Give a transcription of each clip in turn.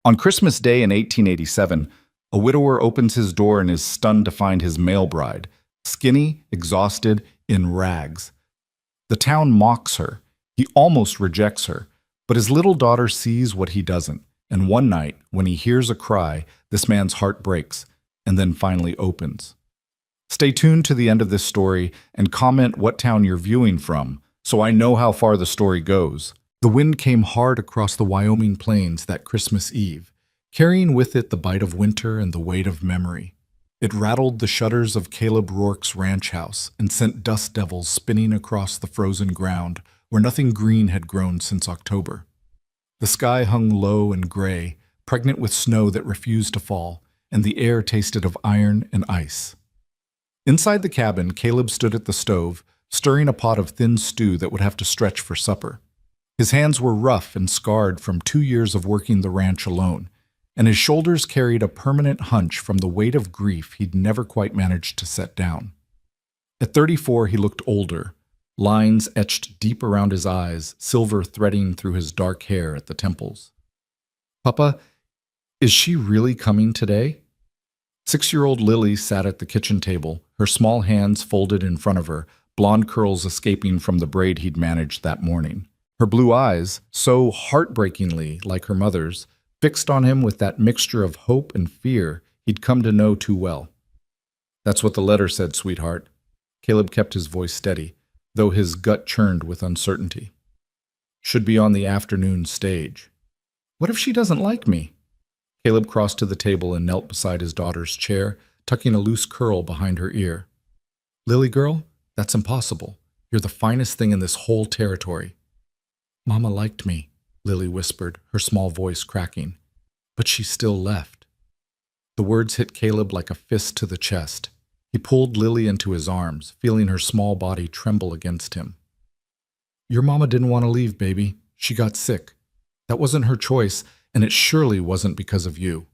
On Christmas Day in 1887, a widower opens his door and is stunned to find his male bride, skinny, exhausted, in rags. The town mocks her. He almost rejects her, but his little daughter sees what he doesn't, and one night, when he hears a cry, this man's heart breaks, and then finally opens. Stay tuned to the end of this story and comment what town you're viewing from, so I know how far the story goes. The wind came hard across the Wyoming plains that Christmas Eve, carrying with it the bite of winter and the weight of memory. It rattled the shutters of Caleb Rourke's ranch house and sent dust devils spinning across the frozen ground where nothing green had grown since October. The sky hung low and gray, pregnant with snow that refused to fall, and the air tasted of iron and ice. Inside the cabin, Caleb stood at the stove, stirring a pot of thin stew that would have to stretch for supper. His hands were rough and scarred from 2 years of working the ranch alone, and his shoulders carried a permanent hunch from the weight of grief he'd never quite managed to set down. At 34, he looked older, lines etched deep around his eyes, silver threading through his dark hair at the temples. "Papa, is she really coming today?" 6-year-old Lily sat at the kitchen table, her small hands folded in front of her, blonde curls escaping from the braid he'd managed that morning. Her blue eyes, so heartbreakingly like her mother's, fixed on him with that mixture of hope and fear he'd come to know too well. "That's what the letter said, sweetheart." Caleb kept his voice steady, though his gut churned with uncertainty. "Should be on the afternoon stage." "What if she doesn't like me?" Caleb crossed to the table and knelt beside his daughter's chair, tucking a loose curl behind her ear. "Lily girl, that's impossible. You're the finest thing in this whole territory." "Mama liked me," Lily whispered, her small voice cracking. "But she still left." The words hit Caleb like a fist to the chest. He pulled Lily into his arms, feeling her small body tremble against him. "Your mama didn't want to leave, baby. She got sick. That wasn't her choice, and it surely wasn't because of you."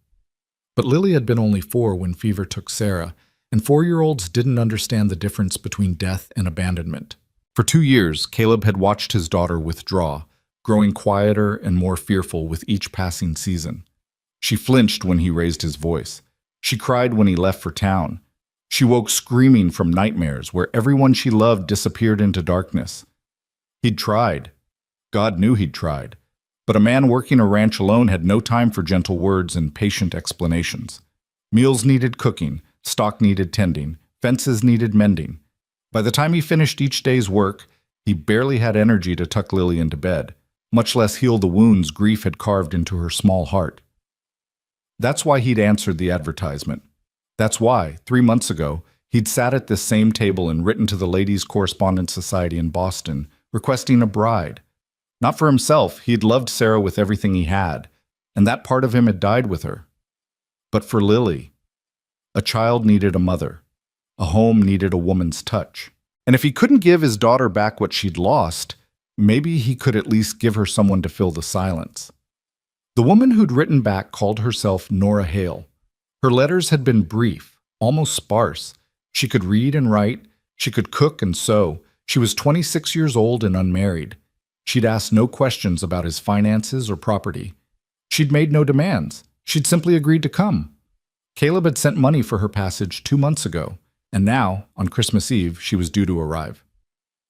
But Lily had been only 4 when fever took Sarah, and 4-year-olds didn't understand the difference between death and abandonment. For 2 years, Caleb had watched his daughter withdraw, growing quieter and more fearful with each passing season. She flinched when he raised his voice. She cried when he left for town. She woke screaming from nightmares where everyone she loved disappeared into darkness. He'd tried. God knew he'd tried. But a man working a ranch alone had no time for gentle words and patient explanations. Meals needed cooking, stock needed tending, fences needed mending. By the time he finished each day's work, he barely had energy to tuck Lily into bed, much less heal the wounds grief had carved into her small heart. That's why he'd answered the advertisement. That's why, 3 months ago, he'd sat at this same table and written to the Ladies' Correspondence Society in Boston, requesting a bride. Not for himself, he'd loved Sarah with everything he had, and that part of him had died with her. But for Lily, a child needed a mother. A home needed a woman's touch. And if he couldn't give his daughter back what she'd lost, maybe he could at least give her someone to fill the silence. The woman who'd written back called herself Nora Hale. Her letters had been brief, almost sparse. She could read and write. She could cook and sew. She was 26 years old and unmarried. She'd asked no questions about his finances or property. She'd made no demands. She'd simply agreed to come. Caleb had sent money for her passage 2 months ago, and now, on Christmas Eve, she was due to arrive.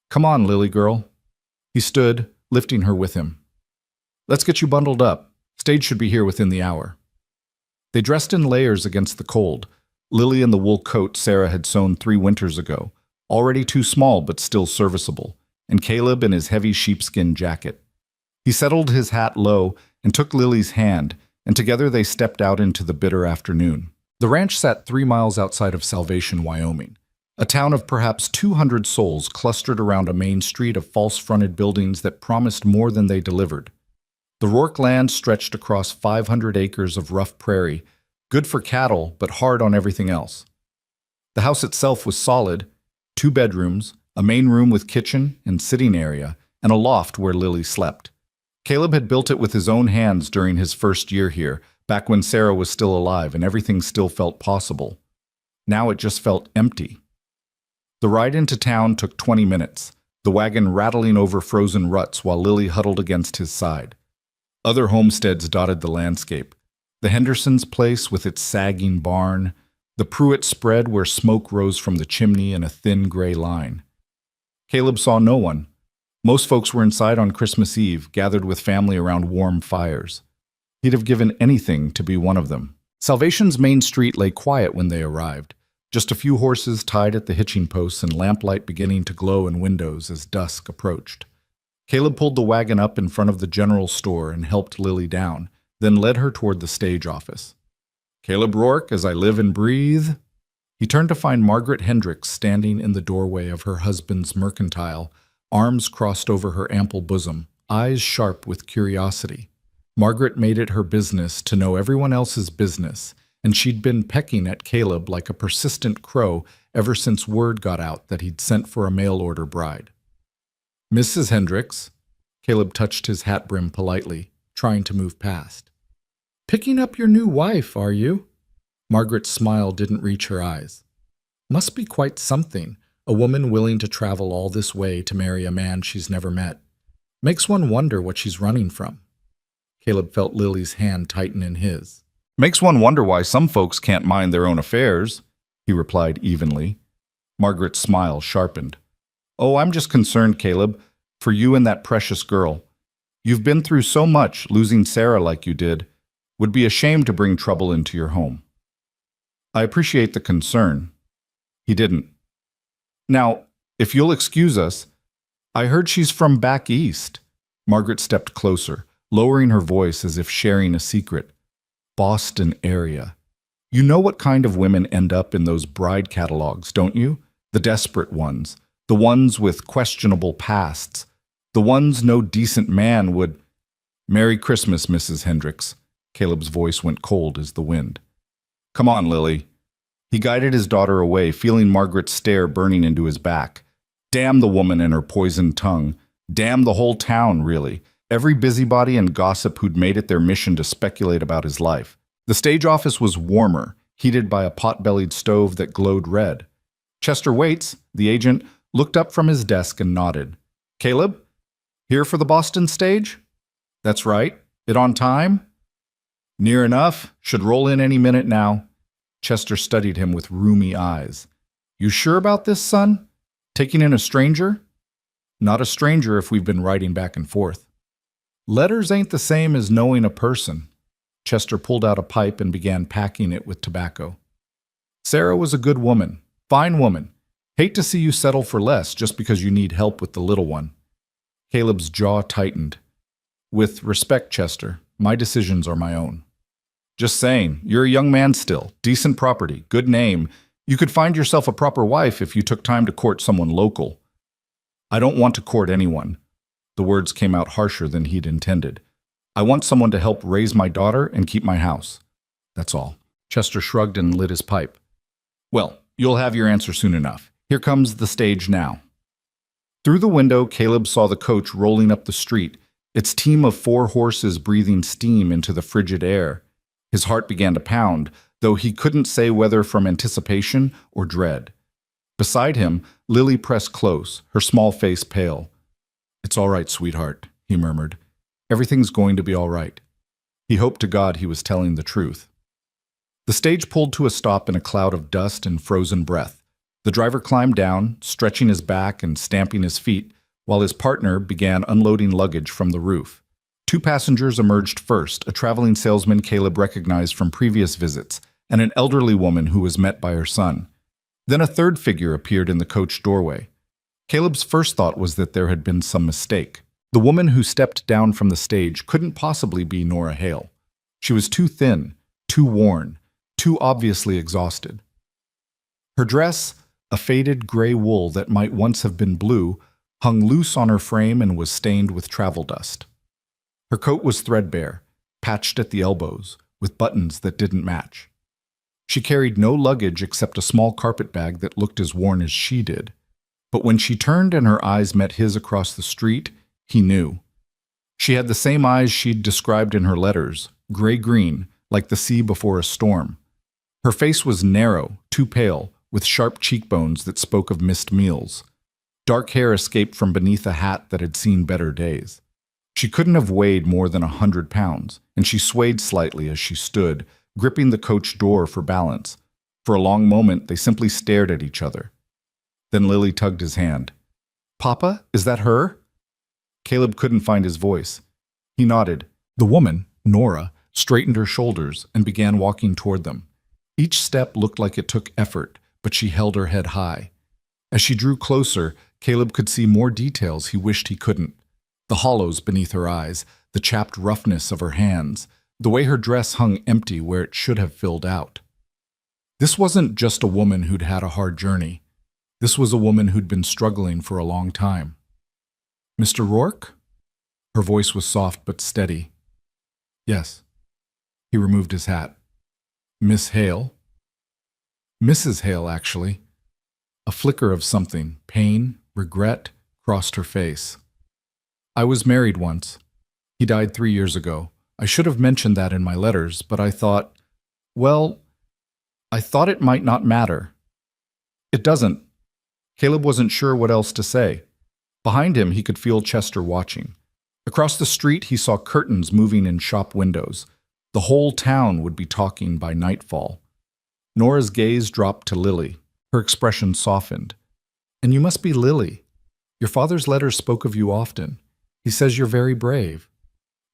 "Come on, Lily girl." He stood, lifting her with him. "Let's get you bundled up. Stage should be here within the hour." They dressed in layers against the cold, Lily in the wool coat Sarah had sewn 3 winters ago, already too small but still serviceable, and Caleb in his heavy sheepskin jacket. He settled his hat low and took Lily's hand, and together they stepped out into the bitter afternoon. The ranch sat 3 miles outside of Salvation, Wyoming, a town of perhaps 200 souls clustered around a main street of false-fronted buildings that promised more than they delivered. The Rourke land stretched across 500 acres of rough prairie, good for cattle but hard on everything else. The house itself was solid, 2 bedrooms, a main room with kitchen and sitting area, and a loft where Lily slept. Caleb had built it with his own hands during his first year here, back when Sarah was still alive and everything still felt possible. Now it just felt empty. The ride into town took 20 minutes, the wagon rattling over frozen ruts while Lily huddled against his side. Other homesteads dotted the landscape, The Hendersons' place with its sagging barn, the Pruitt spread where smoke rose from the chimney in a thin gray line. Caleb saw no one. Most folks were inside on Christmas Eve, gathered with family around warm fires. He'd have given anything to be one of them. Salvation's main street lay quiet when they arrived. Just a few horses tied at the hitching posts and lamplight beginning to glow in windows as dusk approached. Caleb pulled the wagon up in front of the general store and helped Lily down, then led her toward the stage office. "Caleb Rourke, as I live and breathe." He turned to find Margaret Hendricks standing in the doorway of her husband's mercantile, arms crossed over her ample bosom, eyes sharp with curiosity. Margaret made it her business to know everyone else's business, and she'd been pecking at Caleb like a persistent crow ever since word got out that he'd sent for a mail-order bride. "Mrs. Hendricks," Caleb touched his hat brim politely, trying to move past. "Picking up your new wife, are you?" Margaret's smile didn't reach her eyes. "Must be quite something, a woman willing to travel all this way to marry a man she's never met. Makes one wonder what she's running from." Caleb felt Lily's hand tighten in his. "Makes one wonder why some folks can't mind their own affairs," he replied evenly. Margaret's smile sharpened. "Oh, I'm just concerned, Caleb, for you and that precious girl. You've been through so much, losing Sarah like you did. Would be a shame to bring trouble into your home." "I appreciate the concern." He didn't. "Now, if you'll excuse us, I heard she's from back east." Margaret stepped closer, lowering her voice as if sharing a secret. "Boston area. You know what kind of women end up in those bride catalogs, don't you? The desperate ones, the ones with questionable pasts, the ones no decent man would—" "Merry Christmas, Mrs. Hendricks." Caleb's voice went cold as the wind. "Come on, Lily." He guided his daughter away, feeling Margaret's stare burning into his back. Damn the woman and her poisoned tongue. Damn the whole town, really. Every busybody and gossip who'd made it their mission to speculate about his life. The stage office was warmer, heated by a pot-bellied stove that glowed red. Chester Waits, the agent, looked up from his desk and nodded. "Caleb? Here for the Boston stage?" "That's right. It on time?" "Near enough. Should roll in any minute now." Chester studied him with rheumy eyes. "You sure about this, son? Taking in a stranger?" "Not a stranger if we've been writing back and forth." "Letters ain't the same as knowing a person." Chester pulled out a pipe and began packing it with tobacco. "Sarah was a good woman. Fine woman. Hate to see you settle for less just because you need help with the little one." Caleb's jaw tightened. "With respect, Chester, my decisions are my own." "Just saying, you're a young man still. Decent property, good name. You could find yourself a proper wife if you took time to court someone local." "I don't want to court anyone." The words came out harsher than he'd intended. "I want someone to help raise my daughter and keep my house. That's all." Chester shrugged and lit his pipe. "Well, you'll have your answer soon enough. Here comes the stage now." Through the window, Caleb saw the coach rolling up the street, its team of 4 horses breathing steam into the frigid air. His heart began to pound, though he couldn't say whether from anticipation or dread. Beside him, Lily pressed close, her small face pale. "It's all right, sweetheart," he murmured. "Everything's going to be all right." He hoped to God he was telling the truth. The stage pulled to a stop in a cloud of dust and frozen breath. The driver climbed down, stretching his back and stamping his feet, while his partner began unloading luggage from the roof. 2 passengers emerged first, a traveling salesman Caleb recognized from previous visits, and an elderly woman who was met by her son. Then a third figure appeared in the coach doorway. Caleb's first thought was that there had been some mistake. The woman who stepped down from the stage couldn't possibly be Nora Hale. She was too thin, too worn, too obviously exhausted. Her dress, a faded gray wool that might once have been blue, hung loose on her frame and was stained with travel dust. Her coat was threadbare, patched at the elbows, with buttons that didn't match. She carried no luggage except a small carpet bag that looked as worn as she did. But when she turned and her eyes met his across the street, he knew. She had the same eyes she'd described in her letters, gray-green, like the sea before a storm. Her face was narrow, too pale, with sharp cheekbones that spoke of missed meals. Dark hair escaped from beneath a hat that had seen better days. She couldn't have weighed more than 100 pounds, and she swayed slightly as she stood, gripping the coach door for balance. For a long moment, they simply stared at each other. Then Lily tugged his hand. "Papa, is that her?" Caleb couldn't find his voice. He nodded. The woman, Nora, straightened her shoulders and began walking toward them. Each step looked like it took effort, but she held her head high. As she drew closer, Caleb could see more details he wished he couldn't. The hollows beneath her eyes, the chapped roughness of her hands, the way her dress hung empty where it should have filled out. This wasn't just a woman who'd had a hard journey. This was a woman who'd been struggling for a long time. "Mr. Rourke?" Her voice was soft but steady. "Yes." He removed his hat. "Miss Hale?" "Mrs. Hale, actually." A flicker of something, pain, regret, crossed her face. "I was married once. He died 3 years ago. I should have mentioned that in my letters, but I thought it might not matter." "It doesn't." Caleb wasn't sure what else to say. Behind him, he could feel Chester watching. Across the street, he saw curtains moving in shop windows. The whole town would be talking by nightfall. Nora's gaze dropped to Lily. Her expression softened. "And you must be Lily. Your father's letters spoke of you often. He says you're very brave."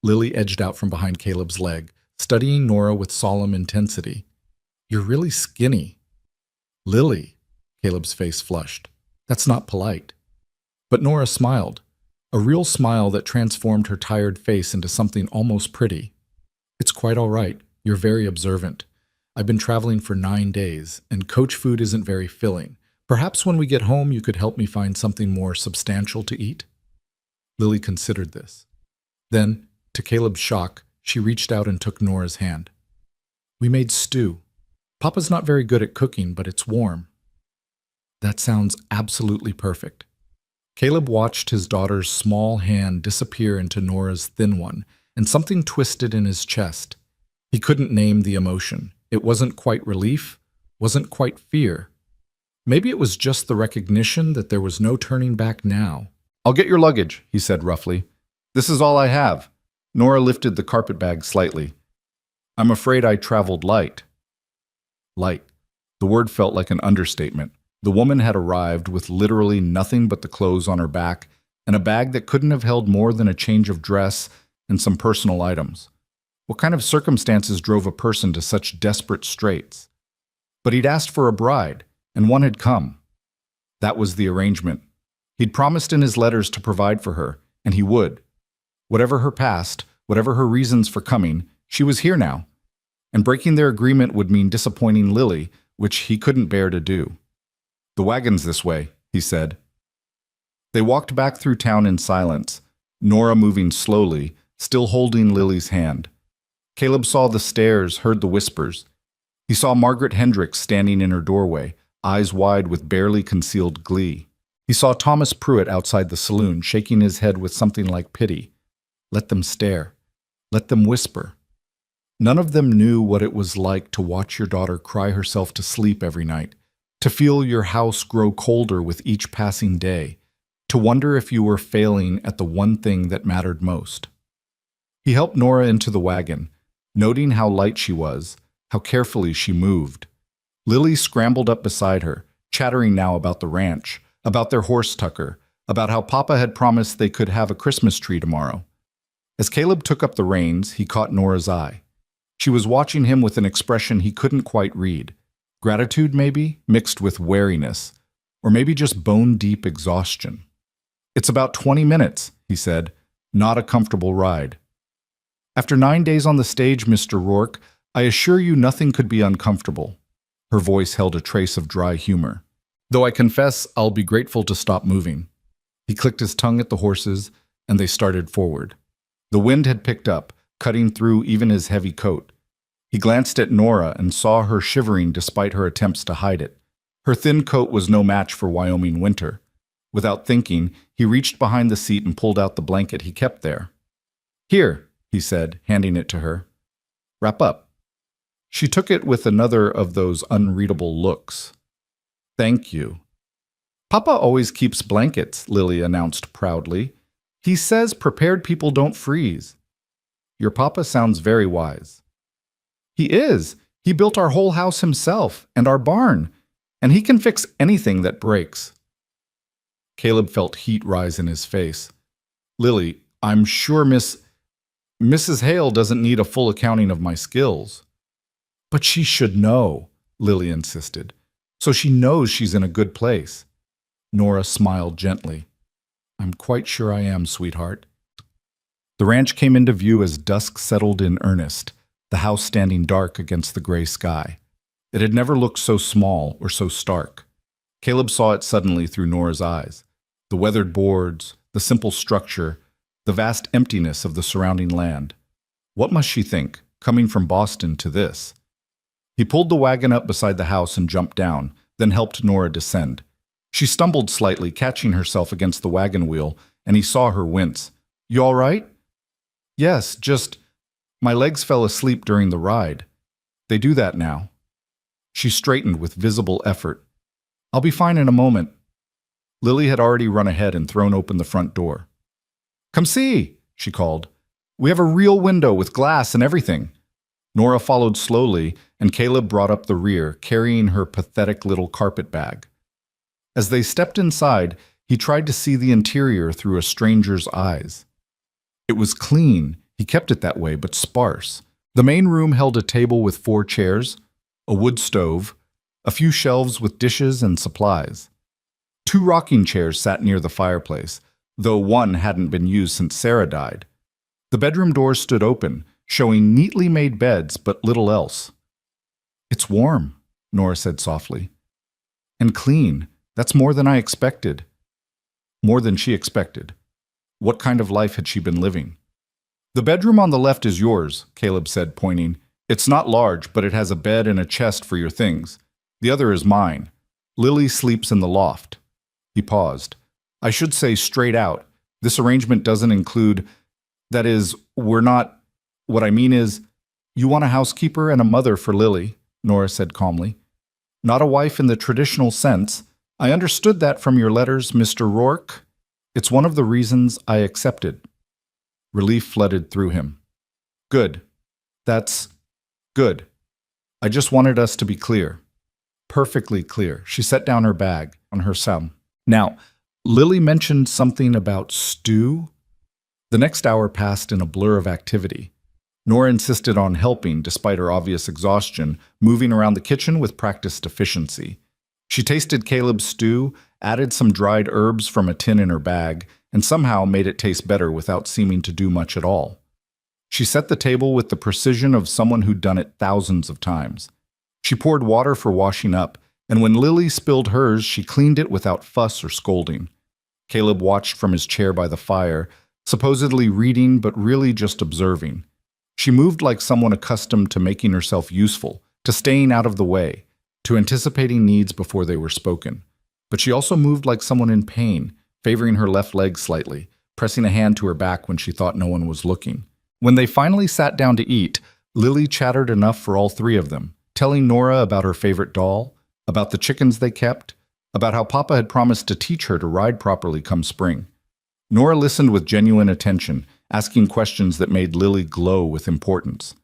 Lily edged out from behind Caleb's leg, studying Nora with solemn intensity. "You're really skinny." "Lily," Caleb's face flushed. "That's not polite." But Nora smiled, a real smile that transformed her tired face into something almost pretty. "It's quite all right. You're very observant. I've been traveling for 9 days, and coach food isn't very filling. Perhaps when we get home you could help me find something more substantial to eat?" Lily considered this. Then, to Caleb's shock, she reached out and took Nora's hand. "We made stew. Papa's not very good at cooking, but it's warm." "That sounds absolutely perfect." Caleb watched his daughter's small hand disappear into Nora's thin one, and something twisted in his chest. He couldn't name the emotion. It wasn't quite relief, wasn't quite fear. Maybe it was just the recognition that there was no turning back now. "I'll get your luggage," he said roughly. "This is all I have." Nora lifted the carpetbag slightly. "I'm afraid I traveled light." Light. The word felt like an understatement. The woman had arrived with literally nothing but the clothes on her back and a bag that couldn't have held more than a change of dress and some personal items. What kind of circumstances drove a person to such desperate straits? But he'd asked for a bride, and one had come. That was the arrangement. He'd promised in his letters to provide for her, and he would. Whatever her past, whatever her reasons for coming, she was here now. And breaking their agreement would mean disappointing Lily, which he couldn't bear to do. "The wagon's this way," he said. They walked back through town in silence, Nora moving slowly, still holding Lily's hand. Caleb saw the stares, heard the whispers. He saw Margaret Hendricks standing in her doorway, eyes wide with barely concealed glee. He saw Thomas Pruitt outside the saloon, shaking his head with something like pity. Let them stare. Let them whisper. None of them knew what it was like to watch your daughter cry herself to sleep every night, to feel your house grow colder with each passing day, to wonder if you were failing at the one thing that mattered most. He helped Nora into the wagon, noting how light she was, how carefully she moved. Lily scrambled up beside her, chattering now about the ranch, about their horse tucker, about how Papa had promised they could have a Christmas tree tomorrow. As Caleb took up the reins, he caught Nora's eye. She was watching him with an expression he couldn't quite read. Gratitude, maybe, mixed with wariness, or maybe just bone-deep exhaustion. "It's about 20 minutes, he said. "Not a comfortable ride." "After 9 days on the stage, Mr. Rourke, I assure you nothing could be uncomfortable." Her voice held a trace of dry humor. "Though I confess I'll be grateful to stop moving." He clicked his tongue at the horses, and they started forward. The wind had picked up, cutting through even his heavy coat. He glanced at Nora and saw her shivering despite her attempts to hide it. Her thin coat was no match for Wyoming winter. Without thinking, he reached behind the seat and pulled out the blanket he kept there. "Here," he said, handing it to her. "Wrap up." She took it with another of those unreadable looks. "Thank you." "Papa always keeps blankets," Lily announced proudly. He says prepared people don't freeze. Your papa sounds very wise. He is. He built our whole house himself and our barn, and he can fix anything that breaks. Caleb felt heat rise in his face. Lily, I'm sure Mrs. Hale doesn't need a full accounting of my skills. But she should know, Lily insisted, so she knows she's in a good place. Nora smiled gently. I'm quite sure I am, sweetheart. The ranch came into view as dusk settled in earnest, the house standing dark against the gray sky. It had never looked so small or so stark. Caleb saw it suddenly through Nora's eyes. The weathered boards, the simple structure, the vast emptiness of the surrounding land. What must she think, coming from Boston to this? He pulled the wagon up beside the house and jumped down, then helped Nora descend. She stumbled slightly, catching herself against the wagon wheel, and he saw her wince. You all right? Yes, just my legs fell asleep during the ride. They do that now. She straightened with visible effort. I'll be fine in a moment. Lily had already run ahead and thrown open the front door. Come see, she called. We have a real window with glass and everything. Nora followed slowly, and Caleb brought up the rear, carrying her pathetic little carpet bag. As they stepped inside, he tried to see the interior through a stranger's eyes. It was clean, he kept it that way, but sparse. The main room held a table with 4 chairs, a wood stove, a few shelves with dishes and supplies. 2 rocking chairs sat near the fireplace, though one hadn't been used since Sarah died. The bedroom doors stood open, showing neatly made beds but little else. It's warm, Nora said softly. And clean. That's more than I expected. More than she expected. What kind of life had she been living? The bedroom on the left is yours, Caleb said, pointing. It's not large, but it has a bed and a chest for your things. The other is mine. Lily sleeps in the loft. He paused. I should say straight out, this arrangement doesn't include, that is, we're not, what I mean is, you want a housekeeper and a mother for Lily, Nora said calmly. Not a wife in the traditional sense. I understood that from your letters, Mr. Rourke. It's one of the reasons I accepted. Relief flooded through him. Good. That's good. I just wanted us to be clear. Perfectly clear. She set down her bag on her sound. Now, Lily mentioned something about stew. The next hour passed in a blur of activity. Nora insisted on helping, despite her obvious exhaustion, moving around the kitchen with practiced efficiency. She tasted Caleb's stew, added some dried herbs from a tin in her bag, and somehow made it taste better without seeming to do much at all. She set the table with the precision of someone who'd done it thousands of times. She poured water for washing up, and when Lily spilled hers, she cleaned it without fuss or scolding. Caleb watched from his chair by the fire, supposedly reading but really just observing. She moved like someone accustomed to making herself useful, to staying out of the way, to anticipating needs before they were spoken. But she also moved like someone in pain, favoring her left leg slightly, pressing a hand to her back when she thought no one was looking. When they finally sat down to eat, Lily chattered enough for all 3 of them, telling Nora about her favorite doll, about the chickens they kept, about how Papa had promised to teach her to ride properly come spring. Nora listened with genuine attention, asking questions that made Lily glow with importance.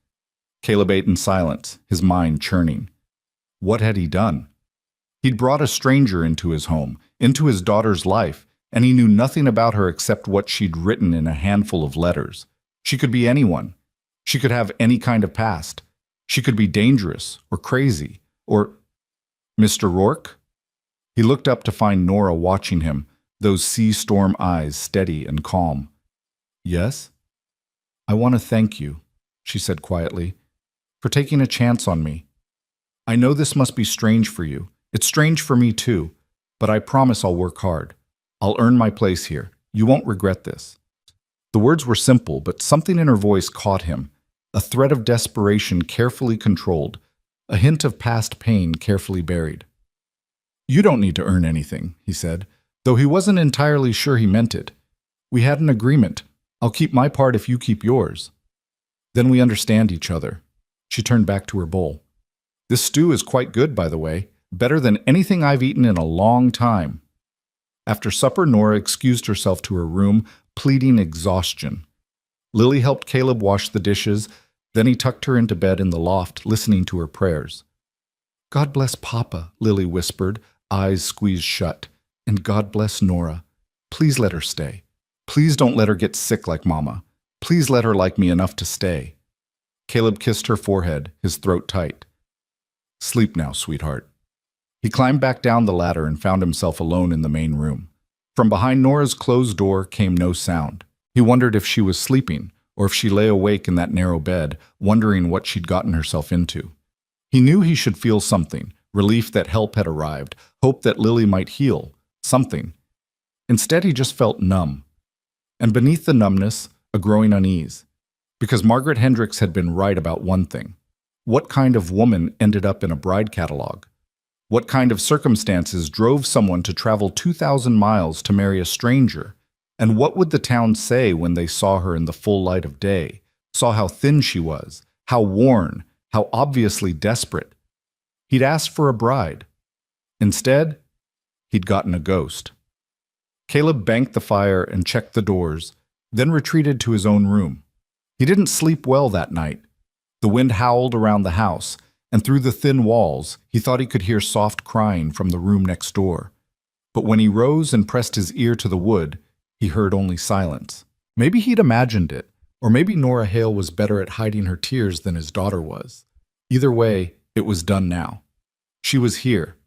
Caleb ate in silence, his mind churning. What had he done? He'd brought a stranger into his home, into his daughter's life, and he knew nothing about her except what she'd written in a handful of letters. She could be anyone. She could have any kind of past. She could be dangerous or crazy or... Mr. Rourke? He looked up to find Nora watching him, those sea storm eyes steady and calm. Yes? I want to thank you, she said quietly, for taking a chance on me. I know this must be strange for you. It's strange for me too, but I promise I'll work hard. I'll earn my place here. You won't regret this. The words were simple, but something in her voice caught him, a thread of desperation carefully controlled, a hint of past pain carefully buried. You don't need to earn anything, he said, though he wasn't entirely sure he meant it. We had an agreement. I'll keep my part if you keep yours. Then we understand each other. She turned back to her bowl. This stew is quite good, by the way, better than anything I've eaten in a long time. After supper, Nora excused herself to her room, pleading exhaustion. Lily helped Caleb wash the dishes, then he tucked her into bed in the loft, listening to her prayers. "God bless Papa," Lily whispered, eyes squeezed shut. "And God bless Nora. Please let her stay. Please don't let her get sick like Mama. Please let her like me enough to stay." Caleb kissed her forehead, his throat tight. "Sleep now, sweetheart." He climbed back down the ladder and found himself alone in the main room. From behind Nora's closed door came no sound. He wondered if she was sleeping, or if she lay awake in that narrow bed, wondering what she'd gotten herself into. He knew he should feel something, relief that help had arrived, hope that Lily might heal, something. Instead, he just felt numb. And beneath the numbness, a growing unease. Because Margaret Hendricks had been right about one thing. What kind of woman ended up in a bride catalog? What kind of circumstances drove someone to travel 2,000 miles to marry a stranger? And what would the town say when they saw her in the full light of day, saw how thin she was, how worn, how obviously desperate? He'd asked for a bride. Instead, he'd gotten a ghost. Caleb banked the fire and checked the doors, then retreated to his own room. He didn't sleep well that night. The wind howled around the house, and through the thin walls, he thought he could hear soft crying from the room next door. But when he rose and pressed his ear to the wood, he heard only silence. Maybe he'd imagined it, or maybe Nora Hale was better at hiding her tears than his daughter was. Either way, it was done now. She was here.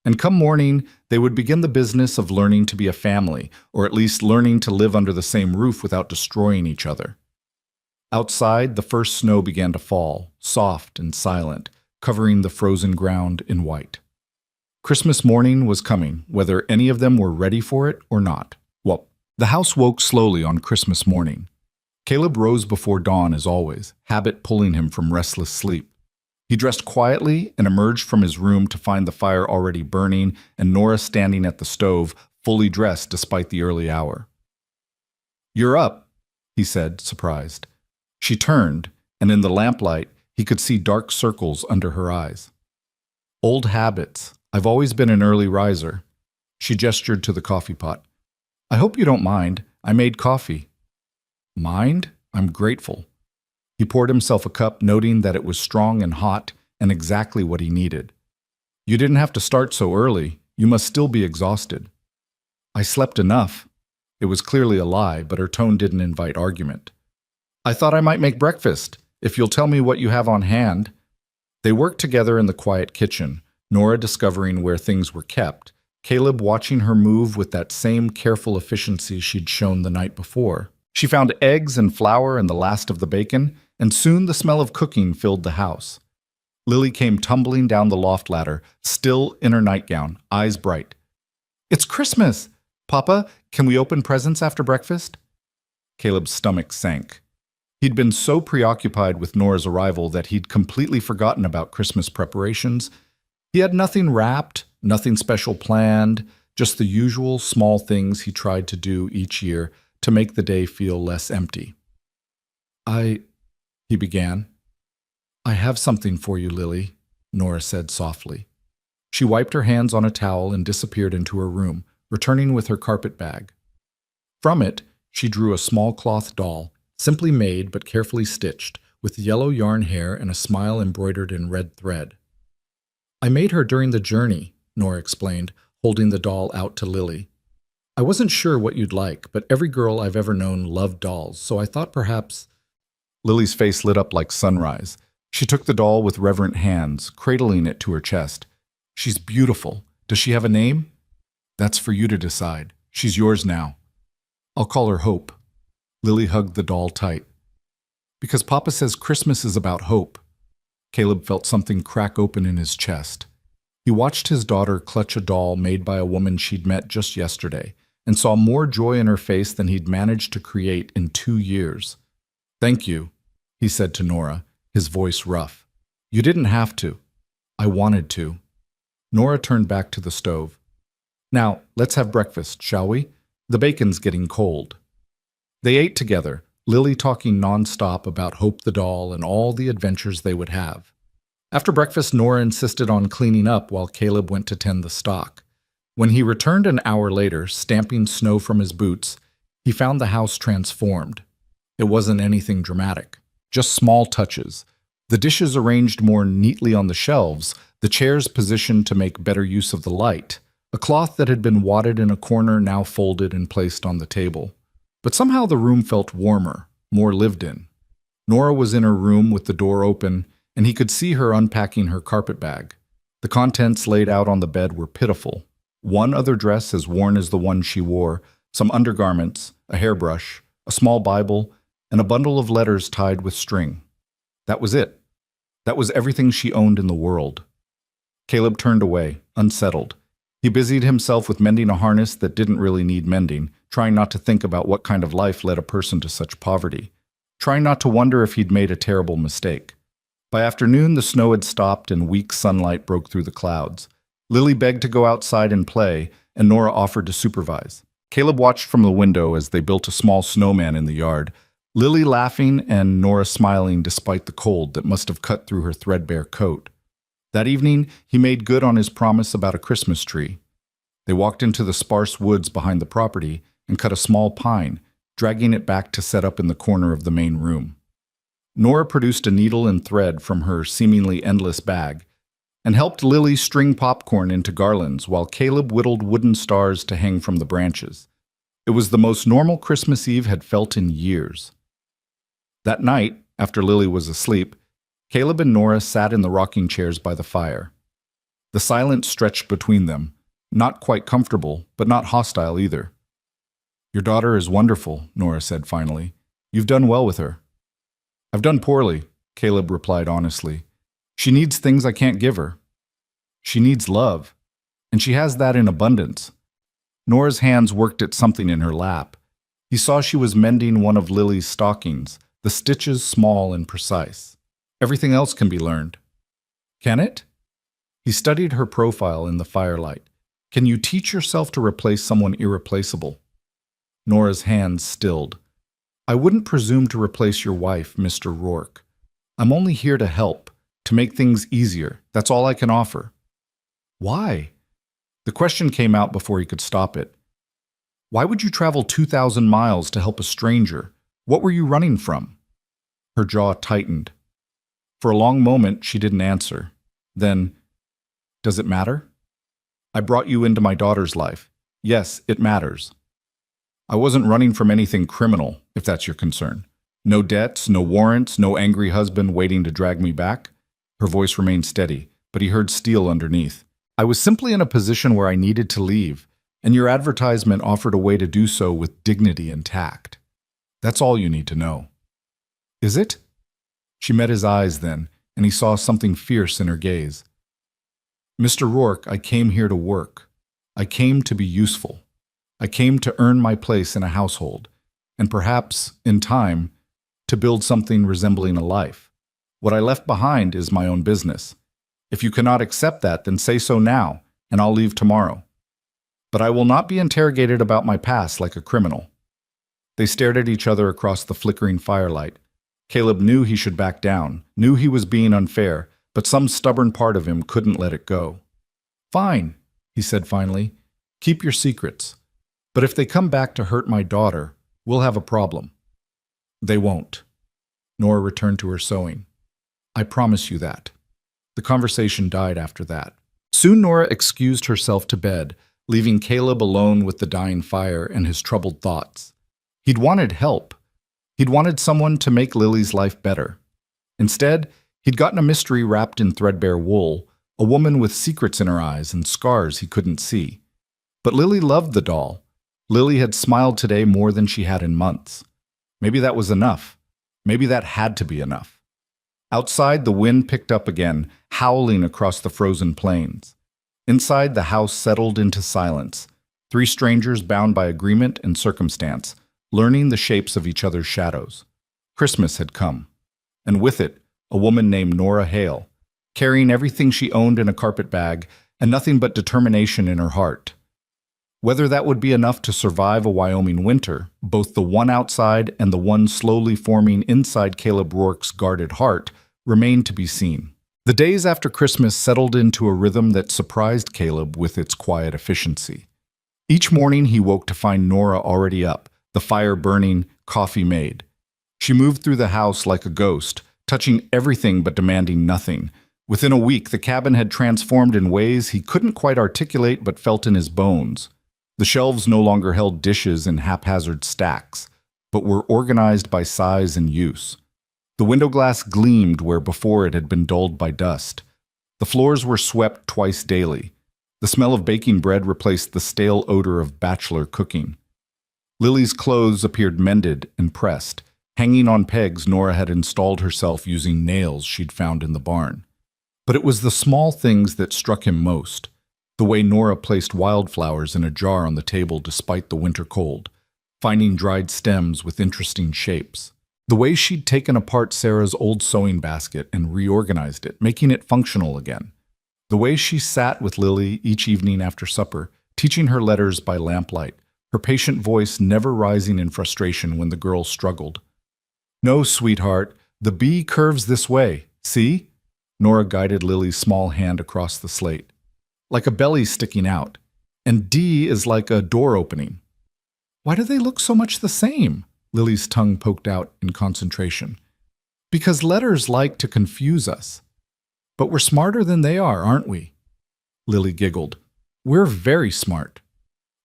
And come morning, they would begin the business of learning to be a family, or at least learning to live under the same roof without destroying each other. Outside, the first snow began to fall, soft and silent, covering the frozen ground in white. Christmas morning was coming, whether any of them were ready for it or not. Well, the house woke slowly on Christmas morning. Caleb rose before dawn as always, habit pulling him from restless sleep. He dressed quietly and emerged from his room to find the fire already burning and Nora standing at the stove, fully dressed despite the early hour. "You're up," he said, surprised. She turned, and in the lamplight, he could see dark circles under her eyes. "Old habits. I've always been an early riser." She gestured to the coffee pot. "I hope you don't mind. I made coffee." "Mind? I'm grateful." He poured himself a cup, noting that it was strong and hot and exactly what he needed. "You didn't have to start so early. You must still be exhausted." "I slept enough." It was clearly a lie, but her tone didn't invite argument. "I thought I might make breakfast, if you'll tell me what you have on hand." They worked together in the quiet kitchen, Nora discovering where things were kept, Caleb watching her move with that same careful efficiency she'd shown the night before. She found eggs and flour and the last of the bacon, and soon the smell of cooking filled the house. Lily came tumbling down the loft ladder, still in her nightgown, eyes bright. "It's Christmas! Papa, can we open presents after breakfast?" Caleb's stomach sank. He'd been so preoccupied with Nora's arrival that he'd completely forgotten about Christmas preparations. He had nothing wrapped, nothing special planned, just the usual small things he tried to do each year to make the day feel less empty. He began. "I have something for you, Lily," Nora said softly. She wiped her hands on a towel and disappeared into her room, returning with her carpet bag. From it, she drew a small cloth doll, simply made but carefully stitched, with yellow yarn hair and a smile embroidered in red thread. "I made her during the journey," Nora explained, holding the doll out to Lily. "I wasn't sure what you'd like, but every girl I've ever known loved dolls, so I thought perhaps—" Lily's face lit up like sunrise. She took the doll with reverent hands, cradling it to her chest. "She's beautiful. Does she have a name?" "That's for you to decide. She's yours now." "I'll call her Hope." Lily hugged the doll tight. "Because Papa says Christmas is about hope." Caleb felt something crack open in his chest. He watched his daughter clutch a doll made by a woman she'd met just yesterday, and saw more joy in her face than he'd managed to create in 2 years. "Thank you," he said to Nora, his voice rough. "You didn't have to. I wanted to." Nora turned back to the stove. "Now, let's have breakfast, shall we? The bacon's getting cold." They ate together, Lily talking nonstop about Hope the doll and all the adventures they would have. After breakfast, Nora insisted on cleaning up while Caleb went to tend the stock. When he returned an hour later, stamping snow from his boots, He found the house transformed. It wasn't anything dramatic, just small touches. The dishes arranged more neatly on the shelves, the chairs positioned to make better use of the light, a cloth that had been wadded in a corner now folded and placed on the table. But somehow the room felt warmer, more lived in. Nora was in her room with the door open, and he could see her unpacking her carpet bag. The contents laid out on the bed were pitiful. One other dress as worn as the one she wore, some undergarments, a hairbrush, a small Bible, and a bundle of letters tied with string. That was it. That was everything she owned in the world. Caleb turned away, unsettled. He busied himself with mending a harness that didn't really need mending, trying not to think about what kind of life led a person to such poverty, trying not to wonder if he'd made a terrible mistake. By afternoon, the snow had stopped and weak sunlight broke through the clouds. Lily begged to go outside and play, and Nora offered to supervise. Caleb watched from the window as they built a small snowman in the yard, Lily laughing and Nora smiling despite the cold that must have cut through her threadbare coat. That evening, he made good on his promise about a Christmas tree. They walked into the sparse woods behind the property and cut a small pine, dragging it back to set up in the corner of the main room. Nora produced a needle and thread from her seemingly endless bag and helped Lily string popcorn into garlands while Caleb whittled wooden stars to hang from the branches. It was the most normal Christmas Eve had felt in years. That night, after Lily was asleep, Caleb and Nora sat in the rocking chairs by the fire. The silence stretched between them, not quite comfortable, but not hostile either. "Your daughter is wonderful," Nora said finally. "You've done well with her." "I've done poorly," Caleb replied honestly. "She needs things I can't give her. She needs love, and she has that in abundance." Nora's hands worked at something in her lap. He saw she was mending one of Lily's stockings, the stitches small and precise. "Everything else can be learned." "Can it?" He studied her profile in the firelight. "Can you teach yourself to replace someone irreplaceable?" Nora's hands stilled. "I wouldn't presume to replace your wife, Mr. Rourke. I'm only here to help, to make things easier. That's all I can offer." "Why?" The question came out before he could stop it. "Why would you travel 2,000 miles to help a stranger? What were you running from?" Her jaw tightened. For a long moment, she didn't answer. Then, "Does it matter?" "I brought you into my daughter's life. Yes, it matters." "I wasn't running from anything criminal, if that's your concern. No debts, no warrants, no angry husband waiting to drag me back." Her voice remained steady, but he heard steel underneath. "I was simply in a position where I needed to leave, and your advertisement offered a way to do so with dignity and tact. That's all you need to know." "Is it?" She met his eyes then, and he saw something fierce in her gaze. "Mr. Rourke, I came here to work. I came to be useful. I came to earn my place in a household, and perhaps, in time, to build something resembling a life. What I left behind is my own business. If you cannot accept that, then say so now, and I'll leave tomorrow. But I will not be interrogated about my past like a criminal." They stared at each other across the flickering firelight. Caleb knew he should back down, knew he was being unfair, but some stubborn part of him couldn't let it go. "Fine," he said finally. "Keep your secrets. But if they come back to hurt my daughter, we'll have a problem." "They won't." Nora returned to her sewing. "I promise you that." The conversation died after that. Soon Nora excused herself to bed, leaving Caleb alone with the dying fire and his troubled thoughts. He'd wanted help. He'd wanted someone to make Lily's life better. Instead, he'd gotten a mystery wrapped in threadbare wool, a woman with secrets in her eyes and scars he couldn't see. But Lily loved the doll. Lily had smiled today more than she had in months. Maybe that was enough. Maybe that had to be enough. Outside, the wind picked up again, howling across the frozen plains. Inside, the house settled into silence, three strangers bound by agreement and circumstance, learning the shapes of each other's shadows. Christmas had come, and with it, a woman named Nora Hale, carrying everything she owned in a carpet bag and nothing but determination in her heart. Whether that would be enough to survive a Wyoming winter, both the one outside and the one slowly forming inside Caleb Rourke's guarded heart, remained to be seen. The days after Christmas settled into a rhythm that surprised Caleb with its quiet efficiency. Each morning he woke to find Nora already up, the fire burning, coffee made. She moved through the house like a ghost, touching everything but demanding nothing. Within a week, the cabin had transformed in ways he couldn't quite articulate but felt in his bones. The shelves no longer held dishes in haphazard stacks, but were organized by size and use. The window glass gleamed where before it had been dulled by dust. The floors were swept twice daily. The smell of baking bread replaced the stale odor of bachelor cooking. Lily's clothes appeared mended and pressed. Hanging on pegs, Nora had installed herself using nails she'd found in the barn. But it was the small things that struck him most. The way Nora placed wildflowers in a jar on the table despite the winter cold, finding dried stems with interesting shapes. The way she'd taken apart Sarah's old sewing basket and reorganized it, making it functional again. The way she sat with Lily each evening after supper, teaching her letters by lamplight, her patient voice never rising in frustration when the girl struggled. "No, sweetheart, the B curves this way, see?" Nora guided Lily's small hand across the slate. "Like a belly sticking out. And D is like a door opening." "Why do they look so much the same?" Lily's tongue poked out in concentration. "Because letters like to confuse us. But we're smarter than they are, aren't we?" Lily giggled. "We're very smart."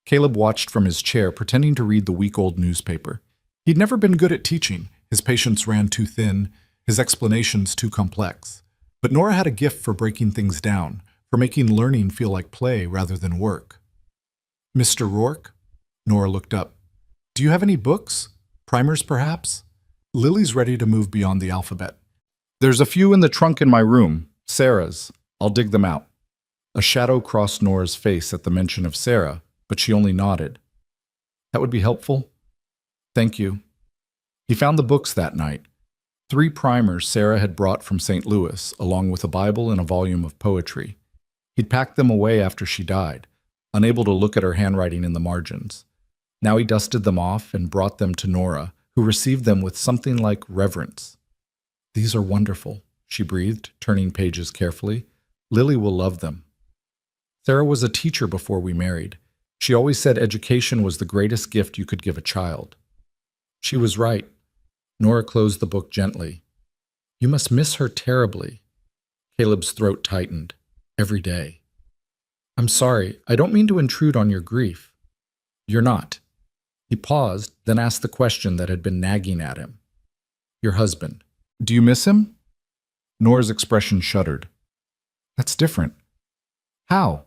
Caleb watched from his chair, pretending to read the week-old newspaper. He'd never been good at teaching. His patience ran too thin, his explanations too complex. But Nora had a gift for breaking things down, for making learning feel like play rather than work. "Mr. Rourke?" Nora looked up. "Do you have any books? Primers, perhaps?" Lily's ready to move beyond the alphabet. "There's a few in the trunk in my room. Sarah's. I'll dig them out." A shadow crossed Nora's face at the mention of Sarah, but she only nodded. "That would be helpful. Thank you." He found the books that night. 3 primers Sarah had brought from St. Louis, along with a Bible and a volume of poetry. He'd packed them away after she died, unable to look at her handwriting in the margins. Now he dusted them off and brought them to Nora, who received them with something like reverence. "These are wonderful," she breathed, turning pages carefully. "Lily will love them." Sarah was a teacher before we married. She always said education was the greatest gift you could give a child. She was right. Nora closed the book gently. "You must miss her terribly." Caleb's throat tightened. "Every day." "I'm sorry. I don't mean to intrude on your grief." "You're not." He paused, then asked the question that had been nagging at him. "Your husband. Do you miss him?" Nora's expression shuddered. "That's different." "How?"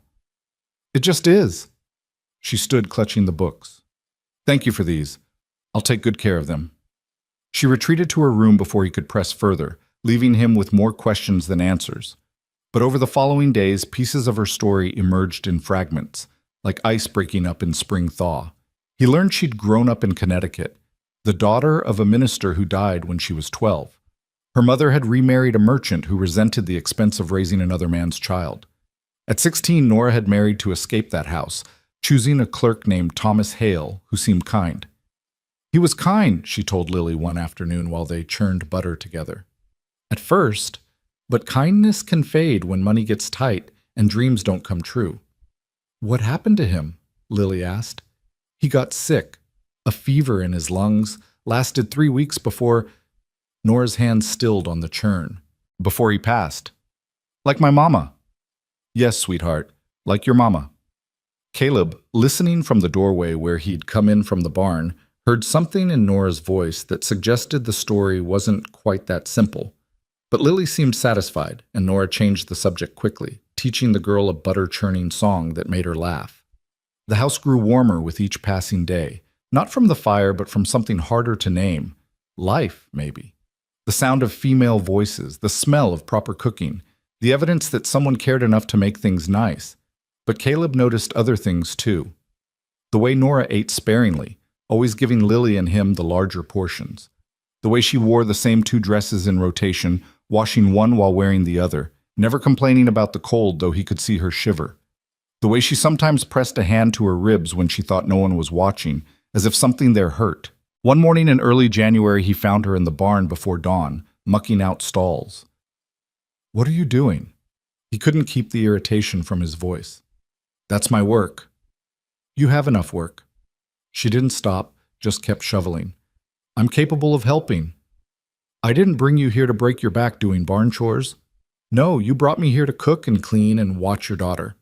"It just is." She stood clutching the books. "Thank you for these. I'll take good care of them." She retreated to her room before he could press further, leaving him with more questions than answers. But over the following days, pieces of her story emerged in fragments, like ice breaking up in spring thaw. He learned she'd grown up in Connecticut, the daughter of a minister who died when she was 12. Her mother had remarried a merchant who resented the expense of raising another man's child. At 16, Nora had married to escape that house, choosing a clerk named Thomas Hale, who seemed kind. "He was kind," she told Lily one afternoon while they churned butter together. "At first, but kindness can fade when money gets tight and dreams don't come true." "What happened to him?" Lily asked. "He got sick. A fever in his lungs, lasted 3 weeks before—" Nora's hand stilled on the churn. "Before he passed. Like my mama." "Yes, sweetheart, like your mama." Caleb, listening from the doorway where he'd come in from the barn, heard something in Nora's voice that suggested the story wasn't quite that simple. But Lily seemed satisfied, and Nora changed the subject quickly, teaching the girl a butter-churning song that made her laugh. The house grew warmer with each passing day, not from the fire but from something harder to name. Life, maybe. The sound of female voices, the smell of proper cooking, the evidence that someone cared enough to make things nice. But Caleb noticed other things too. The way Nora ate sparingly, always giving Lily and him the larger portions. The way she wore the same 2 dresses in rotation, washing one while wearing the other, never complaining about the cold though he could see her shiver. The way she sometimes pressed a hand to her ribs when she thought no one was watching, as if something there hurt. One morning in early January he found her in the barn before dawn, mucking out stalls. "What are you doing?" He couldn't keep the irritation from his voice. "That's my work." "You have enough work." She didn't stop, just kept shoveling. I'm capable of helping. I didn't bring you here to break your back doing barn chores. No, you brought me here to cook and clean and watch your daughter.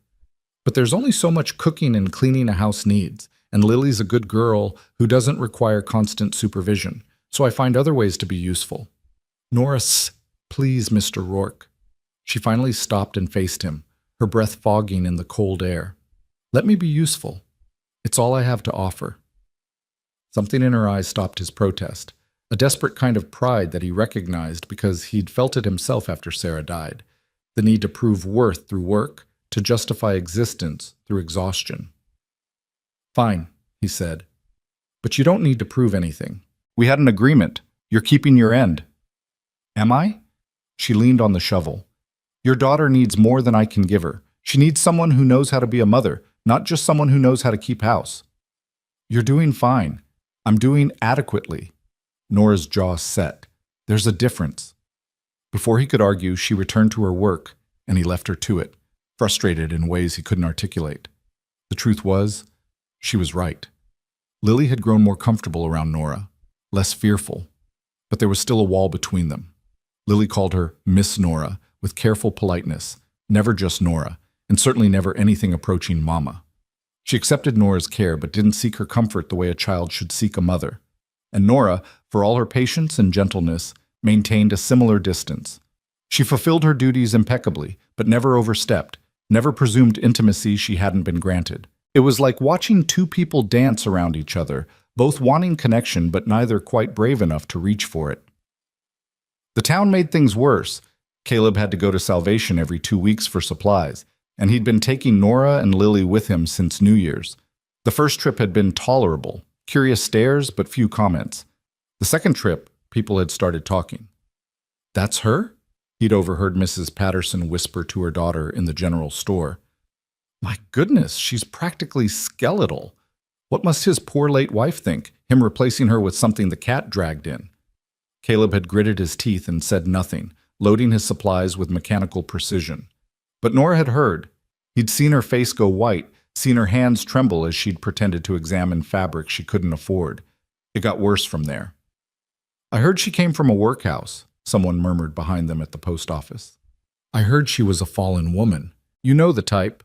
But there's only so much cooking and cleaning a house needs, and Lily's a good girl who doesn't require constant supervision, so I find other ways to be useful. Norris, please, Mr. Rourke. She finally stopped and faced him, her breath fogging in the cold air. Let me be useful. It's all I have to offer. Something in her eyes stopped his protest, a desperate kind of pride that he recognized because he'd felt it himself after Sarah died, the need to prove worth through work, to justify existence through exhaustion. Fine, he said, but you don't need to prove anything. We had an agreement. You're keeping your end. Am I? She leaned on the shovel. Your daughter needs more than I can give her. She needs someone who knows how to be a mother, not just someone who knows how to keep house. You're doing fine. I'm doing adequately. Nora's jaw set. There's a difference. Before he could argue, she returned to her work, and he left her to it, frustrated in ways he couldn't articulate. The truth was, she was right. Lily had grown more comfortable around Nora, less fearful, but there was still a wall between them. Lily called her Miss Nora with careful politeness, never just Nora, and certainly never anything approaching Mama. She accepted Nora's care but didn't seek her comfort the way a child should seek a mother. And Nora, for all her patience and gentleness, maintained a similar distance. She fulfilled her duties impeccably, but never overstepped, never presumed intimacy she hadn't been granted. It was like watching two people dance around each other, both wanting connection but neither quite brave enough to reach for it. The town made things worse. Caleb had to go to Salvation every 2 weeks for supplies, and he'd been taking Nora and Lily with him since New Year's. The first trip had been tolerable, curious stares but few comments. The second trip, people had started talking. That's her? He'd overheard Mrs. Patterson whisper to her daughter in the general store. My goodness, she's practically skeletal. What must his poor late wife think, him replacing her with something the cat dragged in? Caleb had gritted his teeth and said nothing, loading his supplies with mechanical precision. But Nora had heard. He'd seen her face go white, seen her hands tremble as she'd pretended to examine fabric she couldn't afford. It got worse from there. I heard she came from a workhouse, someone murmured behind them at the post office. I heard she was a fallen woman. You know the type.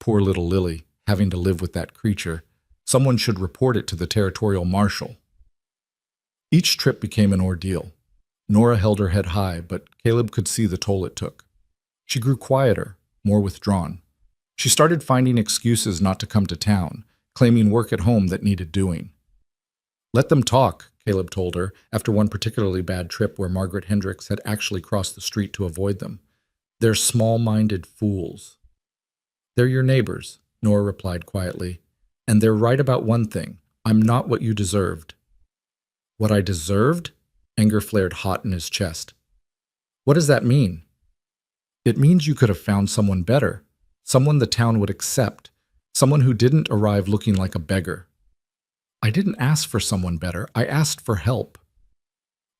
Poor little Lily, having to live with that creature. Someone should report it to the territorial marshal. Each trip became an ordeal. Nora held her head high, but Caleb could see the toll it took. She grew quieter, more withdrawn. She started finding excuses not to come to town, claiming work at home that needed doing. Let them talk, Caleb told her, after one particularly bad trip where Margaret Hendricks had actually crossed the street to avoid them. They're small-minded fools. They're your neighbors, Nora replied quietly. And they're right about one thing. I'm not what you deserved. What I deserved? Anger flared hot in his chest. What does that mean? It means you could have found someone better, someone the town would accept, someone who didn't arrive looking like a beggar. I didn't ask for someone better. I asked for help.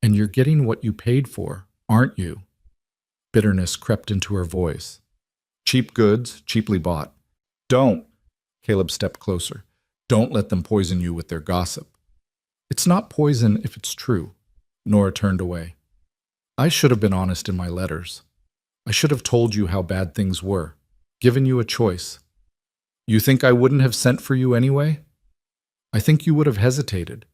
And you're getting what you paid for, aren't you? Bitterness crept into her voice. Cheap goods, cheaply bought. Don't. Caleb stepped closer. Don't let them poison you with their gossip. It's not poison if it's true. Nora turned away. I should have been honest in my letters. I should have told you how bad things were, given you a choice. You think I wouldn't have sent for you anyway? I think you would have hesitated,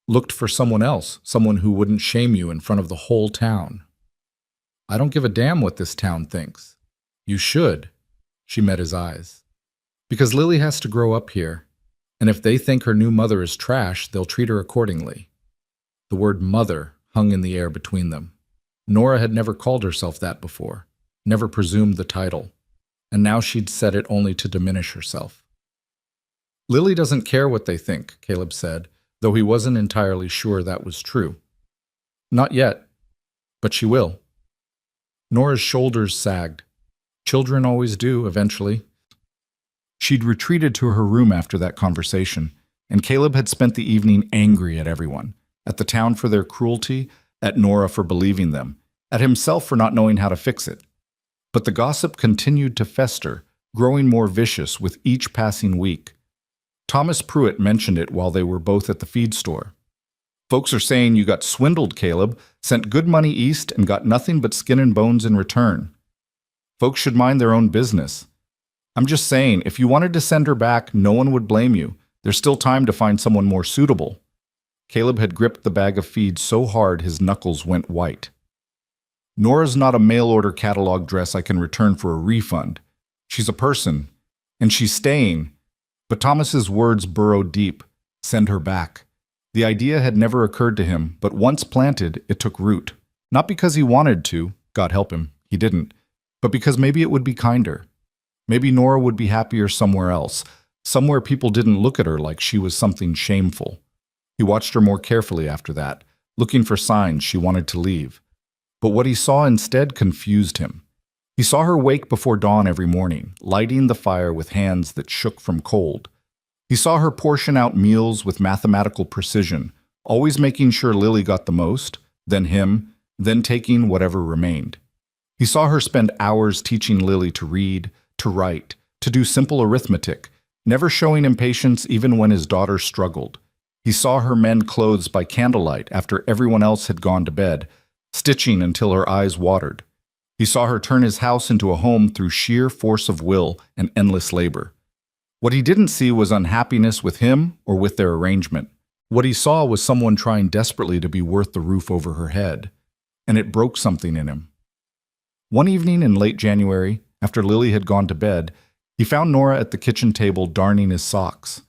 looked for someone else, someone who wouldn't shame you in front of the whole town. I don't give a damn what this town thinks. You should. She met his eyes. Because Lily has to grow up here, and if they think her new mother is trash, they'll treat her accordingly. The word mother hung in the air between them. Nora had never called herself that before, never presumed the title, and now she'd said it only to diminish herself. Lily doesn't care what they think, Caleb said, though he wasn't entirely sure that was true. Not yet, but she will. Nora's shoulders sagged. Children always do, eventually. She'd retreated to her room after that conversation, and Caleb had spent the evening angry at everyone, at the town for their cruelty, at Nora for believing them, at himself for not knowing how to fix it. But the gossip continued to fester, growing more vicious with each passing week. Thomas Pruitt mentioned it while they were both at the feed store. Folks are saying you got swindled, Caleb, sent good money east and got nothing but skin and bones in return. Folks should mind their own business. I'm just saying, if you wanted to send her back, no one would blame you. There's still time to find someone more suitable. Caleb had gripped the bag of feed so hard his knuckles went white. Nora's not a mail-order catalog dress I can return for a refund. She's a person, and she's staying. But Thomas's words burrowed deep. Send her back. The idea had never occurred to him, but once planted, it took root. Not because he wanted to, God help him, he didn't, but because maybe it would be kinder. Maybe Nora would be happier somewhere else, somewhere people didn't look at her like she was something shameful. He watched her more carefully after that, looking for signs she wanted to leave. But what he saw instead confused him. He saw her wake before dawn every morning, lighting the fire with hands that shook from cold. He saw her portion out meals with mathematical precision, always making sure Lily got the most, then him, then taking whatever remained. He saw her spend hours teaching Lily to read, to write, to do simple arithmetic, never showing impatience even when his daughter struggled. He saw her mend clothes by candlelight after everyone else had gone to bed, stitching until her eyes watered. He saw her turn his house into a home through sheer force of will and endless labor. What he didn't see was unhappiness with him or with their arrangement. What he saw was someone trying desperately to be worth the roof over her head, and it broke something in him. One evening in late January, after Lily had gone to bed, he found Nora at the kitchen table darning his socks.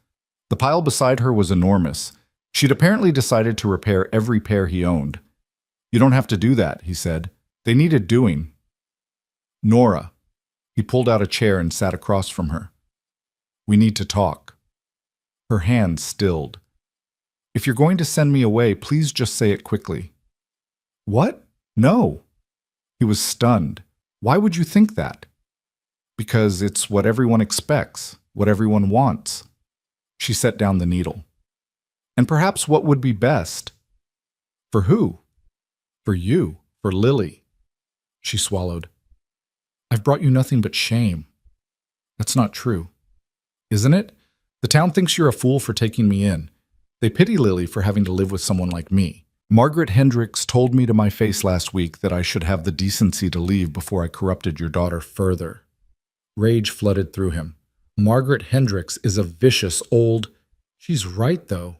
The pile beside her was enormous. She'd apparently decided to repair every pair he owned. "You don't have to do that," he said. "They needed doing." "Nora." He pulled out a chair and sat across from her. "We need to talk." Her hands stilled. "If you're going to send me away, please just say it quickly." "What? No." He was stunned. "Why would you think that?" "Because it's what everyone expects, what everyone wants." She set down the needle. "And perhaps what would be best?" "For who?" "For you, for Lily." She swallowed. "I've brought you nothing but shame." "That's not true." "Isn't it? The town thinks you're a fool for taking me in. They pity Lily for having to live with someone like me. Margaret Hendricks told me to my face last week that I should have the decency to leave before I corrupted your daughter further." Rage flooded through him. Margaret Hendricks is a vicious old... She's right, though.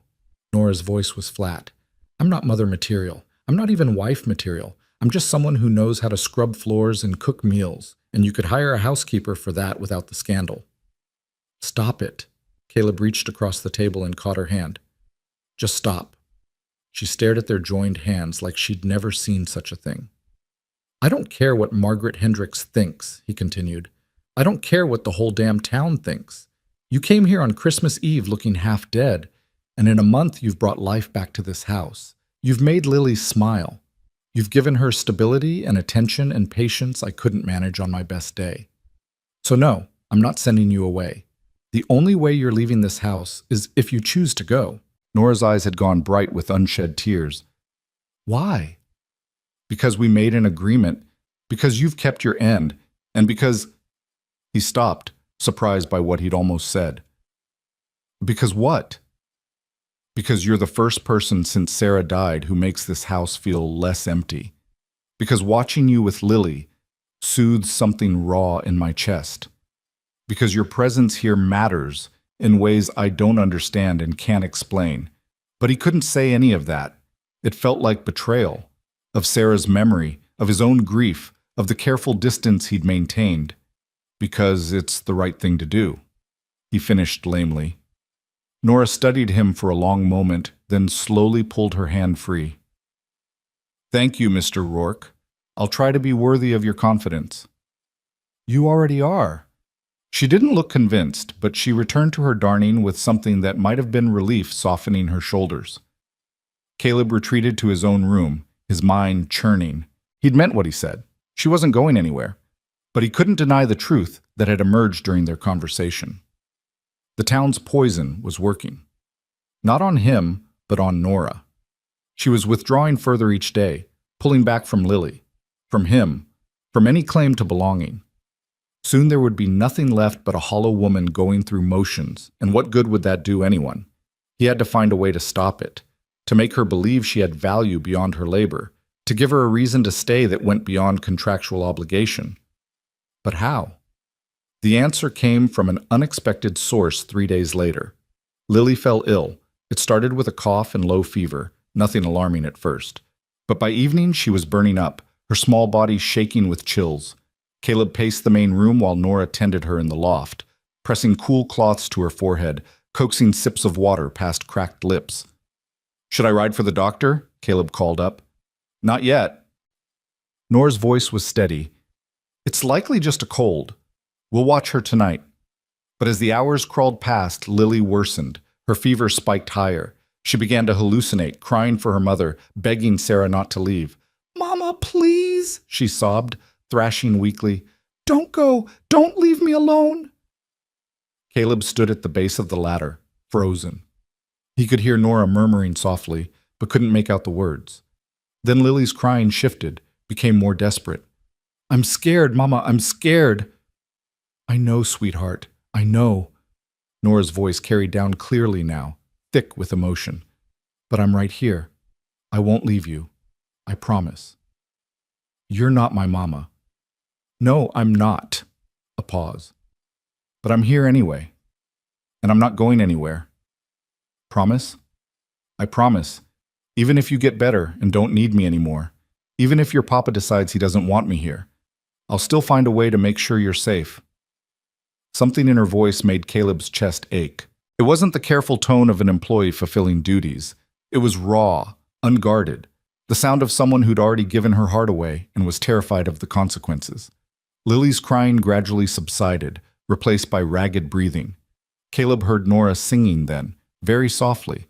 Nora's voice was flat. "I'm not mother material. I'm not even wife material. I'm just someone who knows how to scrub floors and cook meals, and you could hire a housekeeper for that without the scandal." "Stop it." Caleb reached across the table and caught her hand. "Just stop." She stared at their joined hands like she'd never seen such a thing. "I don't care what Margaret Hendricks thinks," he continued. "I don't care what the whole damn town thinks. You came here on Christmas Eve looking half dead, and in a month you've brought life back to this house. You've made Lily smile. You've given her stability and attention and patience I couldn't manage on my best day. So no, I'm not sending you away. The only way you're leaving this house is if you choose to go." Nora's eyes had gone bright with unshed tears. "Why?" "Because we made an agreement, because you've kept your end, and because..." He stopped, surprised by what he'd almost said. "Because what?" "Because you're the first person since Sarah died who makes this house feel less empty. Because watching you with Lily soothes something raw in my chest. Because your presence here matters in ways I don't understand and can't explain." But he couldn't say any of that. It felt like betrayal, of Sarah's memory, of his own grief, of the careful distance he'd maintained. "Because it's the right thing to do," he finished lamely. Nora studied him for a long moment, then slowly pulled her hand free. "Thank you, Mr. Rourke. I'll try to be worthy of your confidence." "You already are." She didn't look convinced, but she returned to her darning with something that might have been relief softening her shoulders. Caleb retreated to his own room, his mind churning. He'd meant what he said. She wasn't going anywhere. But he couldn't deny the truth that had emerged during their conversation. The town's poison was working. Not on him, but on Nora. She was withdrawing further each day, pulling back from Lily, from him, from any claim to belonging. Soon there would be nothing left but a hollow woman going through motions, and what good would that do anyone? He had to find a way to stop it, to make her believe she had value beyond her labor, to give her a reason to stay that went beyond contractual obligation. But how? The answer came from an unexpected source 3 days later. Lily fell ill. It started with a cough and low fever, nothing alarming at first. But by evening she was burning up, her small body shaking with chills. Caleb paced the main room while Nora tended her in the loft, pressing cool cloths to her forehead, coaxing sips of water past cracked lips. "Should I ride for the doctor?" Caleb called up. "Not yet." Nora's voice was steady. "It's likely just a cold. We'll watch her tonight." But as the hours crawled past, Lily worsened. Her fever spiked higher. She began to hallucinate, crying for her mother, begging Sarah not to leave. "Mama, please," she sobbed, thrashing weakly. "Don't go! Don't leave me alone!" Caleb stood at the base of the ladder, frozen. He could hear Nora murmuring softly, but couldn't make out the words. Then Lily's crying shifted, became more desperate. "I'm scared, Mama, I'm scared." "I know, sweetheart, I know." Nora's voice carried down clearly now, thick with emotion. "But I'm right here. I won't leave you. I promise." "You're not my mama." "No, I'm not." A pause. "But I'm here anyway. And I'm not going anywhere." "Promise?" "I promise. Even if you get better and don't need me anymore. Even if your papa decides he doesn't want me here. I'll still find a way to make sure you're safe." Something in her voice made Caleb's chest ache. It wasn't the careful tone of an employee fulfilling duties. It was raw, unguarded, the sound of someone who'd already given her heart away and was terrified of the consequences. Lily's crying gradually subsided, replaced by ragged breathing. Caleb heard Nora singing then, very softly.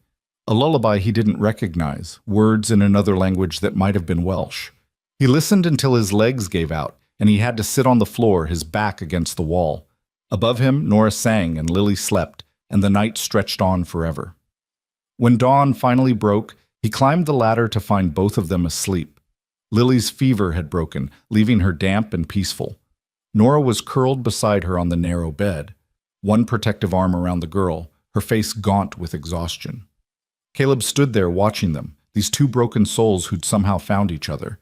A lullaby he didn't recognize, words in another language that might have been Welsh. He listened until his legs gave out, and he had to sit on the floor, his back against the wall. Above him, Nora sang and Lily slept, and the night stretched on forever. When dawn finally broke, he climbed the ladder to find both of them asleep. Lily's fever had broken, leaving her damp and peaceful. Nora was curled beside her on the narrow bed, one protective arm around the girl, her face gaunt with exhaustion. Caleb stood there watching them, these two broken souls who'd somehow found each other,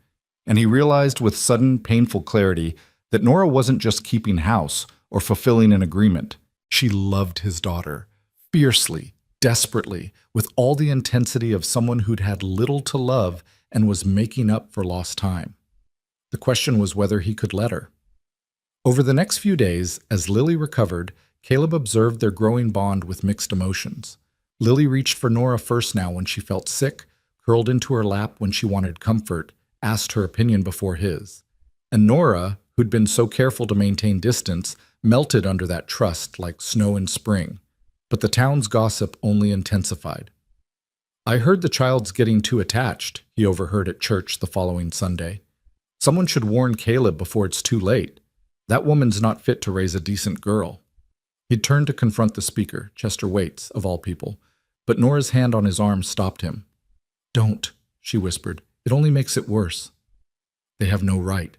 and he realized with sudden, painful clarity that Nora wasn't just keeping house or fulfilling an agreement. She loved his daughter, fiercely, desperately, with all the intensity of someone who'd had little to love and was making up for lost time. The question was whether he could let her. Over the next few days, as Lily recovered, Caleb observed their growing bond with mixed emotions. Lily reached for Nora first now when she felt sick, curled into her lap when she wanted comfort, asked her opinion before his. And Nora, who'd been so careful to maintain distance, melted under that trust like snow in spring. But the town's gossip only intensified. "I heard the child's getting too attached," he overheard at church the following Sunday. "Someone should warn Caleb before it's too late. That woman's not fit to raise a decent girl." He'd turned to confront the speaker, Chester Waits, of all people, but Nora's hand on his arm stopped him. "Don't," she whispered. "It only makes it worse." "They have no right.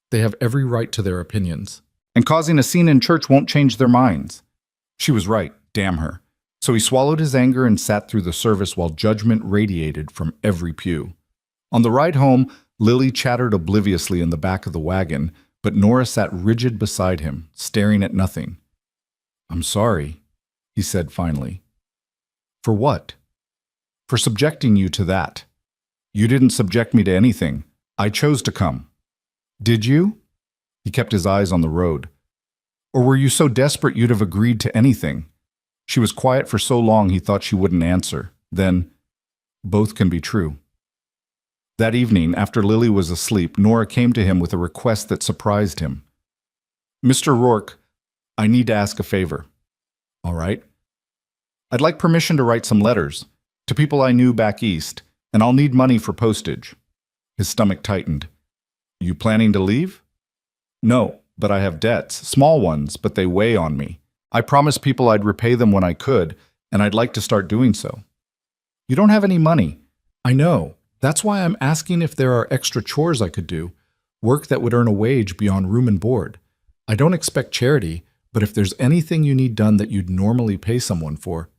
They have every right to their opinions. And causing a scene in church won't change their minds." She was right, damn her. So he swallowed his anger and sat through the service while judgment radiated from every pew. On the ride home, Lily chattered obliviously in the back of the wagon, but Nora sat rigid beside him, staring at nothing. "I'm sorry," he said finally. "For what?" "For subjecting you to that. You didn't subject me to anything. I chose to come." "Did you?" He kept his eyes on the road. "Or were you so desperate you'd have agreed to anything?" She was quiet for so long he thought she wouldn't answer. Then, "Both can be true." That evening, after Lily was asleep, Nora came to him with a request that surprised him. "Mr. Rourke, I need to ask a favor." "All right." "I'd like permission to write some letters to people I knew back east, and I'll need money for postage." His stomach tightened. "You planning to leave?" "No, but I have debts, small ones, but they weigh on me. I promised people I'd repay them when I could, and I'd like to start doing so." "You don't have any money." "I know. That's why I'm asking if there are extra chores I could do, work that would earn a wage beyond room and board. I don't expect charity, but if there's anything you need done that you'd normally pay someone for.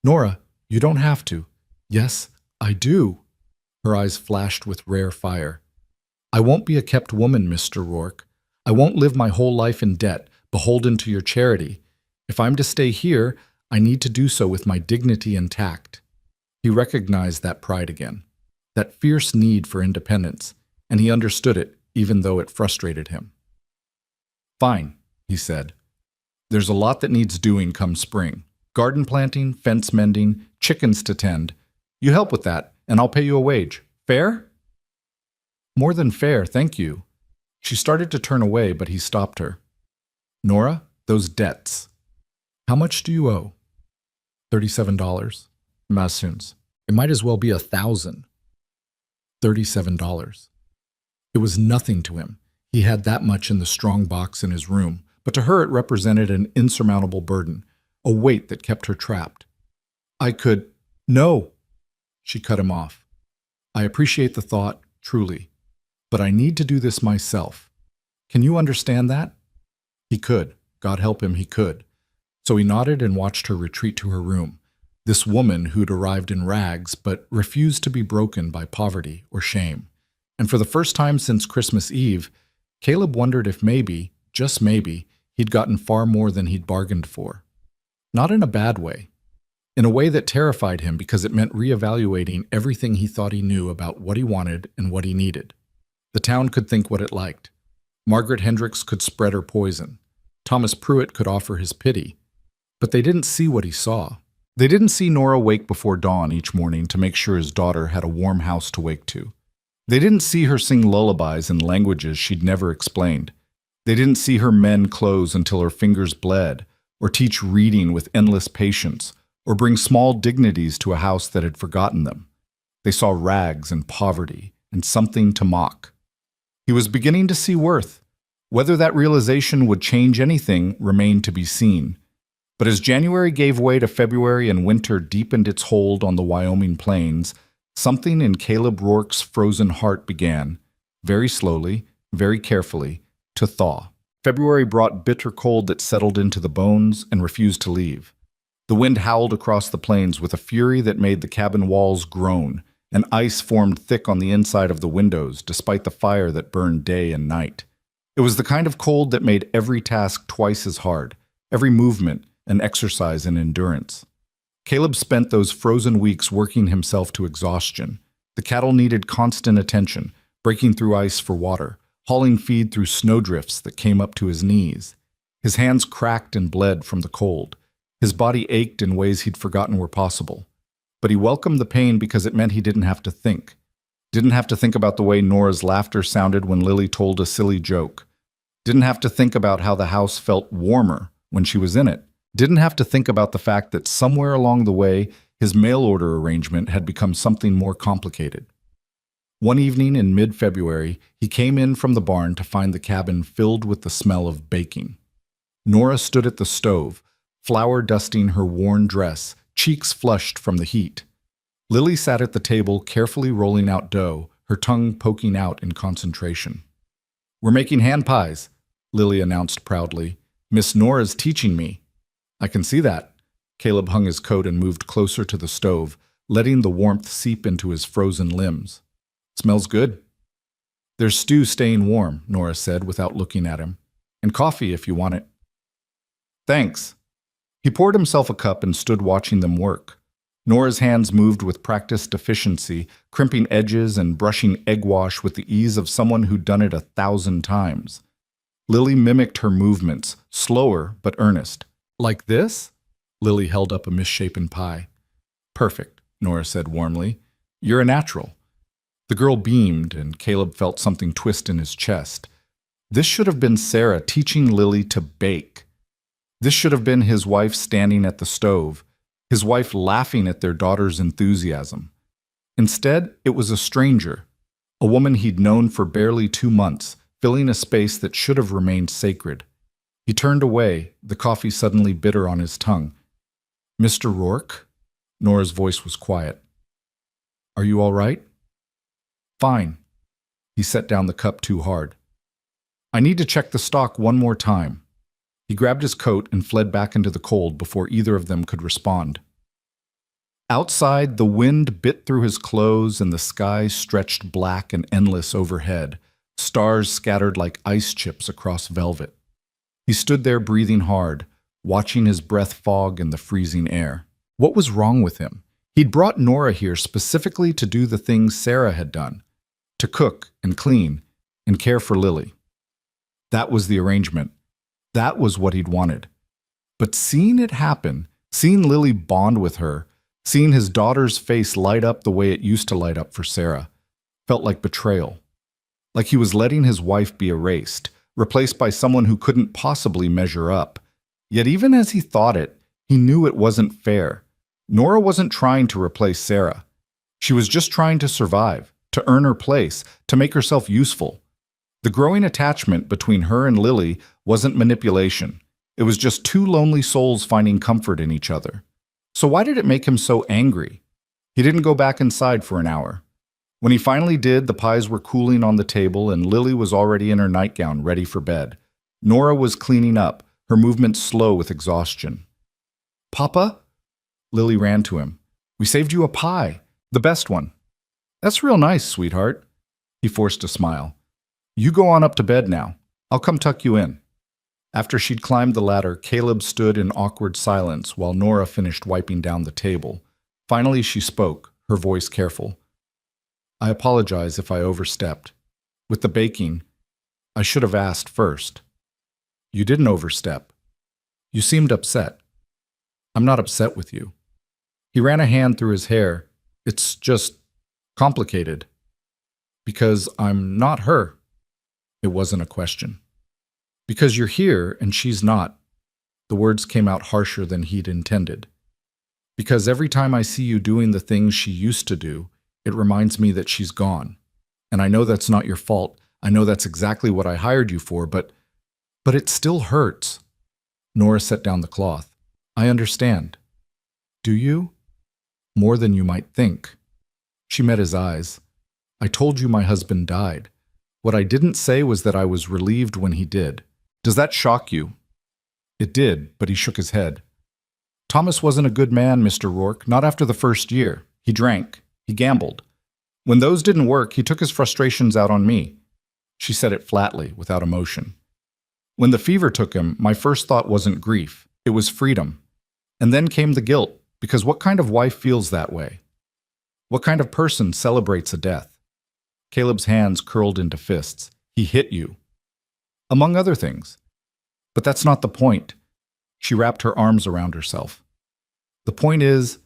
Nora, you don't have to. Yes, I do. Her eyes flashed with rare fire. I won't be a kept woman, Mr. Rourke. I won't live my whole life in debt, beholden to your charity. If I'm to stay here, I need to do so with my dignity intact. He recognized that pride again, that fierce need for independence, and he understood it, even though it frustrated him. Fine, he said. There's a lot that needs doing come spring. Garden planting, fence mending, chickens to tend. You help with that, and I'll pay you a wage. Fair? More than fair, thank you. She started to turn away, but he stopped her. Nora, those debts. How much do you owe? $37. Masuns. It might as well be $1,000. $37. It was nothing to him. He had that much in the strong box in his room, but to her it represented an insurmountable burden, a weight that kept her trapped. I could... No! She cut him off. I appreciate the thought, truly, but I need to do this myself. Can you understand that? He could. God help him, he could. So he nodded and watched her retreat to her room, this woman who'd arrived in rags but refused to be broken by poverty or shame. And for the first time since Christmas Eve, Caleb wondered if maybe, just maybe, he'd gotten far more than he'd bargained for. Not in a bad way. In a way that terrified him because it meant reevaluating everything he thought he knew about what he wanted and what he needed. The town could think what it liked. Margaret Hendricks could spread her poison. Thomas Pruitt could offer his pity. But they didn't see what he saw. They didn't see Nora wake before dawn each morning to make sure his daughter had a warm house to wake to. They didn't see her sing lullabies in languages she'd never explained. They didn't see her mend clothes until her fingers bled, or teach reading with endless patience, or bring small dignities to a house that had forgotten them. They saw rags and poverty and something to mock. He was beginning to see worth. Whether that realization would change anything remained to be seen. But as January gave way to February and winter deepened its hold on the Wyoming plains, something in Caleb Rourke's frozen heart began, very slowly, very carefully, to thaw. February brought bitter cold that settled into the bones and refused to leave. The wind howled across the plains with a fury that made the cabin walls groan, and ice formed thick on the inside of the windows despite the fire that burned day and night. It was the kind of cold that made every task twice as hard, every movement an exercise in endurance. Caleb spent those frozen weeks working himself to exhaustion. The cattle needed constant attention, breaking through ice for water, hauling feed through snowdrifts that came up to his knees. His hands cracked and bled from the cold. His body ached in ways he'd forgotten were possible. But he welcomed the pain because it meant he didn't have to think. Didn't have to think about the way Nora's laughter sounded when Lily told a silly joke. Didn't have to think about how the house felt warmer when she was in it. Didn't have to think about the fact that somewhere along the way, his mail order arrangement had become something more complicated. One evening in mid-February, he came in from the barn to find the cabin filled with the smell of baking. Nora stood at the stove, flour dusting her worn dress, cheeks flushed from the heat. Lily sat at the table, carefully rolling out dough, her tongue poking out in concentration. "We're making hand pies," Lily announced proudly. "Miss Nora's teaching me." "I can see that." Caleb hung his coat and moved closer to the stove, letting the warmth seep into his frozen limbs. "Smells good." "There's stew staying warm," Nora said without looking at him. "And coffee if you want it." "Thanks." He poured himself a cup and stood watching them work. Nora's hands moved with practiced efficiency, crimping edges and brushing egg wash with the ease of someone who'd done it 1,000 times. Lily mimicked her movements, slower but earnest. "Like this?" Lily held up a misshapen pie. "Perfect," Nora said warmly. "You're a natural." The girl beamed, and Caleb felt something twist in his chest. This should have been Sarah teaching Lily to bake. This should have been his wife standing at the stove, his wife laughing at their daughter's enthusiasm. Instead, it was a stranger, a woman he'd known for barely 2 months, filling a space that should have remained sacred. He turned away, the coffee suddenly bitter on his tongue. "Mr. Rourke?" Nora's voice was quiet. "Are you all right?" "Fine." He set down the cup too hard. I need to check the stock one more time. He grabbed his coat and fled back into the cold before either of them could respond. Outside, the wind bit through his clothes and the sky stretched black and endless overhead, stars scattered like ice chips across velvet. He stood there breathing hard, watching his breath fog in the freezing air. What was wrong with him? He'd brought Nora here specifically to do the things Sarah had done, to cook and clean and care for Lily. That was the arrangement. That was what he'd wanted. But seeing it happen, seeing Lily bond with her, seeing his daughter's face light up the way it used to light up for Sarah, felt like betrayal. Like he was letting his wife be erased, replaced by someone who couldn't possibly measure up. Yet even as he thought it, he knew it wasn't fair. Nora wasn't trying to replace Sarah. She was just trying to survive, to earn her place, to make herself useful. The growing attachment between her and Lily wasn't manipulation. It was just two lonely souls finding comfort in each other. So why did it make him so angry? He didn't go back inside for an hour. When he finally did, the pies were cooling on the table and Lily was already in her nightgown, ready for bed. Nora was cleaning up, her movements slow with exhaustion. "Papa?" Lily ran to him. "We saved you a pie, the best one." "That's real nice, sweetheart." He forced a smile. "You go on up to bed now. I'll come tuck you in." After she'd climbed the ladder, Caleb stood in awkward silence while Nora finished wiping down the table. Finally, she spoke, her voice careful. "I apologize if I overstepped. With the baking, I should have asked first." "You didn't overstep. You seemed upset." "I'm not upset with you." He ran a hand through his hair. "It's just complicated. Because I'm not her." It wasn't a question. "Because you're here and she's not." The words came out harsher than he'd intended. "Because every time I see you doing the things she used to do, it reminds me that she's gone. And I know that's not your fault. I know that's exactly what I hired you for, but it still hurts." Nora set down the cloth. "I understand." "Do you?" "More than you might think." She met his eyes. "I told you my husband died. What I didn't say was that I was relieved when he did. Does that shock you?" It did, but he shook his head. "Thomas wasn't a good man, Mr. Rourke, not after the first year. He drank. He gambled. When those didn't work, he took his frustrations out on me." She said it flatly, without emotion. "When the fever took him, my first thought wasn't grief. It was freedom. And then came the guilt, because what kind of wife feels that way? What kind of person celebrates a death?" Caleb's hands curled into fists. "He hit you." "Among other things. But that's not the point." She wrapped her arms around herself. "The point is,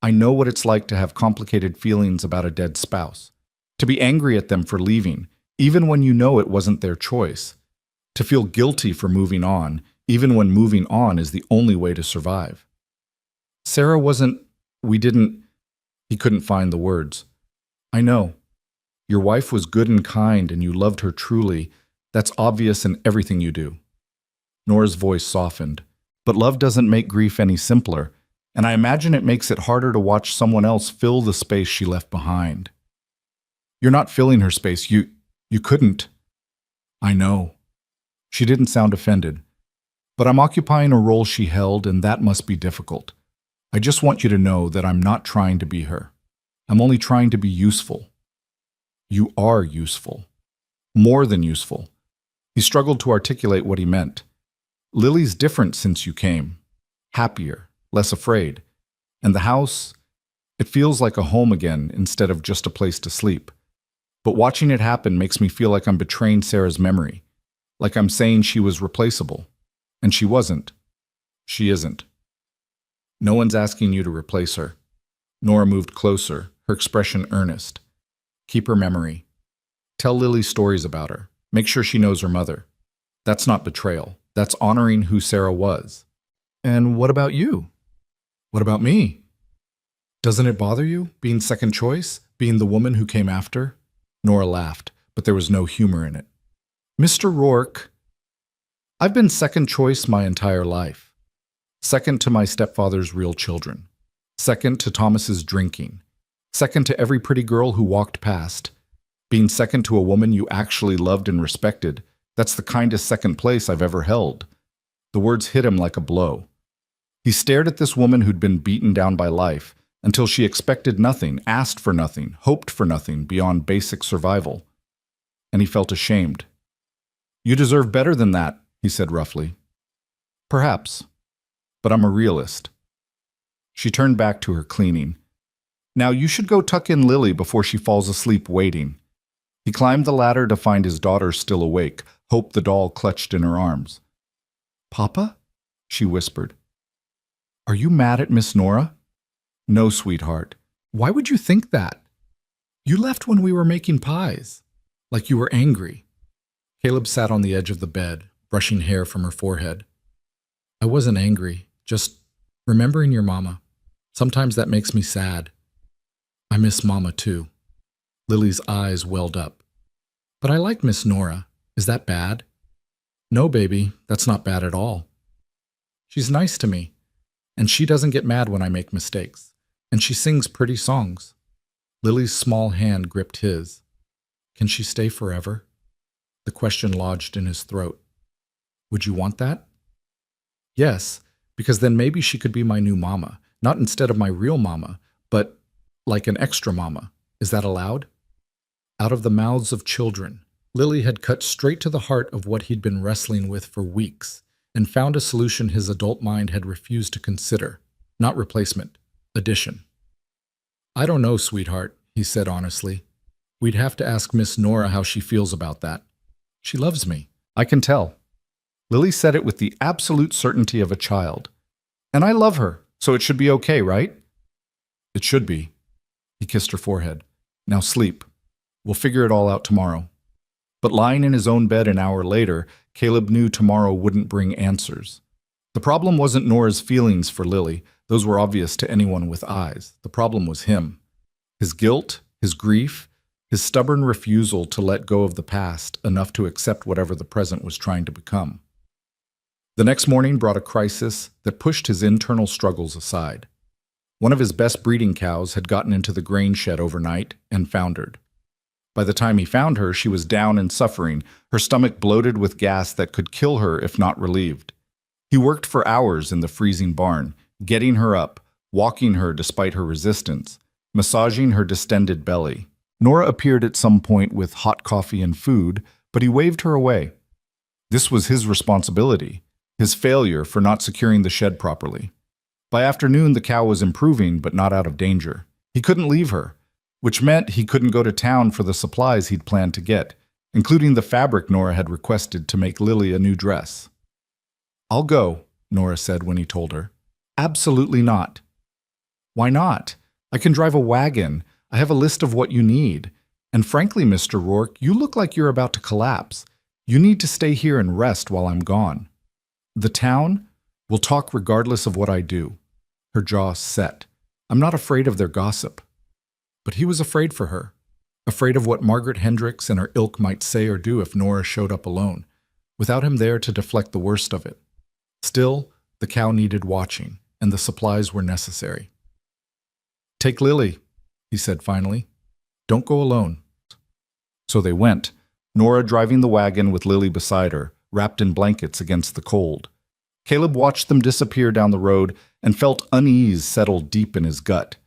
I know what it's like to have complicated feelings about a dead spouse, to be angry at them for leaving, even when you know it wasn't their choice, to feel guilty for moving on, even when moving on is the only way to survive. Sarah wasn't, we didn't, he couldn't find the words. I know. Your wife was good and kind and you loved her truly. That's obvious in everything you do." Nora's voice softened. "But love doesn't make grief any simpler, and I imagine it makes it harder to watch someone else fill the space she left behind." "You're not filling her space. You couldn't." "I know." She didn't sound offended. "But I'm occupying a role she held, and that must be difficult. I just want you to know that I'm not trying to be her. I'm only trying to be useful." "You are useful. More than useful." He struggled to articulate what he meant. "Lily's different since you came. Happier, less afraid. And the house, it feels like a home again instead of just a place to sleep. But watching it happen makes me feel like I'm betraying Sarah's memory. Like I'm saying she was replaceable. And she wasn't. She isn't. No one's asking you to replace her." Nora moved closer, her expression earnest. "Keep her memory. Tell Lily stories about her. Make sure she knows her mother. That's not betrayal. That's honoring who Sarah was." "And what about you?" "What about me? Doesn't it bother you, being second choice, being the woman who came after?" Nora laughed, but there was no humor in it. "Mr. Rourke, I've been second choice my entire life. Second to my stepfather's real children. Second to Thomas's drinking. Second to every pretty girl who walked past. Being second to a woman you actually loved and respected, That's the kindest second place I've ever held." The words hit him like a blow. He stared at this woman who'd been beaten down by life until she expected nothing, asked for nothing, hoped for nothing beyond basic survival. And he felt ashamed. "You deserve better than that," he said roughly. "Perhaps, but I'm a realist." She turned back to her cleaning. "Now you should go tuck in Lily before she falls asleep waiting." He climbed the ladder to find his daughter still awake, Hope the doll clutched in her arms. "Papa?" she whispered. "Are you mad at Miss Nora?" "No, sweetheart. Why would you think that? You left when we were making pies, like you were angry." Caleb sat on the edge of the bed, brushing hair from her forehead. "I wasn't angry, just remembering your mama. Sometimes that makes me sad. I miss Mama too." Lily's eyes welled up. "But I like Miss Nora. Is that bad?" "No, baby, that's not bad at all. She's nice to me, and she doesn't get mad when I make mistakes, and she sings pretty songs." Lily's small hand gripped his. "Can she stay forever?" The question lodged in his throat. "Would you want that?" "Yes, because then maybe she could be my new mama, not instead of my real mama, but like an extra mama. Is that allowed?" Out of the mouths of children, Lily had cut straight to the heart of what he'd been wrestling with for weeks and found a solution his adult mind had refused to consider. Not replacement, addition. "I don't know, sweetheart," he said honestly. "We'd have to ask Miss Nora how she feels about that. She loves me. I can tell." Lily said it with the absolute certainty of a child. "And I love her, so it should be okay, right?" "It should be." He kissed her forehead. "Now sleep. We'll figure it all out tomorrow." But lying in his own bed an hour later, Caleb knew tomorrow wouldn't bring answers. The problem wasn't Nora's feelings for Lily. Those were obvious to anyone with eyes. The problem was him. His guilt, his grief, his stubborn refusal to let go of the past enough to accept whatever the present was trying to become. The next morning brought a crisis that pushed his internal struggles aside. One of his best breeding cows had gotten into the grain shed overnight and foundered. By the time he found her, she was down and suffering, her stomach bloated with gas that could kill her if not relieved. He worked for hours in the freezing barn, getting her up, walking her despite her resistance, massaging her distended belly. Nora appeared at some point with hot coffee and food, but he waved her away. This was his responsibility, his failure for not securing the shed properly. By afternoon, the cow was improving, but not out of danger. He couldn't leave her, which meant he couldn't go to town for the supplies he'd planned to get, including the fabric Nora had requested to make Lily a new dress. "I'll go," Nora said when he told her. "Absolutely not." "Why not? I can drive a wagon. I have a list of what you need. And frankly, Mr. Rourke, you look like you're about to collapse. You need to stay here and rest while I'm gone. The town? We'll talk regardless of what I do." Her jaw set. "I'm not afraid of their gossip." But he was afraid for her, afraid of what Margaret Hendricks and her ilk might say or do if Nora showed up alone, without him there to deflect the worst of it. Still, the cow needed watching, and the supplies were necessary. "Take Lily," he said finally. "Don't go alone." So they went, Nora driving the wagon with Lily beside her, wrapped in blankets against the cold. Caleb watched them disappear down the road and felt unease settle deep in his gut.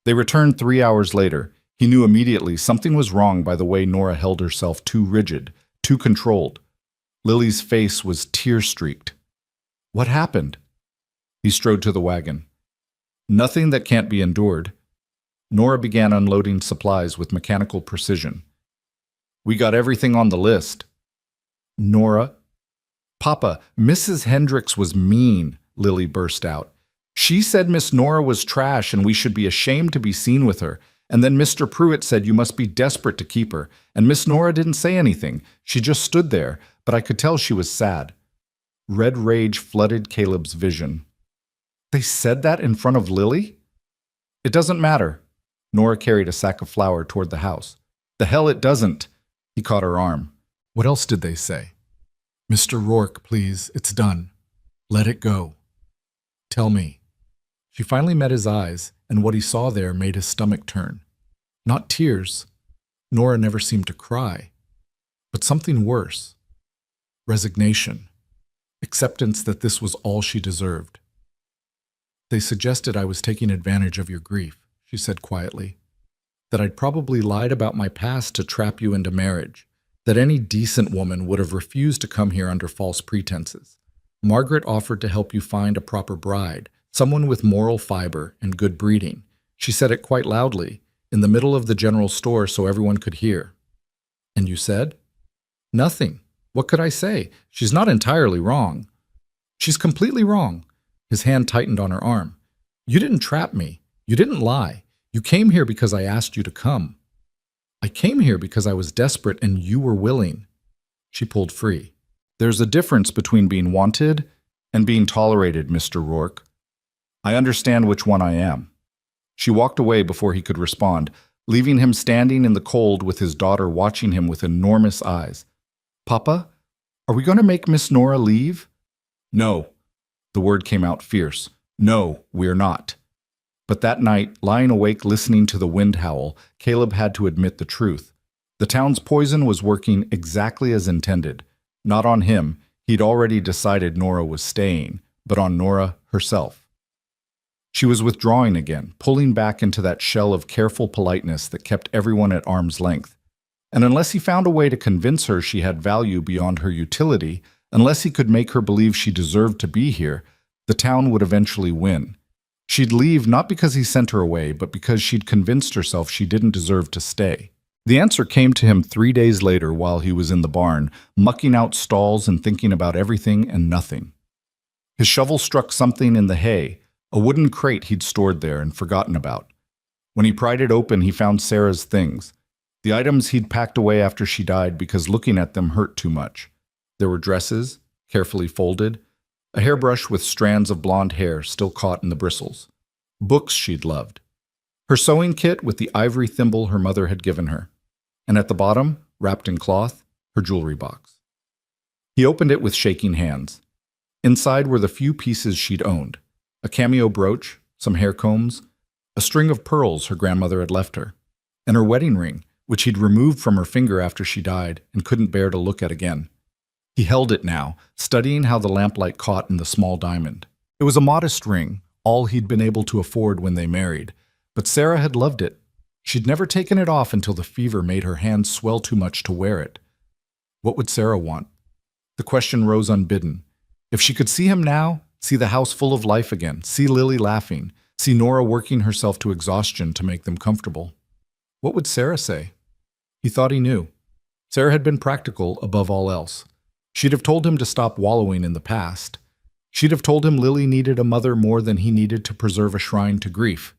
They returned 3 hours later. He knew immediately something was wrong by the way Nora held herself too rigid, too controlled. Lily's face was tear-streaked. "What happened?" He strode to the wagon. "Nothing that can't be endured." Nora began unloading supplies with mechanical precision. "We got everything on the list." "Nora?" "Papa, Mrs. Hendricks was mean," Lily burst out. "She said Miss Nora was trash and we should be ashamed to be seen with her. And then Mr. Pruitt said you must be desperate to keep her. And Miss Nora didn't say anything. She just stood there, but I could tell she was sad." Red rage flooded Caleb's vision. "They said that in front of Lily?" "It doesn't matter." Nora carried a sack of flour toward the house. "The hell it doesn't." He caught her arm. "What else did they say?" "Mr. Rourke, please, it's done. Let it go. Tell me." She finally met his eyes, and what he saw there made his stomach turn. Not tears. Nora never seemed to cry. But something worse. Resignation. Acceptance that this was all she deserved. They suggested I was taking advantage of your grief, she said quietly. That I'd probably lied about my past to trap you into marriage. That any decent woman would have refused to come here under false pretenses. Margaret offered to help you find a proper bride, someone with moral fiber and good breeding. She said it quite loudly, in the middle of the general store so everyone could hear. And you said? Nothing. What could I say? She's not entirely wrong. She's completely wrong. His hand tightened on her arm. You didn't trap me. You didn't lie. You came here because I asked you to come. I came here because I was desperate and you were willing. She pulled free. There's a difference between being wanted and being tolerated, Mr. Rourke. I understand which one I am. She walked away before he could respond, leaving him standing in the cold with his daughter watching him with enormous eyes. Papa, are we going to make Miss Nora leave? No. The word came out fierce. No, we're not. But that night, lying awake listening to the wind howl, Caleb had to admit the truth. The town's poison was working exactly as intended. Not on him, he'd already decided Nora was staying, but on Nora herself. She was withdrawing again, pulling back into that shell of careful politeness that kept everyone at arm's length. And unless he found a way to convince her she had value beyond her utility, unless he could make her believe she deserved to be here, the town would eventually win. She'd leave not because he sent her away, but because she'd convinced herself she didn't deserve to stay. The answer came to him 3 days later while he was in the barn, mucking out stalls and thinking about everything and nothing. His shovel struck something in the hay, a wooden crate he'd stored there and forgotten about. When he pried it open, he found Sarah's things, the items he'd packed away after she died because looking at them hurt too much. There were dresses, carefully folded, a hairbrush with strands of blonde hair still caught in the bristles, books she'd loved, her sewing kit with the ivory thimble her mother had given her, and at the bottom, wrapped in cloth, her jewelry box. He opened it with shaking hands. Inside were the few pieces she'd owned, a cameo brooch, some hair combs, a string of pearls her grandmother had left her, and her wedding ring, which he'd removed from her finger after she died and couldn't bear to look at again. He held it now, studying how the lamplight caught in the small diamond. It was a modest ring, all he'd been able to afford when they married, but Sarah had loved it. She'd never taken it off until the fever made her hands swell too much to wear it. What would Sarah want? The question rose unbidden. If she could see him now, see the house full of life again, see Lily laughing, see Nora working herself to exhaustion to make them comfortable, what would Sarah say? He thought he knew. Sarah had been practical above all else. She'd have told him to stop wallowing in the past. She'd have told him Lily needed a mother more than he needed to preserve a shrine to grief.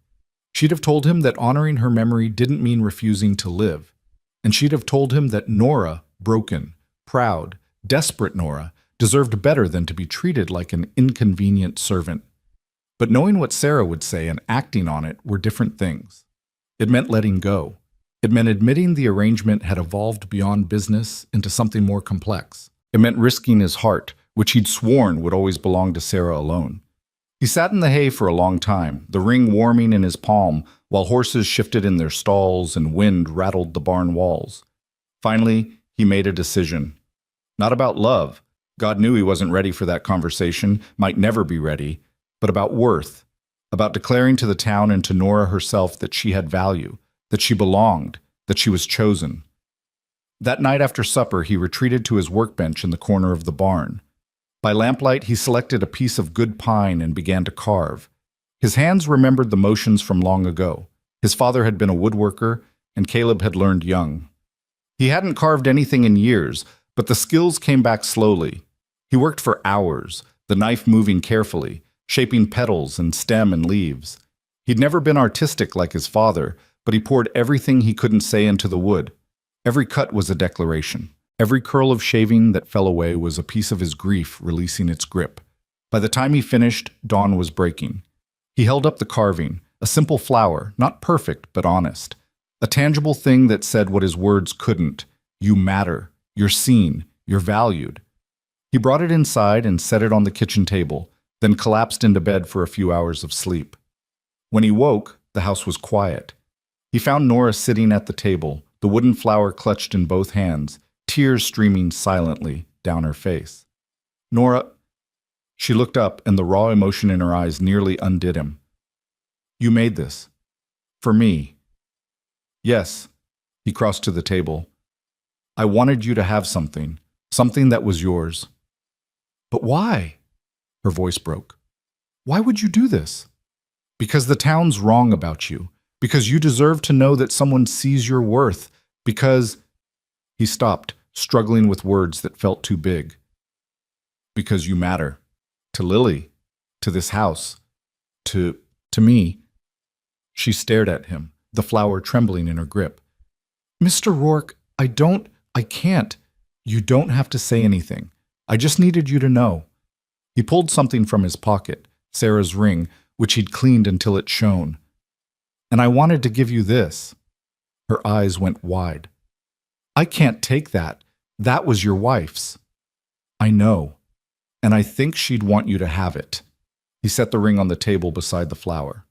She'd have told him that honoring her memory didn't mean refusing to live. And she'd have told him that Nora, broken, proud, desperate Nora, deserved better than to be treated like an inconvenient servant. But knowing what Sarah would say and acting on it were different things. It meant letting go. It meant admitting the arrangement had evolved beyond business into something more complex. It meant risking his heart, which he'd sworn would always belong to Sarah alone. He sat in the hay for a long time, the ring warming in his palm, while horses shifted in their stalls and wind rattled the barn walls. Finally, he made a decision. Not about love. God knew he wasn't ready for that conversation, might never be ready, but about worth, about declaring to the town and to Nora herself that she had value, that she belonged, that she was chosen. That night after supper, he retreated to his workbench in the corner of the barn. By lamplight, he selected a piece of good pine and began to carve. His hands remembered the motions from long ago. His father had been a woodworker, and Caleb had learned young. He hadn't carved anything in years, but the skills came back slowly. He worked for hours, the knife moving carefully, shaping petals and stem and leaves. He'd never been artistic like his father, but he poured everything he couldn't say into the wood. Every cut was a declaration. Every curl of shaving that fell away was a piece of his grief releasing its grip. By the time he finished, dawn was breaking. He held up the carving, a simple flower, not perfect but honest. A tangible thing that said what his words couldn't. You matter. You're seen. You're valued. He brought it inside and set it on the kitchen table, then collapsed into bed for a few hours of sleep. When he woke, the house was quiet. He found Nora sitting at the table, the wooden flower clutched in both hands, tears streaming silently. down her face. Nora, she looked up, and the raw emotion in her eyes nearly undid him. You made this. For me. Yes. He crossed to the table. I wanted you to have something. Something that was yours. But why? Her voice broke. Why would you do this? Because the town's wrong about you. Because you deserve to know that someone sees your worth. Because... He stopped, struggling with words that felt too big. Because you matter. To Lily. To this house. To me. She stared at him, the flower trembling in her grip. Mr. Rourke, I can't. You don't have to say anything. I just needed you to know. He pulled something from his pocket, Sarah's ring, which he'd cleaned until it shone. And I wanted to give you this. Her eyes went wide. I can't take that. That was your wife's. I know. And I think she'd want you to have it. He set the ring on the table beside the flower.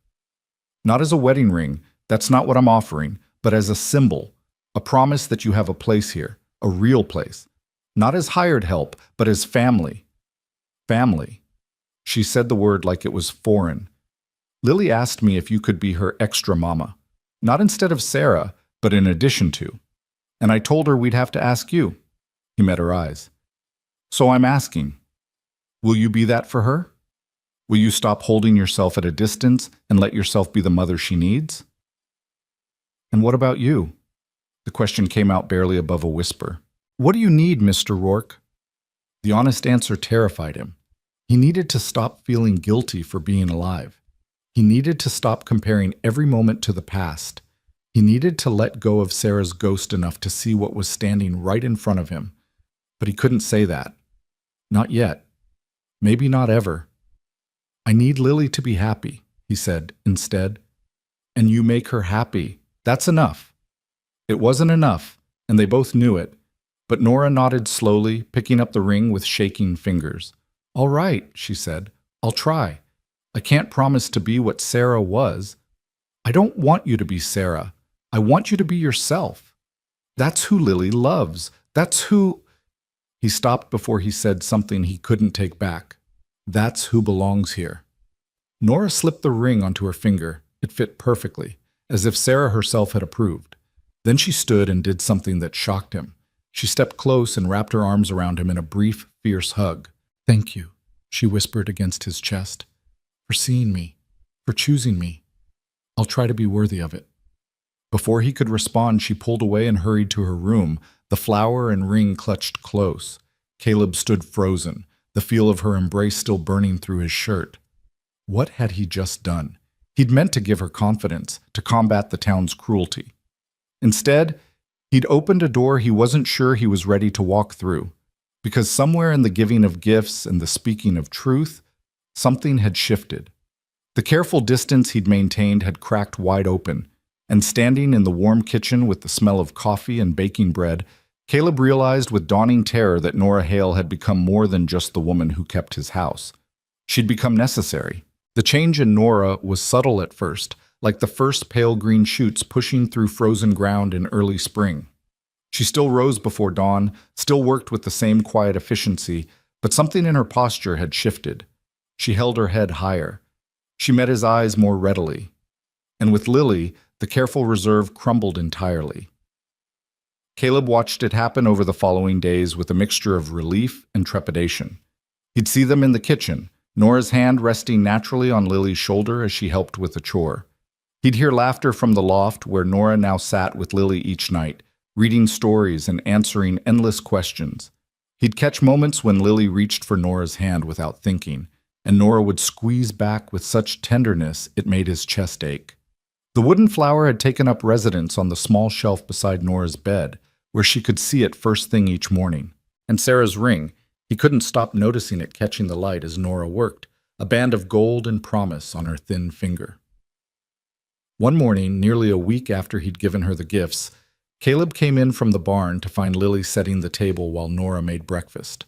Not as a wedding ring, that's not what I'm offering, but as a symbol, a promise that you have a place here, a real place. Not as hired help, but as family. Family. She said the word like it was foreign. Lily asked me if you could be her extra mama. Not instead of Sarah, but in addition to. And I told her we'd have to ask you. He met her eyes. So I'm asking, will you be that for her? Will you stop holding yourself at a distance and let yourself be the mother she needs? And what about you? The question came out barely above a whisper. What do you need, Mr. Rourke? The honest answer terrified him. He needed to stop feeling guilty for being alive. He needed to stop comparing every moment to the past. He needed to let go of Sarah's ghost enough to see what was standing right in front of him. But he couldn't say that. Not yet. Maybe not ever. I need Lily to be happy, he said instead. And you make her happy. That's enough. It wasn't enough, and they both knew it. But Nora nodded slowly, picking up the ring with shaking fingers. All right, she said. I'll try. I can't promise to be what Sarah was. I don't want you to be Sarah. I want you to be yourself. That's who Lily loves. That's who... He stopped before he said something he couldn't take back. That's who belongs here. Nora slipped the ring onto her finger. It fit perfectly, as if Sarah herself had approved. Then she stood and did something that shocked him. She stepped close and wrapped her arms around him in a brief, fierce hug. Thank you, she whispered against his chest, for seeing me, for choosing me. I'll try to be worthy of it. Before he could respond, she pulled away and hurried to her room, the flower and ring clutched close. Caleb stood frozen, the feel of her embrace still burning through his shirt. What had he just done? He'd meant to give her confidence, to combat the town's cruelty. Instead, he'd opened a door he wasn't sure he was ready to walk through, because somewhere in the giving of gifts and the speaking of truth, something had shifted. The careful distance he'd maintained had cracked wide open, and standing in the warm kitchen with the smell of coffee and baking bread, Caleb realized with dawning terror that Nora Hale had become more than just the woman who kept his house. She'd become necessary. The change in Nora was subtle at first, like the first pale green shoots pushing through frozen ground in early spring. She still rose before dawn, still worked with the same quiet efficiency, but something in her posture had shifted. She held her head higher. She met his eyes more readily. And with Lily, the careful reserve crumbled entirely. Caleb watched it happen over the following days with a mixture of relief and trepidation. He'd see them in the kitchen, Nora's hand resting naturally on Lily's shoulder as she helped with the chore. He'd hear laughter from the loft where Nora now sat with Lily each night, reading stories and answering endless questions. He'd catch moments when Lily reached for Nora's hand without thinking, and Nora would squeeze back with such tenderness it made his chest ache. The wooden flower had taken up residence on the small shelf beside Nora's bed, where she could see it first thing each morning. And Sarah's ring, he couldn't stop noticing it catching the light as Nora worked, a band of gold and promise on her thin finger. One morning, nearly a week after he'd given her the gifts, Caleb came in from the barn to find Lily setting the table while Nora made breakfast.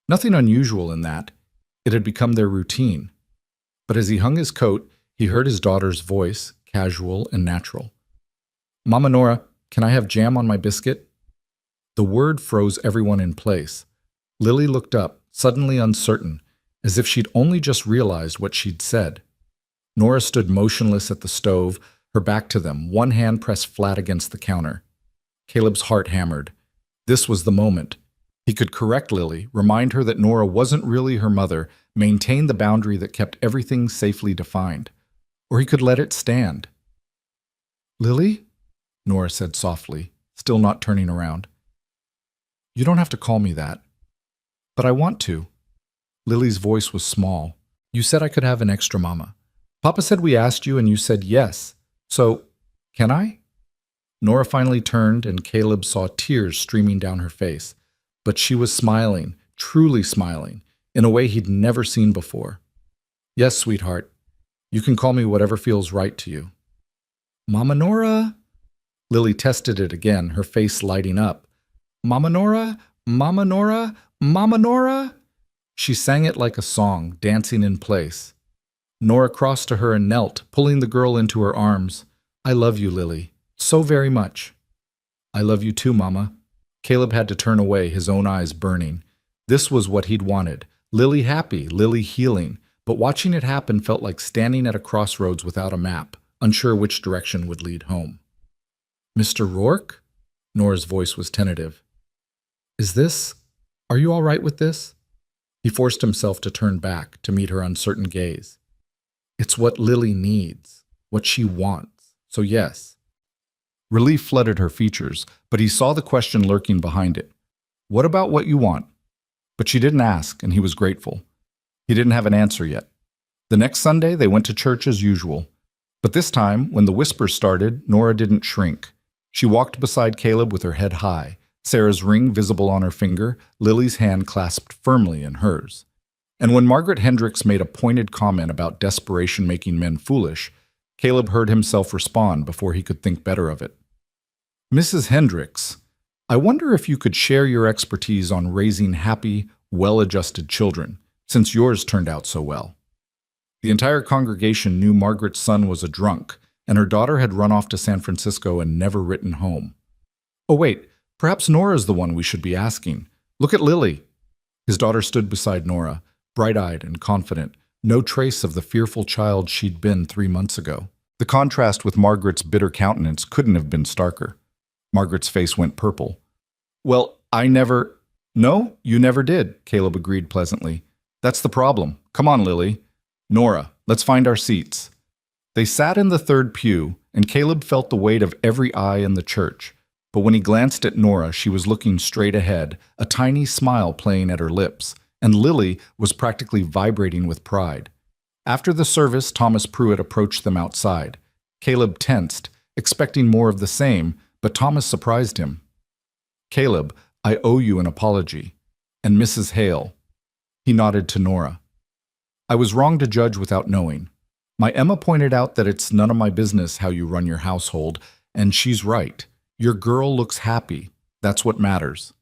Nothing unusual in that. It had become their routine. But as he hung his coat, he heard his daughter's voice, casual and natural. Mama Nora, can I have jam on my biscuit? The word froze everyone in place. Lily looked up, suddenly uncertain, as if she'd only just realized what she'd said. Nora stood motionless at the stove, her back to them, one hand pressed flat against the counter. Caleb's heart hammered. This was the moment. He could correct Lily, remind her that Nora wasn't really her mother, maintain the boundary that kept everything safely defined. Or he could let it stand. "Lily?" Nora said softly, still not turning around. "You don't have to call me that. But I want to." Lily's voice was small. "You said I could have an extra mama. Papa said we asked you and you said yes. So, can I?" Nora finally turned and Caleb saw tears streaming down her face. But she was smiling, truly smiling, in a way he'd never seen before. "Yes, sweetheart. You can call me whatever feels right to you." "Mama Nora?" Lily tested it again, her face lighting up. "Mama Nora? Mama Nora? Mama Nora?" She sang it like a song, dancing in place. Nora crossed to her and knelt, pulling the girl into her arms. "I love you, Lily. So very much." "I love you too, Mama." Caleb had to turn away, his own eyes burning. This was what he'd wanted. Lily happy, Lily healing. But watching it happen felt like standing at a crossroads without a map, unsure which direction would lead home. "Mr. Rourke?" Nora's voice was tentative. Are you all right with this?" He forced himself to turn back, to meet her uncertain gaze. "It's what Lily needs, what she wants. So yes." Relief flooded her features, but he saw the question lurking behind it. "What about what you want?" But she didn't ask, and he was grateful. He didn't have an answer yet. The next Sunday, they went to church as usual. But this time, when the whispers started, Nora didn't shrink. She walked beside Caleb with her head high, Sarah's ring visible on her finger, Lily's hand clasped firmly in hers. And when Margaret Hendricks made a pointed comment about desperation making men foolish, Caleb heard himself respond before he could think better of it. "Mrs. Hendricks, I wonder if you could share your expertise on raising happy, well-adjusted children, since yours turned out so well." The entire congregation knew Margaret's son was a drunk, and her daughter had run off to San Francisco and never written home. "Oh wait, perhaps Nora's the one we should be asking. Look at Lily." His daughter stood beside Nora, bright-eyed and confident, no trace of the fearful child she'd been 3 months ago. The contrast with Margaret's bitter countenance couldn't have been starker. Margaret's face went purple. "Well, No, you never did," Caleb agreed pleasantly. "That's the problem. Come on, Lily. Nora, let's find our seats." They sat in the third pew, and Caleb felt the weight of every eye in the church. But when he glanced at Nora, she was looking straight ahead, a tiny smile playing at her lips, and Lily was practically vibrating with pride. After the service, Thomas Pruitt approached them outside. Caleb tensed, expecting more of the same, but Thomas surprised him. "Caleb, I owe you an apology. And Mrs. Hale." He nodded to Nora. "I was wrong to judge without knowing. My Emma pointed out that it's none of my business how you run your household, and she's right. Your girl looks happy. That's what matters."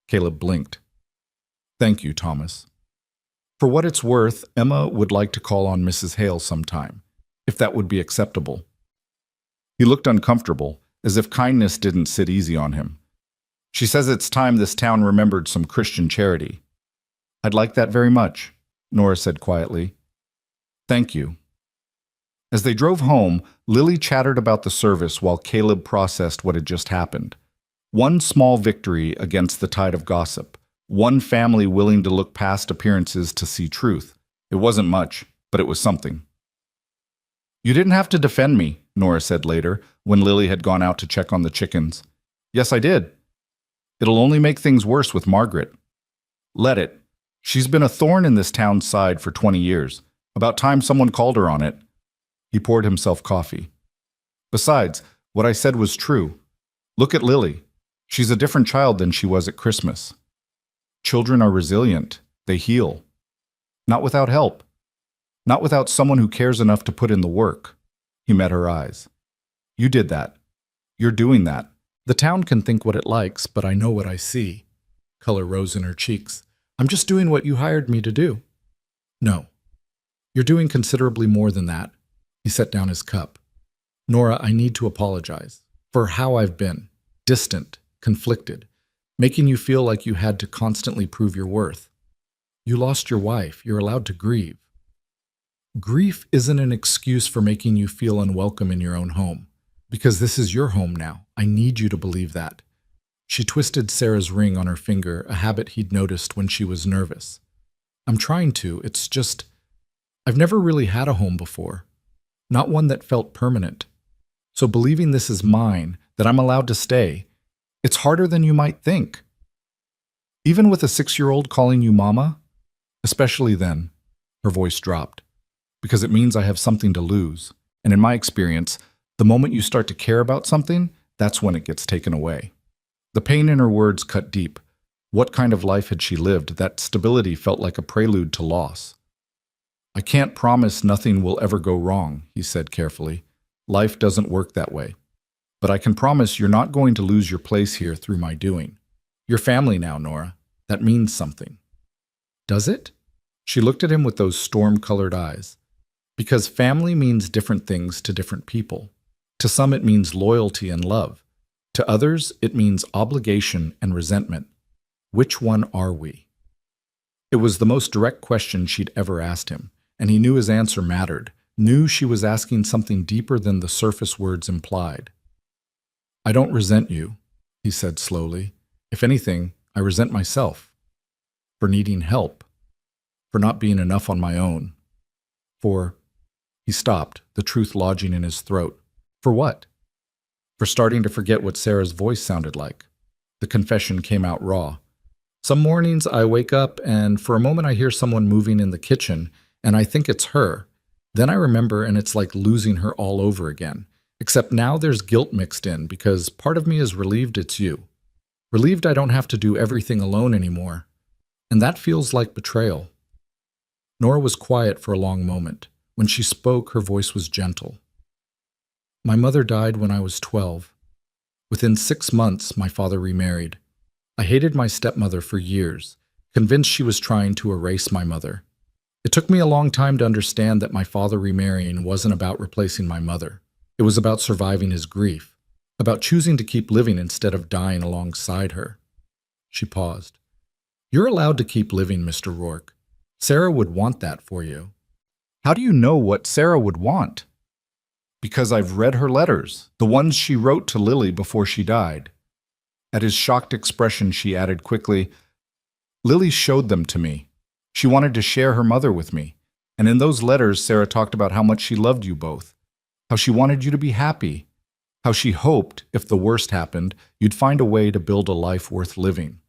Caleb blinked. "Thank you, Thomas." For what it's worth, Emma would like to call on Mrs. Hale sometime, if that would be acceptable. He looked uncomfortable, as if kindness didn't sit easy on him. "She says it's time this town remembered some Christian charity." "I'd like that very much," Nora said quietly. "Thank you." As they drove home, Lily chattered about the service while Caleb processed what had just happened. One small victory against the tide of gossip. One family willing to look past appearances to see truth. It wasn't much, but it was something. "You didn't have to defend me," Nora said later, when Lily had gone out to check on the chickens. "Yes, I did. It'll only make things worse with Margaret." "Let it. She's been a thorn in this town's side for 20 years. About time someone called her on it." He poured himself coffee. "Besides, what I said was true. Look at Lily. She's a different child than she was at Christmas. Children are resilient. They heal. Not without help. Not without someone who cares enough to put in the work." He met her eyes. "You did that. You're doing that. The town can think what it likes, but I know what I see." Color rose in her cheeks. "I'm just doing what you hired me to do." "No. You're doing considerably more than that." He set down his cup. "Nora, I need to apologize for how I've been. Distant, conflicted. making you feel like you had to constantly prove your worth. You lost your wife. You're allowed to grieve. Grief isn't an excuse for making you feel unwelcome in your own home, because this is your home now. I need you to believe that. She twisted Sarah's ring on her finger, a habit he'd noticed when she was nervous. I'm trying to. It's just, I've never really had a home before. Not one that felt permanent. So believing this is mine, that I'm allowed to stay, it's harder than you might think. Even with a 6-year-old calling you mama? Especially then. Her voice dropped. Because it means I have something to lose. And in my experience, the moment you start to care about something, that's when it gets taken away. The pain in her words cut deep. What kind of life had she lived? That stability felt like a prelude to loss. I can't promise nothing will ever go wrong, he said carefully. Life doesn't work that way. But I can promise you're not going to lose your place here through my doing. You're family now, Nora. That means something. Does it? She looked at him with those storm-colored eyes. Because family means different things to different people. To some it means loyalty and love. To others it means obligation and resentment. Which one are we? It was the most direct question she'd ever asked him, and he knew his answer mattered, knew she was asking something deeper than the surface words implied. I don't resent you, he said slowly. If anything, I resent myself. For needing help. For not being enough on my own. For... He stopped, the truth lodging in his throat. For what? For starting to forget what Sarah's voice sounded like. The confession came out raw. Some mornings I wake up and for a moment I hear someone moving in the kitchen and I think it's her. Then I remember and it's like losing her all over again. Except now there's guilt mixed in because part of me is relieved it's you. Relieved I don't have to do everything alone anymore. And that feels like betrayal. Nora was quiet for a long moment. When she spoke, her voice was gentle. My mother died when I was 12. Within 6 months, my father remarried. I hated my stepmother for years, convinced she was trying to erase my mother. It took me a long time to understand that my father remarrying wasn't about replacing my mother. It was about surviving his grief, about choosing to keep living instead of dying alongside her. She paused. You're allowed to keep living, Mr. Rourke. Sarah would want that for you. How do you know what Sarah would want? Because I've read her letters, the ones she wrote to Lily before she died. At his shocked expression, she added quickly, Lily showed them to me. She wanted to share her mother with me. And in those letters, Sarah talked about how much she loved you both, how she wanted you to be happy, how she hoped, if the worst happened, you'd find a way to build a life worth living.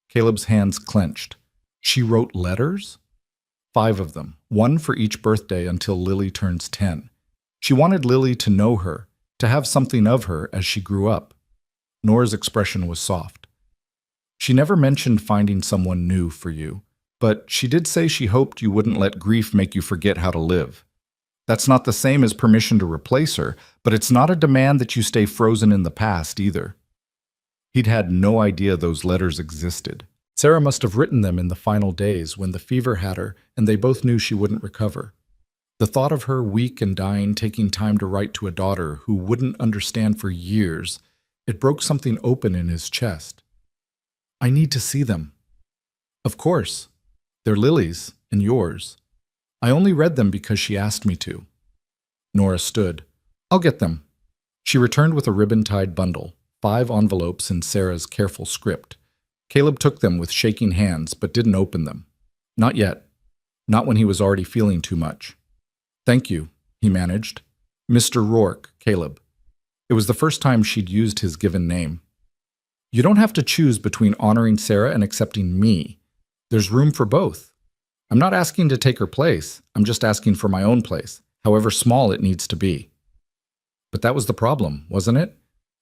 Caleb's hands clenched. She wrote letters? 5 of them, 1 for each birthday until Lily turns 10. She wanted Lily to know her, to have something of her as she grew up. Nora's expression was soft. She never mentioned finding someone new for you, but she did say she hoped you wouldn't let grief make you forget how to live. That's not the same as permission to replace her, but it's not a demand that you stay frozen in the past either. He'd had no idea those letters existed. Sarah must have written them in the final days when the fever had her and they both knew she wouldn't recover. The thought of her weak and dying taking time to write to a daughter who wouldn't understand for years, it broke something open in his chest. I need to see them. Of course. They're Lily's and yours. I only read them because she asked me to. Nora stood. I'll get them. She returned with a ribbon-tied bundle, 5 envelopes in Sarah's careful script. Caleb took them with shaking hands, but didn't open them. Not yet. Not when he was already feeling too much. Thank you, he managed. Mr. Rourke, Caleb. It was the first time she'd used his given name. You don't have to choose between honoring Sarah and accepting me. There's room for both. I'm not asking to take her place. I'm just asking for my own place, however small it needs to be. But that was the problem, wasn't it?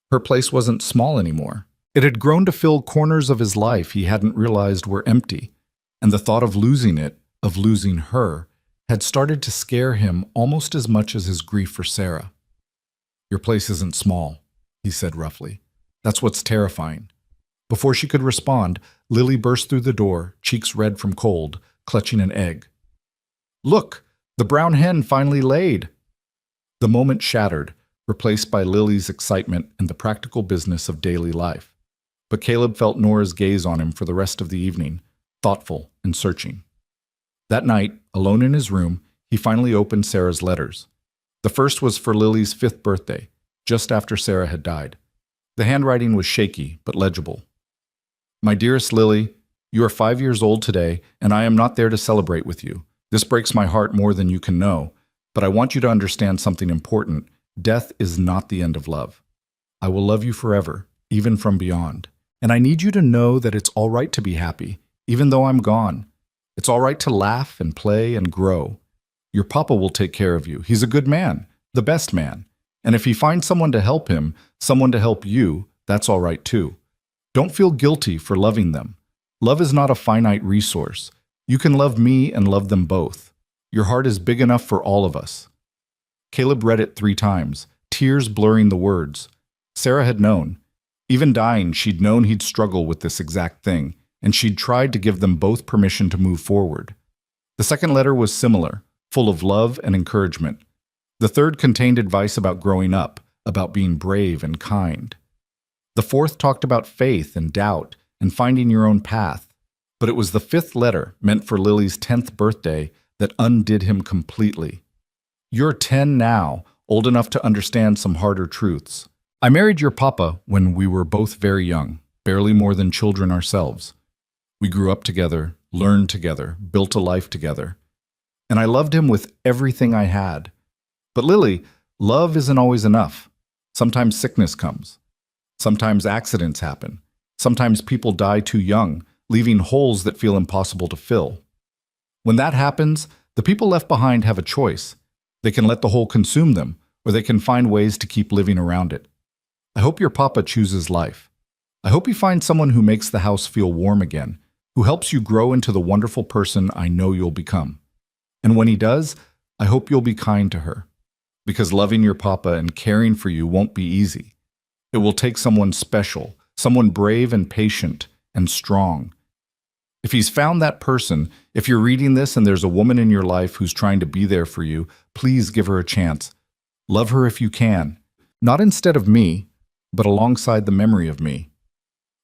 Her place wasn't small anymore. It had grown to fill corners of his life he hadn't realized were empty, and the thought of losing it, of losing her, had started to scare him almost as much as his grief for Sarah. Your place isn't small, he said roughly. That's what's terrifying. Before she could respond, Lily burst through the door, cheeks red from cold, clutching an egg. Look, the brown hen finally laid. The moment shattered, replaced by Lily's excitement and the practical business of daily life. but Caleb felt Nora's gaze on him for the rest of the evening, thoughtful and searching. That night, alone in his room, he finally opened Sarah's letters. The first was for Lily's 5th birthday, just after Sarah had died. The handwriting was shaky, but legible. My dearest Lily, you are 5 years old today, and I am not there to celebrate with you. This breaks my heart more than you can know, but I want you to understand something important. Death is not the end of love. I will love you forever, even from beyond. And I need you to know that it's all right to be happy, even though I'm gone. It's all right to laugh and play and grow. Your papa will take care of you. He's a good man, the best man. And if he finds someone to help him, someone to help you, that's all right too. Don't feel guilty for loving them. Love is not a finite resource. You can love me and love them both. Your heart is big enough for all of us. Caleb read it 3 times, tears blurring the words. Sarah had known. Even dying, she'd known he'd struggle with this exact thing, and she'd tried to give them both permission to move forward. The second letter was similar, full of love and encouragement. The third contained advice about growing up, about being brave and kind. The fourth talked about faith and doubt and finding your own path. But it was the 5th letter, meant for Lily's 10th birthday, that undid him completely. You're 10 now, old enough to understand some harder truths. I married your papa when we were both very young, barely more than children ourselves. We grew up together, learned together, built a life together. And I loved him with everything I had. But Lily, love isn't always enough. Sometimes sickness comes. Sometimes accidents happen. Sometimes people die too young, leaving holes that feel impossible to fill. When that happens, the people left behind have a choice. They can let the hole consume them, or they can find ways to keep living around it. I hope your papa chooses life. I hope he finds someone who makes the house feel warm again, who helps you grow into the wonderful person I know you'll become. And when he does, I hope you'll be kind to her. Because loving your papa and caring for you won't be easy. It will take someone special, someone brave and patient and strong. If he's found that person, if you're reading this and there's a woman in your life who's trying to be there for you, please give her a chance. Love her if you can. Not instead of me, but alongside the memory of me.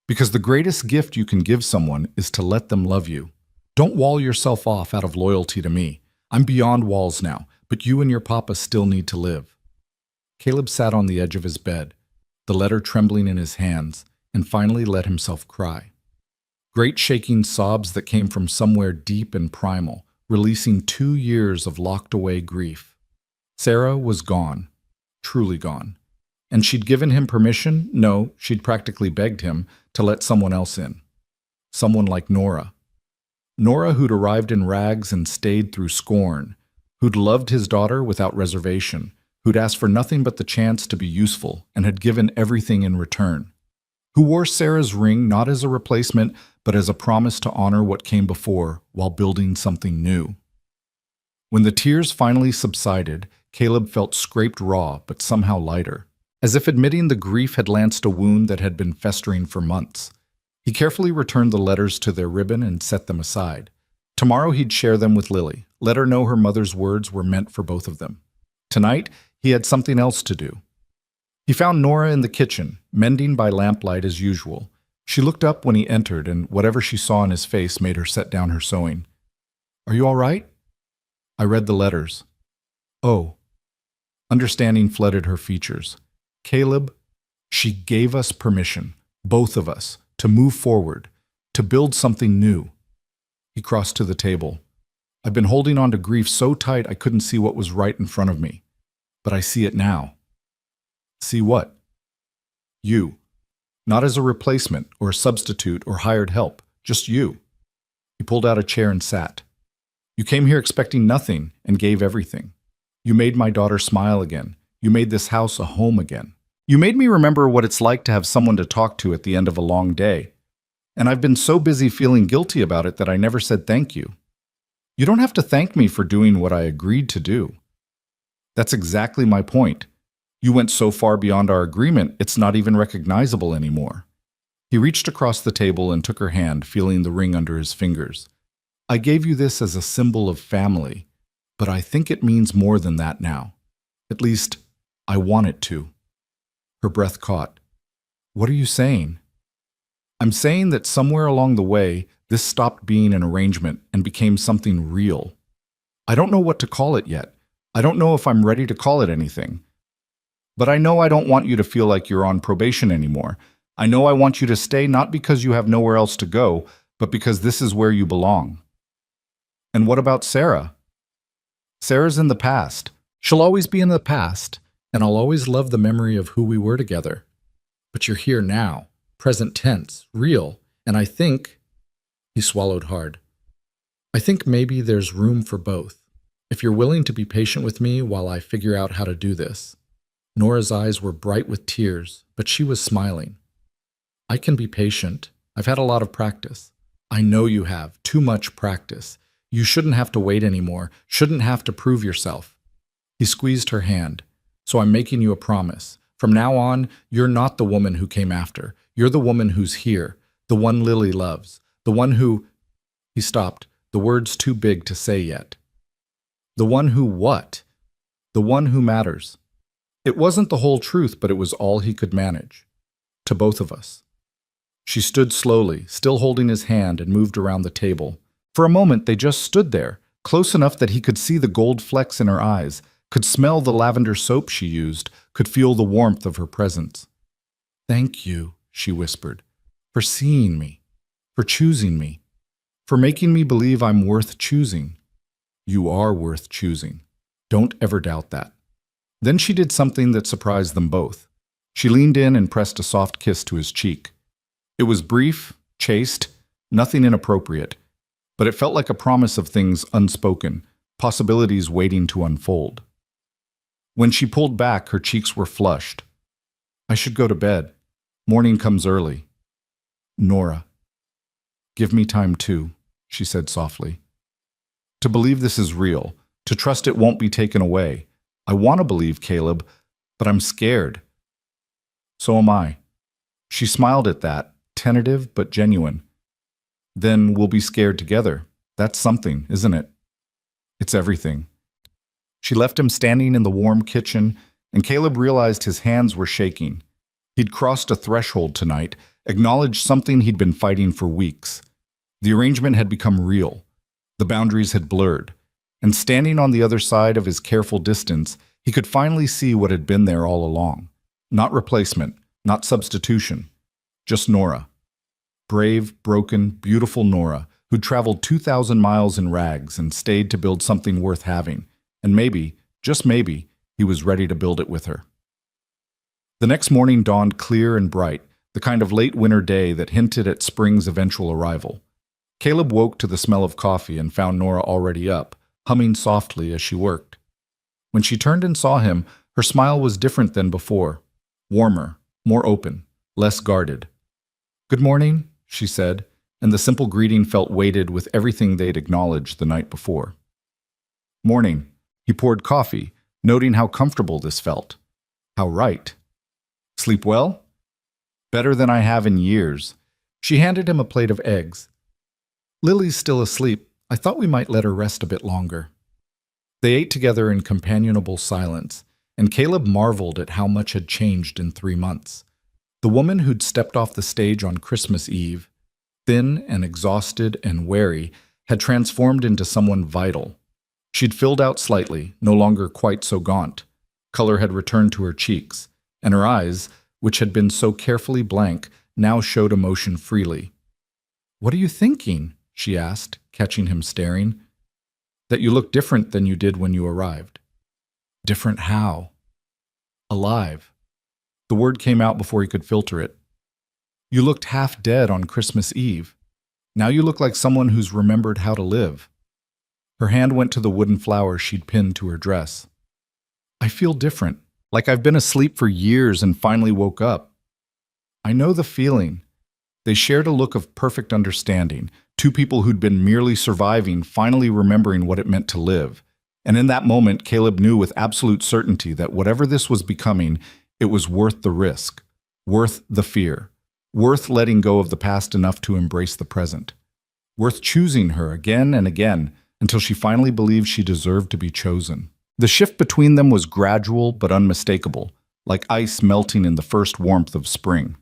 Because the greatest gift you can give someone is to let them love you. Don't wall yourself off out of loyalty to me. I'm beyond walls now, but you and your papa still need to live. Caleb sat on the edge of his bed, the letter trembling in his hands, and finally let himself cry. Great shaking sobs that came from somewhere deep and primal, releasing 2 years of locked-away grief. Sarah was gone, truly gone. And she'd given him permission, no, she'd practically begged him, to let someone else in. Someone like Nora. Nora who'd arrived in rags and stayed through scorn, who'd loved his daughter without reservation, who'd asked for nothing but the chance to be useful and had given everything in return. Who wore Sarah's ring not as a replacement, but as a promise to honor what came before while building something new. When the tears finally subsided, Caleb felt scraped raw, but somehow lighter, as if admitting the grief had lanced a wound that had been festering for months. He carefully returned the letters to their ribbon and set them aside. Tomorrow he'd share them with Lily, let her know her mother's words were meant for both of them. Tonight, he had something else to do. He found Nora in the kitchen, mending by lamplight as usual. She looked up when he entered, and whatever she saw in his face made her set down her sewing. "Are you all right?" I read the letters. "Oh." Understanding flooded her features. "Caleb, she gave us permission, both of us, to move forward, to build something new." He crossed to the table. "I've been holding on to grief so tight I couldn't see what was right in front of me. But I see it now." "See what?" "You. Not as a replacement or a substitute or hired help, just you." He pulled out a chair and sat. "You came here expecting nothing and gave everything. You made my daughter smile again. You made this house a home again. You made me remember what it's like to have someone to talk to at the end of a long day. And I've been so busy feeling guilty about it that I never said thank you. You don't have to thank me for doing what I agreed to do." "That's exactly my point. You went so far beyond our agreement, it's not even recognizable anymore." He reached across the table and took her hand, feeling the ring under his fingers. "I gave you this as a symbol of family, but I think it means more than that now. At least, I want it to." Her breath caught. "What are you saying?" I'm saying that somewhere along the way, this stopped being an arrangement and became something real. I don't know what to call it yet. I don't know if I'm ready to call it anything. But I know I don't want you to feel like you're on probation anymore. I know I want you to stay not because you have nowhere else to go, but because this is where you belong. And what about Sarah? Sarah's in the past. She'll always be in the past, and I'll always love the memory of who we were together. But you're here now, present tense, real, and I think— He swallowed hard. I think maybe there's room for both. If you're willing to be patient with me while I figure out how to do this. Nora's eyes were bright with tears, but she was smiling. I can be patient. I've had a lot of practice. I know you have, too much practice. You shouldn't have to wait anymore, shouldn't have to prove yourself. He squeezed her hand. So I'm making you a promise. From now on, you're not the woman who came after. You're the woman who's here, the one Lily loves, the one who— He stopped, the words too big to say yet. The one who what? The one who matters. It wasn't the whole truth, but it was all he could manage. To both of us. She stood slowly, still holding his hand, and moved around the table. For a moment, they just stood there, close enough that he could see the gold flecks in her eyes, could smell the lavender soap she used, could feel the warmth of her presence. Thank you, she whispered, for seeing me, for choosing me, for making me believe I'm worth choosing. You are worth choosing. Don't ever doubt that. Then she did something that surprised them both. She leaned in and pressed a soft kiss to his cheek. It was brief, chaste, nothing inappropriate, but it felt like a promise of things unspoken, possibilities waiting to unfold. When she pulled back, her cheeks were flushed. I should go to bed. Morning comes early. Nora. Give me time too, she said softly. To believe this is real, to trust it won't be taken away. I want to believe, Caleb, but I'm scared. So am I. She smiled at that, tentative but genuine. Then we'll be scared together. That's something, isn't it? It's everything. She left him standing in the warm kitchen, and Caleb realized his hands were shaking. He'd crossed a threshold tonight, acknowledged something he'd been fighting for weeks. The arrangement had become real. The boundaries had blurred. And standing on the other side of his careful distance, he could finally see what had been there all along. Not replacement, not substitution. Just Nora. Brave, broken, beautiful Nora, who'd traveled 2,000 miles in rags and stayed to build something worth having. And maybe, just maybe, he was ready to build it with her. The next morning dawned clear and bright, the kind of late winter day that hinted at spring's eventual arrival. Caleb woke to the smell of coffee and found Nora already up, humming softly as she worked. When she turned and saw him, her smile was different than before, warmer, more open, less guarded. Good morning, she said, and the simple greeting felt weighted with everything they'd acknowledged the night before. Morning. He poured coffee, noting how comfortable this felt. How right. Sleep well? Better than I have in years. She handed him a plate of eggs. Lily's still asleep. I thought we might let her rest a bit longer. They ate together in companionable silence, and Caleb marveled at how much had changed in 3 months. The woman who'd stepped off the stage on Christmas Eve, thin and exhausted and wary, had transformed into someone vital. She'd filled out slightly, no longer quite so gaunt. Color had returned to her cheeks, and her eyes, which had been so carefully blank, now showed emotion freely. "What are you thinking?" she asked, catching him staring. "That you look different than you did when you arrived." Different how? Alive. The word came out before he could filter it. You looked half dead on Christmas Eve. Now you look like someone who's remembered how to live. Her hand went to the wooden flowers she'd pinned to her dress. I feel different, like I've been asleep for years and finally woke up. I know the feeling. They shared a look of perfect understanding, two people who'd been merely surviving, finally remembering what it meant to live. And in that moment, Caleb knew with absolute certainty that whatever this was becoming, it was worth the risk, worth the fear, worth letting go of the past enough to embrace the present, worth choosing her again and again until she finally believed she deserved to be chosen. The shift between them was gradual but unmistakable, like ice melting in the first warmth of spring.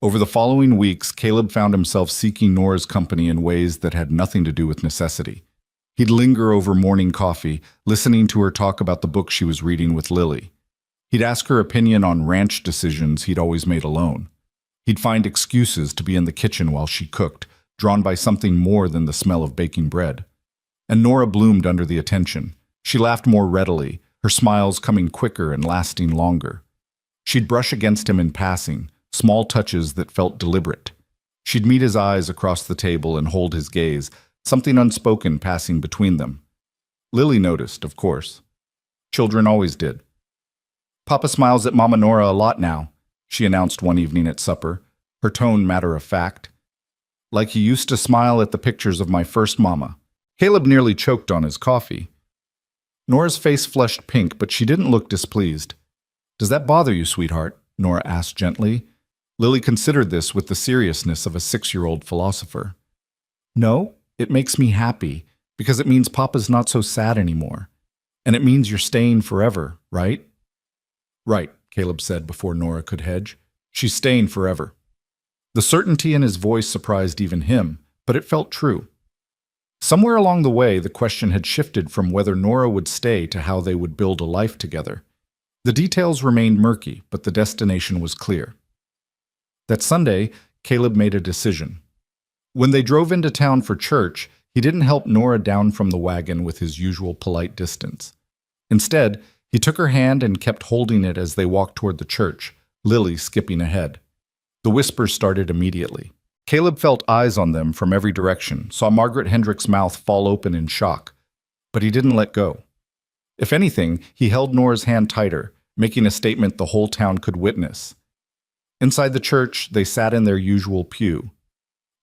Over the following weeks, Caleb found himself seeking Nora's company in ways that had nothing to do with necessity. He'd linger over morning coffee, listening to her talk about the book she was reading with Lily. He'd ask her opinion on ranch decisions he'd always made alone. He'd find excuses to be in the kitchen while she cooked, drawn by something more than the smell of baking bread. And Nora bloomed under the attention. She laughed more readily, her smiles coming quicker and lasting longer. She'd brush against him in passing, small touches that felt deliberate. She'd meet his eyes across the table and hold his gaze, something unspoken passing between them. Lily noticed, of course. Children always did. "Papa smiles at Mama Nora a lot now," she announced one evening at supper, her tone matter-of-fact. "Like he used to smile at the pictures of my first mama." Caleb nearly choked on his coffee. Nora's face flushed pink, but she didn't look displeased. "Does that bother you, sweetheart?" Nora asked gently. Lily considered this with the seriousness of a 6-year-old philosopher. "No, it makes me happy, because it means Papa's not so sad anymore. And it means you're staying forever, right?" "Right," Caleb said before Nora could hedge. "She's staying forever." The certainty in his voice surprised even him, but it felt true. Somewhere along the way, the question had shifted from whether Nora would stay to how they would build a life together. The details remained murky, but the destination was clear. That Sunday, Caleb made a decision. When they drove into town for church, he didn't help Nora down from the wagon with his usual polite distance. Instead, he took her hand and kept holding it as they walked toward the church, Lily skipping ahead. The whispers started immediately. Caleb felt eyes on them from every direction, saw Margaret Hendrick's mouth fall open in shock, but he didn't let go. If anything, he held Nora's hand tighter, making a statement the whole town could witness. Inside the church, they sat in their usual pew.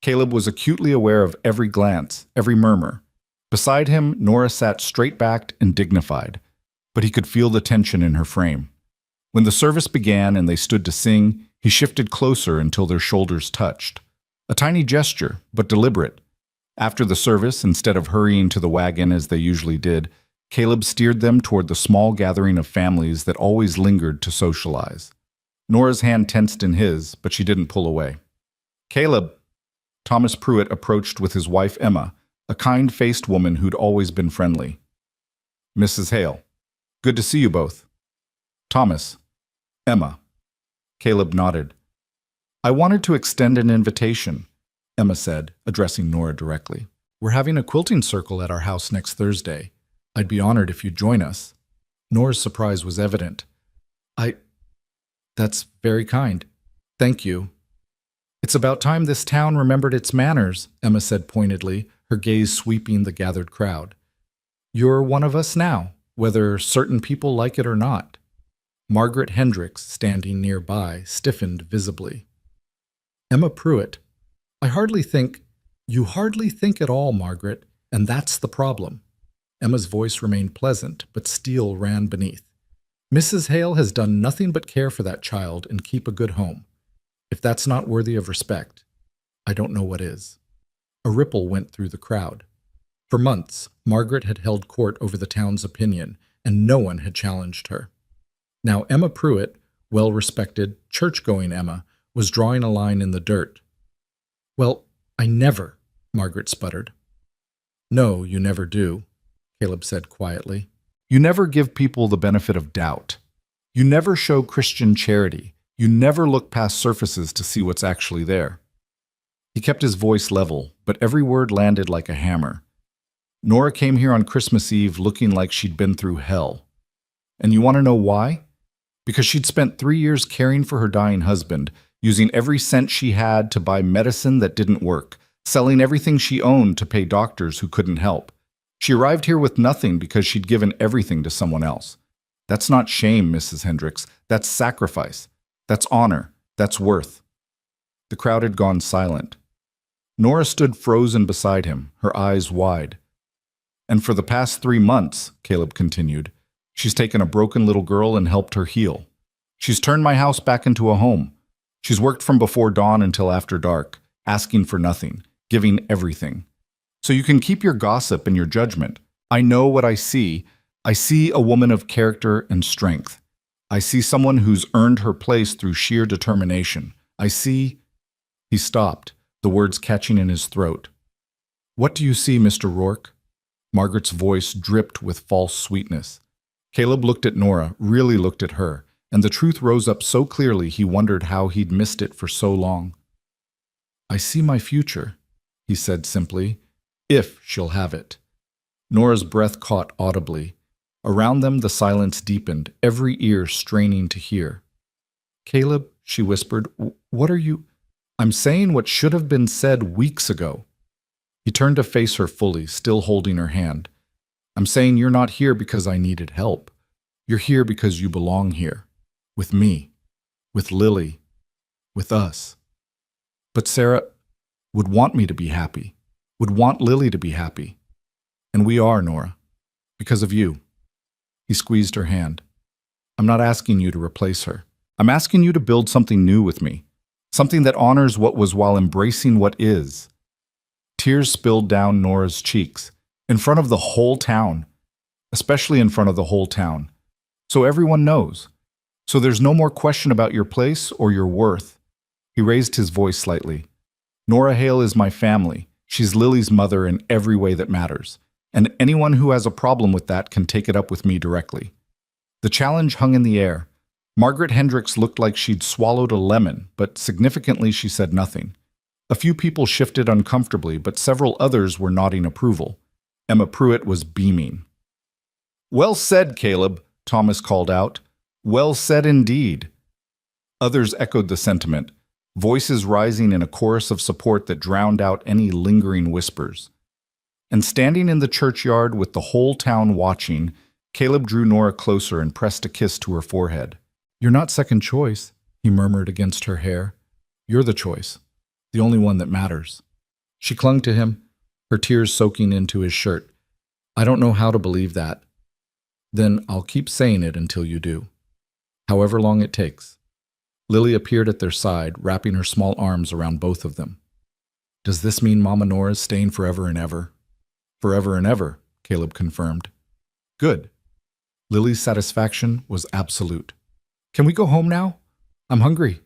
Caleb was acutely aware of every glance, every murmur. Beside him, Nora sat straight-backed and dignified, but he could feel the tension in her frame. When the service began and they stood to sing, he shifted closer until their shoulders touched. A tiny gesture, but deliberate. After the service, instead of hurrying to the wagon as they usually did, Caleb steered them toward the small gathering of families that always lingered to socialize. Nora's hand tensed in his, but she didn't pull away. "Caleb!" Thomas Pruitt approached with his wife Emma, a kind-faced woman who'd always been friendly. "Mrs. Hale. Good to see you both." "Thomas." "Emma." Caleb nodded. "I wanted to extend an invitation," Emma said, addressing Nora directly. "We're having a quilting circle at our house next Thursday. I'd be honored if you'd join us." Nora's surprise was evident. That's very kind. Thank you." "It's about time this town remembered its manners," Emma said pointedly, her gaze sweeping the gathered crowd. "You're one of us now, whether certain people like it or not." Margaret Hendricks, standing nearby, stiffened visibly. Emma Pruitt, You hardly think at all, Margaret, and that's the problem." Emma's voice remained pleasant, but steel ran beneath. "Mrs. Hale has done nothing but care for that child and keep a good home. If that's not worthy of respect, I don't know what is." A ripple went through the crowd. For months, Margaret had held court over the town's opinion, and no one had challenged her. Now Emma Pruitt, well-respected, church-going Emma, was drawing a line in the dirt. "Well, I never," Margaret sputtered. "No, you never do," Caleb said quietly. "You never give people the benefit of doubt. You never show Christian charity. You never look past surfaces to see what's actually there." He kept his voice level, but every word landed like a hammer. "Nora came here on Christmas Eve looking like she'd been through hell. And you want to know why? Because she'd spent 3 years caring for her dying husband, using every cent she had to buy medicine that didn't work, selling everything she owned to pay doctors who couldn't help. She arrived here with nothing because she'd given everything to someone else. That's not shame, Mrs. Hendricks. That's sacrifice. That's honor. That's worth." The crowd had gone silent. Nora stood frozen beside him, her eyes wide. "And for the past 3 months," Caleb continued, "she's taken a broken little girl and helped her heal. She's turned my house back into a home. She's worked from before dawn until after dark, asking for nothing, giving everything. So you can keep your gossip and your judgment. I know what I see. I see a woman of character and strength. I see someone who's earned her place through sheer determination. I see..." He stopped, the words catching in his throat. "What do you see, Mr. Rourke?" Margaret's voice dripped with false sweetness. Caleb looked at Nora, really looked at her, and the truth rose up so clearly he wondered how he'd missed it for so long. "I see my future," he said simply, "if she'll have it." Nora's breath caught audibly. Around them the silence deepened, every ear straining to hear. "Caleb," she whispered, "what are you—" "I'm saying what should have been said weeks ago." He turned to face her fully, still holding her hand. "I'm saying you're not here because I needed help. You're here because you belong here. With me. With Lily. With us. But Sarah would want me to be happy. Would want Lily to be happy. And we are, Nora. Because of you." He squeezed her hand. "I'm not asking you to replace her. I'm asking you to build something new with me. Something that honors what was while embracing what is." Tears spilled down Nora's cheeks, in front of the whole town, especially in front of the whole town. So everyone knows. So there's no more question about your place or your worth. He raised his voice slightly. "Nora Hale is my family. She's Lily's mother in every way that matters. And anyone who has a problem with that can take it up with me directly." The challenge hung in the air. Margaret Hendricks looked like she'd swallowed a lemon, but significantly she said nothing. A few people shifted uncomfortably, but several others were nodding approval. Emma Pruitt was beaming. "Well said, Caleb," Thomas called out. "Well said indeed." Others echoed the sentiment, voices rising in a chorus of support that drowned out any lingering whispers. And standing in the churchyard with the whole town watching, Caleb drew Nora closer and pressed a kiss to her forehead. "You're not second choice," he murmured against her hair. "You're the choice, the only one that matters." She clung to him, her tears soaking into his shirt. "I don't know how to believe that." "Then I'll keep saying it until you do. However long it takes." Lily appeared at their side, wrapping her small arms around both of them. "Does this mean Mama Nora's staying forever and ever?" "Forever and ever," Caleb confirmed. "Good." Lily's satisfaction was absolute. "Can we go home now? I'm hungry."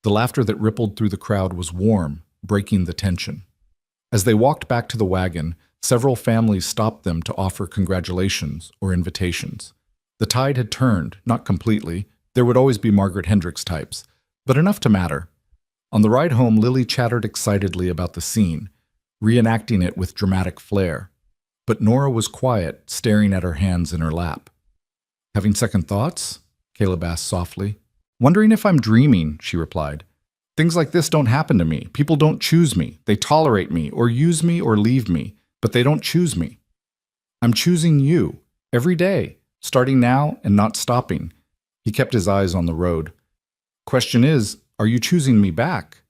The laughter that rippled through the crowd was warm, breaking the tension. As they walked back to the wagon, several families stopped them to offer congratulations or invitations. The tide had turned, not completely. There would always be Margaret Hendricks types, but enough to matter. On the ride home, Lily chattered excitedly about the scene, reenacting it with dramatic flair. But Nora was quiet, staring at her hands in her lap. "Having second thoughts?" Caleb asked softly. "Wondering if I'm dreaming," she replied. "Things like this don't happen to me. People don't choose me. They tolerate me, or use me, or leave me, but they don't choose me. I'm choosing you, every day, starting now and not stopping." He kept his eyes on the road. "Question is, are you choosing me back?"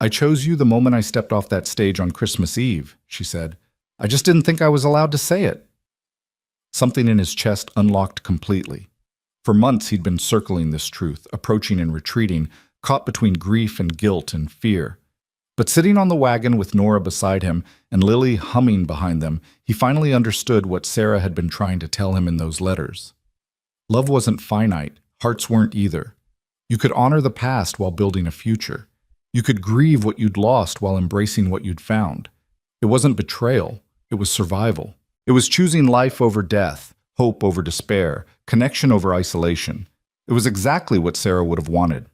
"I chose you the moment I stepped off that stage on Christmas Eve," she said. "I just didn't think I was allowed to say it." Something in his chest unlocked completely. For months he'd been circling this truth, approaching and retreating, caught between grief and guilt and fear. But sitting on the wagon with Nora beside him and Lily humming behind them, he finally understood what Sarah had been trying to tell him in those letters. Love wasn't finite, hearts weren't either. You could honor the past while building a future. You could grieve what you'd lost while embracing what you'd found. It wasn't betrayal, it was survival. It was choosing life over death, hope over despair, connection over isolation. It was exactly what Sarah would have wanted.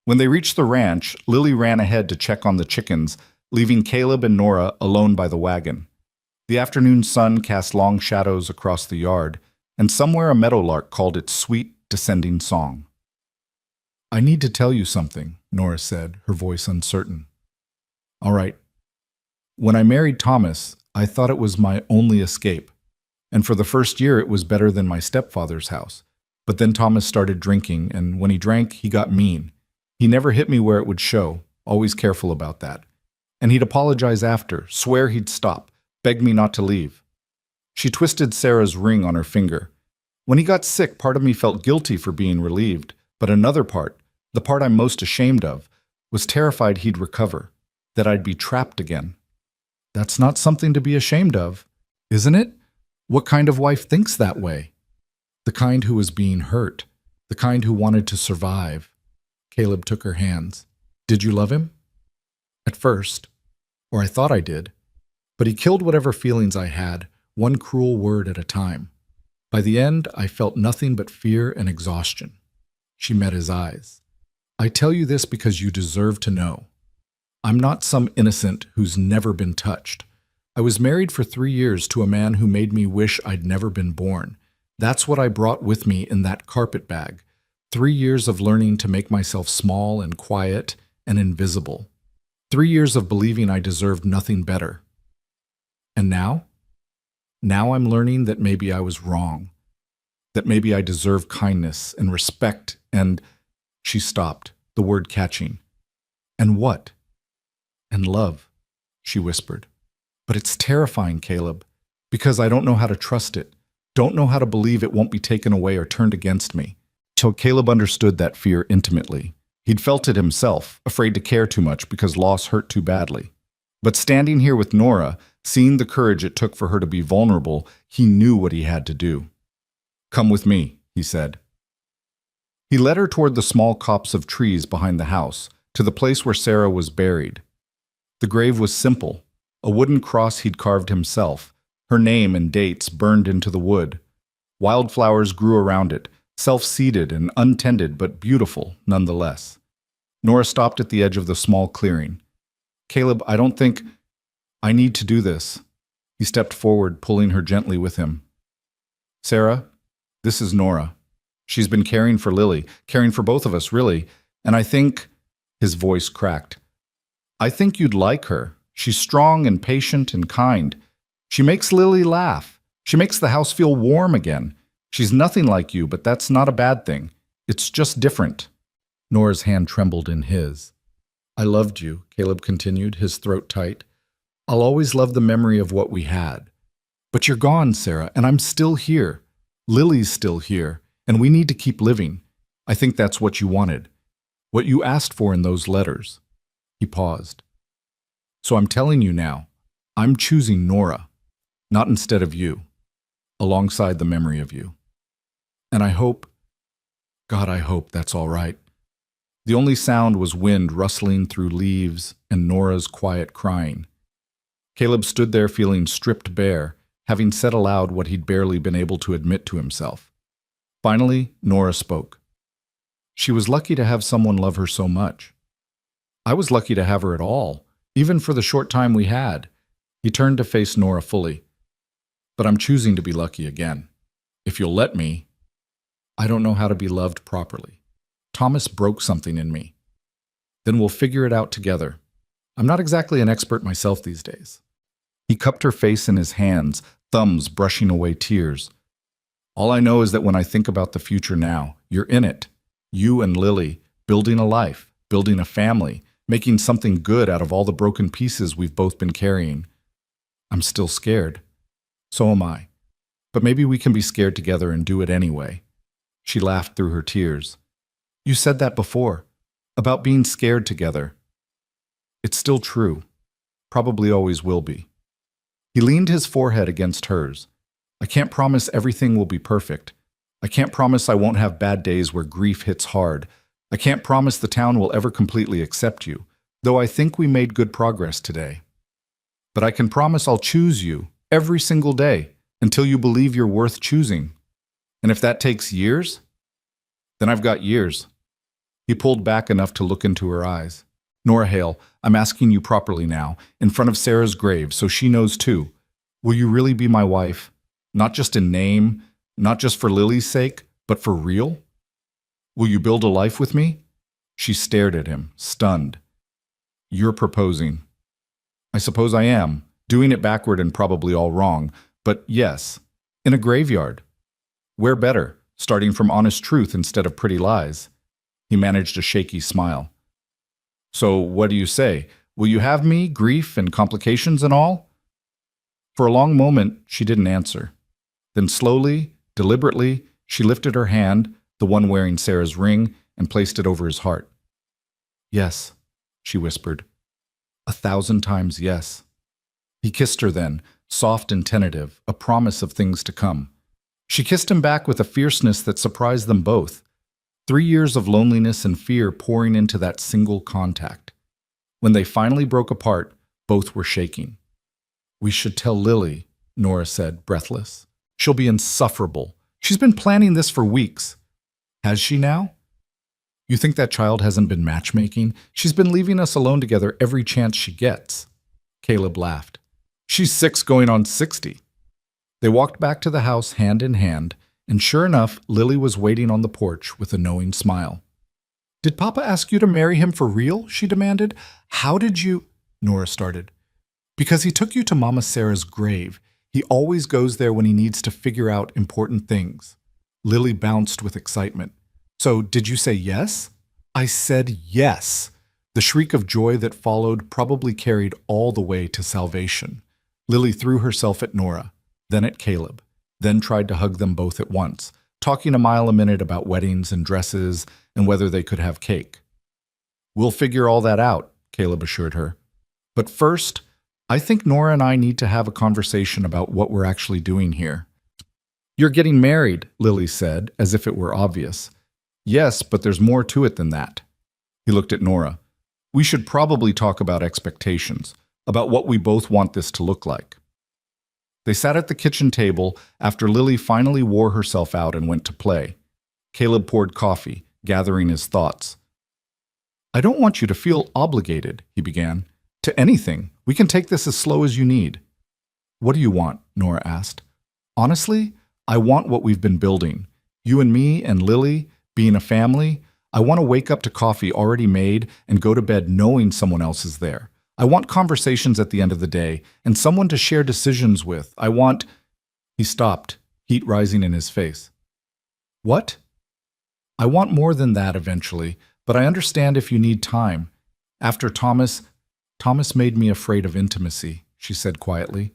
When they reached the ranch, Lily ran ahead to check on the chickens, leaving Caleb and Nora alone by the wagon. The afternoon sun cast long shadows across the yard, and somewhere a meadowlark called its sweet, descending song. "I need to tell you something," Nora said, her voice uncertain. "All right. When I married Thomas, I thought it was my only escape. And for the first year, it was better than my stepfather's house. But then Thomas started drinking, and when he drank, he got mean. He never hit me where it would show, always careful about that. And he'd apologize after, swear he'd stop, beg me not to leave." She twisted Sarah's ring on her finger. "When he got sick, part of me felt guilty for being relieved, but another part, the part I'm most ashamed of, was terrified he'd recover, that I'd be trapped again." "That's not something to be ashamed of, isn't it? What kind of wife thinks that way?" "The kind who was being hurt, the kind who wanted to survive." Caleb took her hands. Did you love him? At first, or I thought I did, but he killed whatever feelings I had, one cruel word at a time. By the end, I felt nothing but fear and exhaustion. She met his eyes. I tell you this because you deserve to know. I'm not some innocent who's never been touched. I was married for 3 years to a man who made me wish I'd never been born. That's what I brought with me in that carpet bag. 3 years of learning to make myself small and quiet and invisible. 3 years of believing I deserved nothing better. And now? Now I'm learning that maybe I was wrong. That maybe I deserve kindness and respect and... She stopped, the word catching. And what? And love, she whispered. But it's terrifying, Caleb, because I don't know how to trust it. Don't know how to believe it won't be taken away or turned against me. Till Caleb understood that fear intimately. He'd felt it himself, afraid to care too much because loss hurt too badly. But standing here with Nora, seeing the courage it took for her to be vulnerable, he knew what he had to do. Come with me, he said. He led her toward the small copse of trees behind the house, to the place where Sarah was buried. The grave was simple, a wooden cross he'd carved himself, her name and dates burned into the wood. Wildflowers grew around it, self-seeded and untended but beautiful nonetheless. Nora stopped at the edge of the small clearing. Caleb, I don't think... I need to do this. He stepped forward, pulling her gently with him. Sarah, this is Nora. She's been caring for Lily, caring for both of us, really, and I think... His voice cracked. I think you'd like her. She's strong and patient and kind. She makes Lily laugh. She makes the house feel warm again. She's nothing like you, but that's not a bad thing. It's just different. Nora's hand trembled in his. I loved you, Caleb continued, his throat tight. I'll always love the memory of what we had. But you're gone, Sarah, and I'm still here. Lily's still here, and we need to keep living. I think that's what you wanted. What you asked for in those letters. He paused. So I'm telling you now, I'm choosing Nora, not instead of you, alongside the memory of you. And I hope, God, I hope that's all right. The only sound was wind rustling through leaves and Nora's quiet crying. Caleb stood there feeling stripped bare, having said aloud what he'd barely been able to admit to himself. Finally, Nora spoke. She was lucky to have someone love her so much. I was lucky to have her at all, even for the short time we had. He turned to face Nora fully. But I'm choosing to be lucky again. If you'll let me, I don't know how to be loved properly. Thomas broke something in me. Then we'll figure it out together. I'm not exactly an expert myself these days. He cupped her face in his hands, thumbs brushing away tears. All I know is that when I think about the future now, you're in it. You and Lily, building a life, building a family, making something good out of all the broken pieces we've both been carrying. I'm still scared. So am I. But maybe we can be scared together and do it anyway. She laughed through her tears. You said that before, about being scared together. It's still true. Probably always will be. He leaned his forehead against hers. I can't promise everything will be perfect. I can't promise I won't have bad days where grief hits hard. I can't promise the town will ever completely accept you, though I think we made good progress today. But I can promise I'll choose you every single day until you believe you're worth choosing. And if that takes years, then I've got years. He pulled back enough to look into her eyes. Nora Hale, I'm asking you properly now, in front of Sarah's grave, so she knows too. Will you really be my wife? Not just in name, not just for Lily's sake, but for real? Will you build a life with me? She stared at him, stunned. You're proposing. I suppose I am, doing it backward and probably all wrong, but yes, in a graveyard. Where better, starting from honest truth instead of pretty lies? He managed a shaky smile. So what do you say? Will you have me, grief and complications and all? For a long moment, she didn't answer. Then slowly, deliberately, she lifted her hand, the one wearing Sarah's ring, and placed it over his heart. Yes, she whispered. 1,000 times yes. He kissed her then, soft and tentative, a promise of things to come. She kissed him back with a fierceness that surprised them both. 3 years of loneliness and fear pouring into that single contact. When they finally broke apart, both were shaking. "We should tell Lily," Nora said, breathless. "She'll be insufferable. She's been planning this for weeks." "Has she now?" "You think that child hasn't been matchmaking? She's been leaving us alone together every chance she gets." Caleb laughed. "She's 6 going on 60. They walked back to the house hand in hand, and sure enough, Lily was waiting on the porch with a knowing smile. "Did Papa ask you to marry him for real?" she demanded. "How did you—" Nora started. "Because he took you to Mama Sarah's grave. He always goes there when he needs to figure out important things." Lily bounced with excitement. "So, did you say yes?" "I said yes." The shriek of joy that followed probably carried all the way to salvation. Lily threw herself at Nora, then at Caleb, then tried to hug them both at once, talking a mile a minute about weddings and dresses and whether they could have cake. "We'll figure all that out," Caleb assured her. "But first, I think Nora and I need to have a conversation about what we're actually doing here." "You're getting married," Lily said, as if it were obvious. "Yes, but there's more to it than that." He looked at Nora. "We should probably talk about expectations, about what we both want this to look like." They sat at the kitchen table after Lily finally wore herself out and went to play. Caleb poured coffee, gathering his thoughts. "I don't want you to feel obligated," he began, "to anything. We can take this as slow as you need." "What do you want?" Nora asked. "Honestly, I want what we've been building. You and me and Lily, being a family. I want to wake up to coffee already made and go to bed knowing someone else is there. I want conversations at the end of the day and someone to share decisions with. I want—" He stopped, heat rising in his face. "What?" "I want more than that eventually, but I understand if you need time. After Thomas made me afraid of intimacy," she said quietly.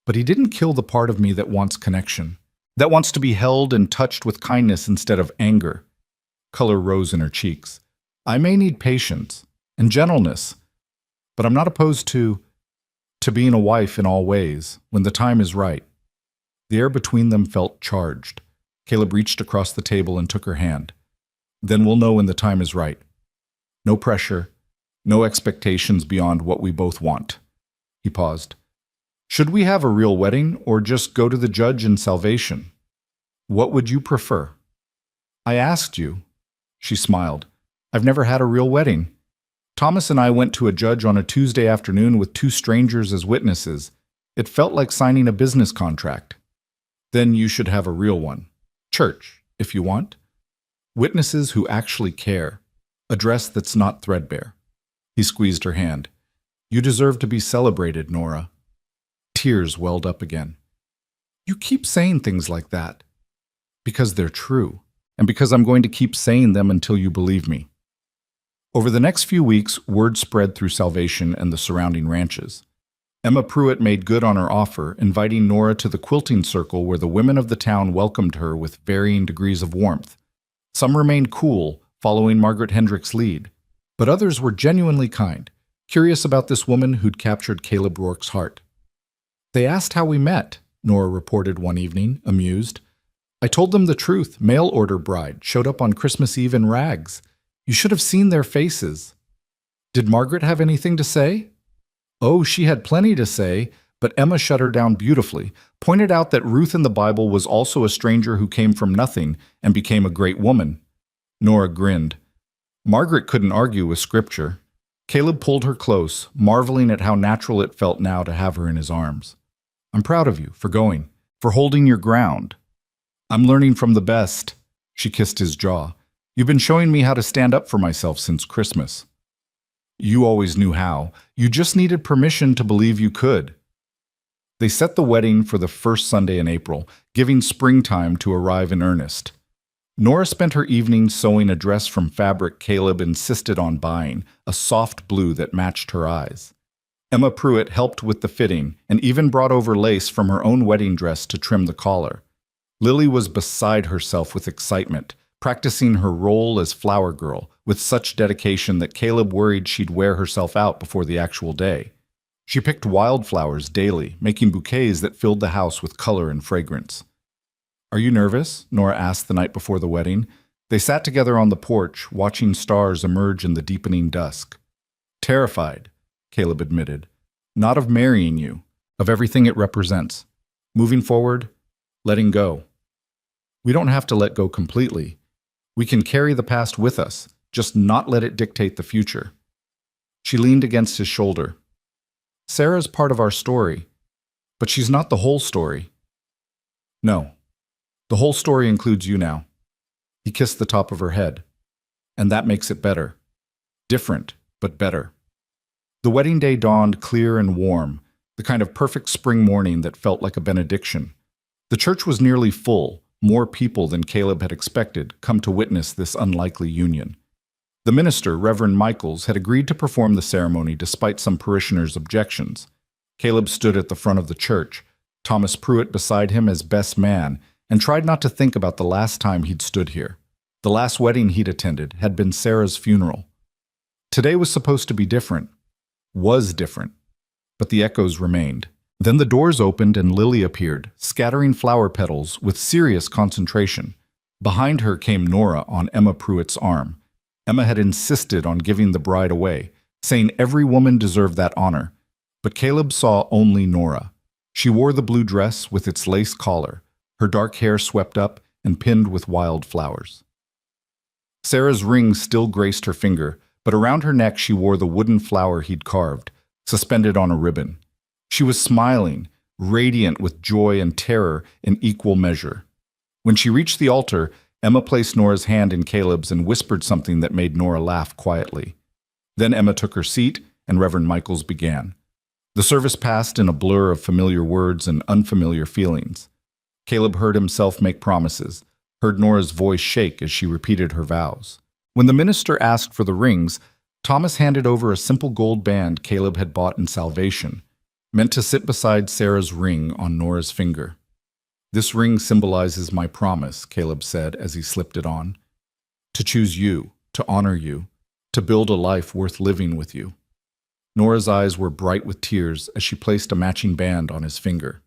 "But he didn't kill the part of me that wants connection, that wants to be held and touched with kindness instead of anger." Color rose in her cheeks. "I may need patience and gentleness, but I'm not opposed to being a wife in all ways, when the time is right." The air between them felt charged. Caleb reached across the table and took her hand. "Then we'll know when the time is right. No pressure, no expectations beyond what we both want." He paused. "Should we have a real wedding or just go to the judge in salvation? What would you prefer?" "I asked you." She smiled. "I've never had a real wedding. Thomas and I went to a judge on a Tuesday afternoon with 2 strangers as witnesses. It felt like signing a business contract." "Then you should have a real one. Church, if you want. Witnesses who actually care. A dress that's not threadbare." He squeezed her hand. "You deserve to be celebrated, Nora." Tears welled up again. "You keep saying things like that." "Because they're true, and because I'm going to keep saying them until you believe me." Over the next few weeks, word spread through Salvation and the surrounding ranches. Emma Pruitt made good on her offer, inviting Nora to the quilting circle where the women of the town welcomed her with varying degrees of warmth. Some remained cool, following Margaret Hendrick's lead, but others were genuinely kind, curious about this woman who'd captured Caleb Rourke's heart. "They asked how we met," Nora reported one evening, amused. "I told them the truth. Mail-order bride showed up on Christmas Eve in rags. You should have seen their faces." "Did Margaret have anything to say?" "Oh, she had plenty to say, but Emma shut her down beautifully, pointed out that Ruth in the Bible was also a stranger who came from nothing and became a great woman." Nora grinned. Margaret couldn't argue with Scripture. Caleb pulled her close, marveling at how natural it felt now to have her in his arms. "I'm proud of you for going, for holding your ground." "I'm learning from the best." She kissed his jaw. "You've been showing me how to stand up for myself since Christmas." "You always knew how. You just needed permission to believe you could." They set the wedding for the first Sunday in April, giving springtime to arrive in earnest. Nora spent her evening sewing a dress from fabric Caleb insisted on buying, a soft blue that matched her eyes. Emma Pruitt helped with the fitting and even brought over lace from her own wedding dress to trim the collar. Lily was beside herself with excitement, practicing her role as flower girl with such dedication that Caleb worried she'd wear herself out before the actual day. She picked wildflowers daily, making bouquets that filled the house with color and fragrance. "Are you nervous?" Nora asked the night before the wedding. They sat together on the porch, watching stars emerge in the deepening dusk. Terrified, Caleb admitted. Not of marrying you, of everything it represents. Moving forward, letting go. We don't have to let go completely. We can carry the past with us, just not let it dictate the future. She leaned against his shoulder. Sarah's part of our story, but she's not the whole story. No, the whole story includes you now. He kissed the top of her head. And that makes it better. Different, but better. The wedding day dawned clear and warm, the kind of perfect spring morning that felt like a benediction. The church was nearly full, more people than Caleb had expected come to witness this unlikely union. The minister, Reverend Michaels, had agreed to perform the ceremony despite some parishioners' objections. Caleb stood at the front of the church, Thomas Pruitt beside him as best man, and tried not to think about the last time he'd stood here. The last wedding he'd attended had been Sarah's funeral. Today was supposed to be different. Was different. But the echoes remained. Then the doors opened and Lily appeared, scattering flower petals with serious concentration. Behind her came Nora on Emma Pruitt's arm. Emma had insisted on giving the bride away, saying every woman deserved that honor. But Caleb saw only Nora. She wore the blue dress with its lace collar, her dark hair swept up and pinned with wildflowers. Sarah's ring still graced her finger, but around her neck she wore the wooden flower he'd carved, suspended on a ribbon. She was smiling, radiant with joy and terror in equal measure. When she reached the altar, Emma placed Nora's hand in Caleb's and whispered something that made Nora laugh quietly. Then Emma took her seat, and Reverend Michaels began. The service passed in a blur of familiar words and unfamiliar feelings. Caleb heard himself make promises, heard Nora's voice shake as she repeated her vows. When the minister asked for the rings, Thomas handed over a simple gold band Caleb had bought in Salvation, meant to sit beside Sarah's ring on Nora's finger. This ring symbolizes my promise, Caleb said as he slipped it on. To choose you, to honor you, to build a life worth living with you. Nora's eyes were bright with tears as she placed a matching band on his finger.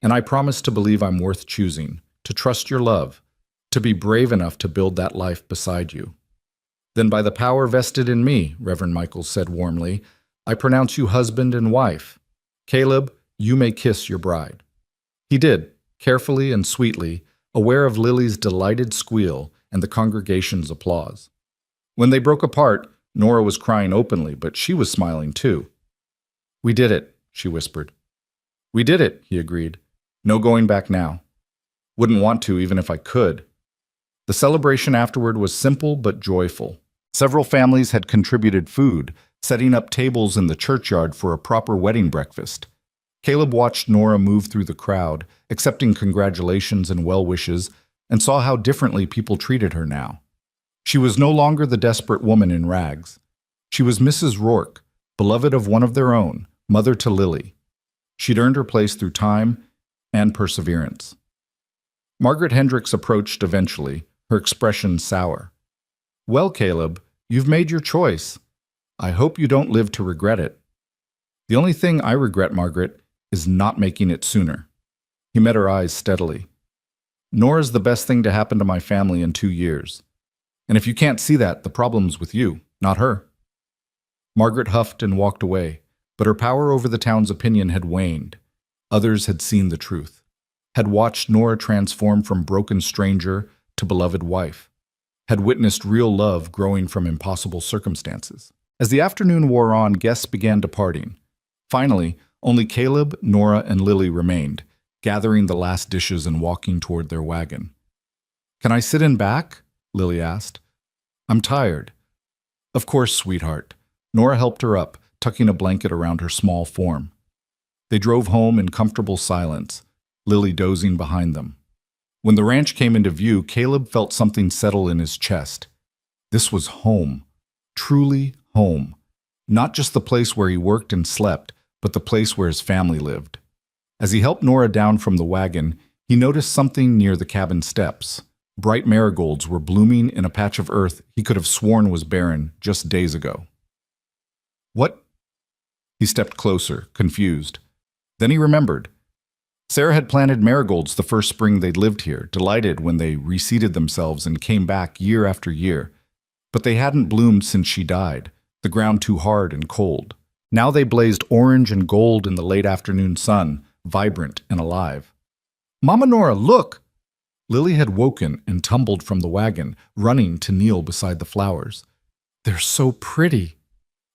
And I promise to believe I'm worth choosing, to trust your love, to be brave enough to build that life beside you. Then by the power vested in me, Reverend Michaels said warmly, I pronounce you husband and wife. Caleb, you may kiss your bride. He did, carefully and sweetly, aware of Lily's delighted squeal and the congregation's applause. When they broke apart, Nora was crying openly, but she was smiling too. We did it, she whispered. We did it, he agreed. No going back now. Wouldn't want to even if I could. The celebration afterward was simple but joyful. Several families had contributed food, setting up tables in the churchyard for a proper wedding breakfast. Caleb watched Nora move through the crowd, accepting congratulations and well wishes, and saw how differently people treated her now. She was no longer the desperate woman in rags. She was Mrs. Rourke, beloved of one of their own, mother to Lily. She'd earned her place through time and perseverance. Margaret Hendricks approached eventually, her expression sour. Well, Caleb, you've made your choice. I hope you don't live to regret it. The only thing I regret, Margaret, is not making it sooner. He met her eyes steadily. Nora's the best thing to happen to my family in 2 years. And if you can't see that, the problem's with you, not her. Margaret huffed and walked away, but her power over the town's opinion had waned. Others had seen the truth, had watched Nora transform from broken stranger to beloved wife, had witnessed real love growing from impossible circumstances. As the afternoon wore on, guests began departing. Finally, only Caleb, Nora, and Lily remained, gathering the last dishes and walking toward their wagon. Can I sit in back? Lily asked. I'm tired. Of course, sweetheart. Nora helped her up, tucking a blanket around her small form. They drove home in comfortable silence, Lily dozing behind them. When the ranch came into view, Caleb felt something settle in his chest. This was home. Truly home. Not just the place where he worked and slept, but the place where his family lived. As he helped Nora down from the wagon, he noticed something near the cabin steps. Bright marigolds were blooming in a patch of earth he could have sworn was barren just days ago. What? He stepped closer, confused. Then he remembered. Sarah had planted marigolds the first spring they'd lived here, delighted when they reseeded themselves and came back year after year. But they hadn't bloomed since she died, the ground too hard and cold. Now they blazed orange and gold in the late afternoon sun, vibrant and alive. "Mama Nora, look!" Lily had woken and tumbled from the wagon, running to kneel beside the flowers. "They're so pretty."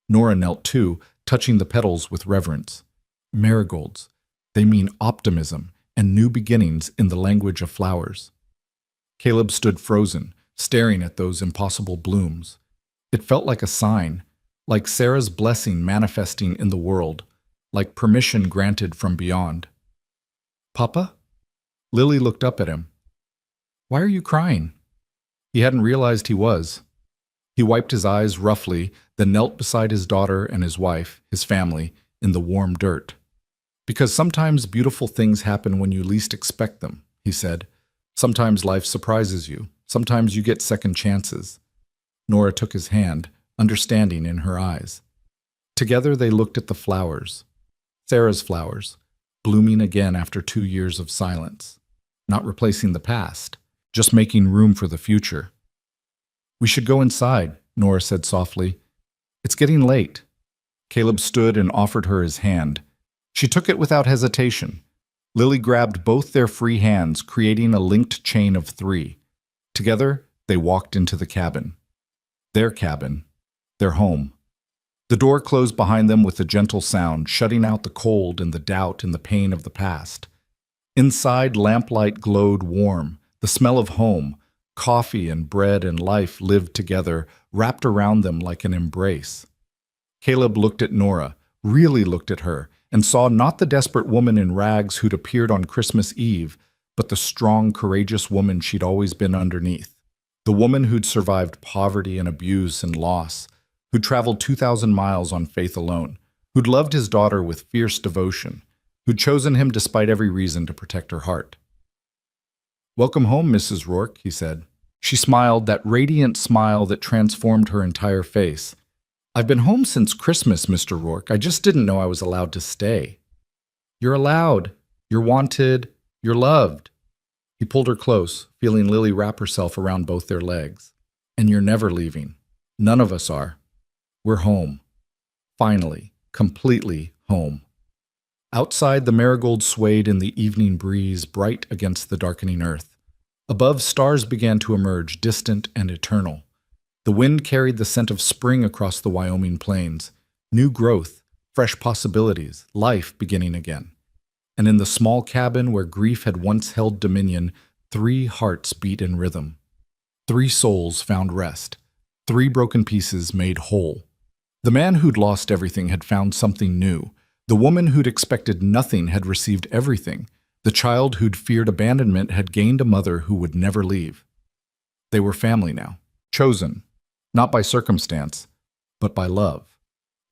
Nora knelt too, touching the petals with reverence. Marigolds. They mean optimism and new beginnings in the language of flowers. Caleb stood frozen, staring at those impossible blooms. It felt like a sign, like Sarah's blessing manifesting in the world, like permission granted from beyond. "Papa?" Lily looked up at him. "Why are you crying?" He hadn't realized he was. He wiped his eyes roughly, then knelt beside his daughter and his wife, his family, in the warm dirt. "Because sometimes beautiful things happen when you least expect them," he said. "Sometimes life surprises you. Sometimes you get second chances." Nora took his hand, understanding in her eyes. Together they looked at the flowers. Sarah's flowers, blooming again after 2 years of silence. Not replacing the past, just making room for the future. "We should go inside," Nora said softly. "It's getting late." Caleb stood and offered her his hand. She took it without hesitation. Lily grabbed both their free hands, creating a linked chain of 3. Together, they walked into the cabin. Their cabin. Their home. The door closed behind them with a gentle sound, shutting out the cold and the doubt and the pain of the past. Inside, lamplight glowed warm, the smell of home. Coffee and bread and life lived together, wrapped around them like an embrace. Caleb looked at Nora, really looked at her, and saw not the desperate woman in rags who'd appeared on Christmas Eve, but the strong, courageous woman she'd always been underneath. The woman who'd survived poverty and abuse and loss, who'd traveled 2,000 miles on faith alone, who'd loved his daughter with fierce devotion, who'd chosen him despite every reason to protect her heart. "Welcome home, Mrs. Rourke," he said. She smiled, that radiant smile that transformed her entire face. "I've been home since Christmas, Mr. Rourke. I just didn't know I was allowed to stay." "You're allowed. You're wanted. You're loved." He pulled her close, feeling Lily wrap herself around both their legs. "And you're never leaving. None of us are. We're home. Finally, completely home." Outside, the marigold swayed in the evening breeze, bright against the darkening earth. Above, stars began to emerge, distant and eternal. The wind carried the scent of spring across the Wyoming plains. New growth, fresh possibilities, life beginning again. And in the small cabin where grief had once held dominion, 3 hearts beat in rhythm. 3 souls found rest. 3 broken pieces made whole. The man who'd lost everything had found something new. The woman who'd expected nothing had received everything. The child who'd feared abandonment had gained a mother who would never leave. They were family now, chosen, not by circumstance, but by love.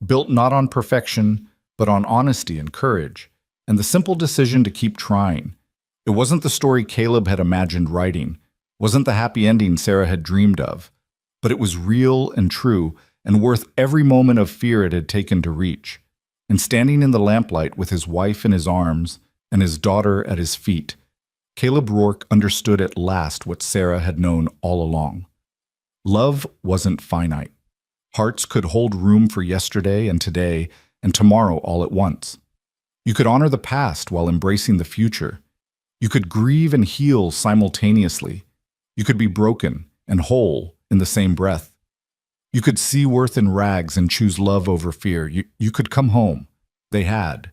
Built not on perfection, but on honesty and courage, and the simple decision to keep trying. It wasn't the story Caleb had imagined writing, wasn't the happy ending Sarah had dreamed of, but it was real and true and worth every moment of fear it had taken to reach. And standing in the lamplight with his wife in his arms and his daughter at his feet, Caleb Rourke understood at last what Sarah had known all along. Love wasn't finite. Hearts could hold room for yesterday and today and tomorrow all at once. You could honor the past while embracing the future. You could grieve and heal simultaneously. You could be broken and whole in the same breath. You could see worth in rags and choose love over fear. You could come home. They had.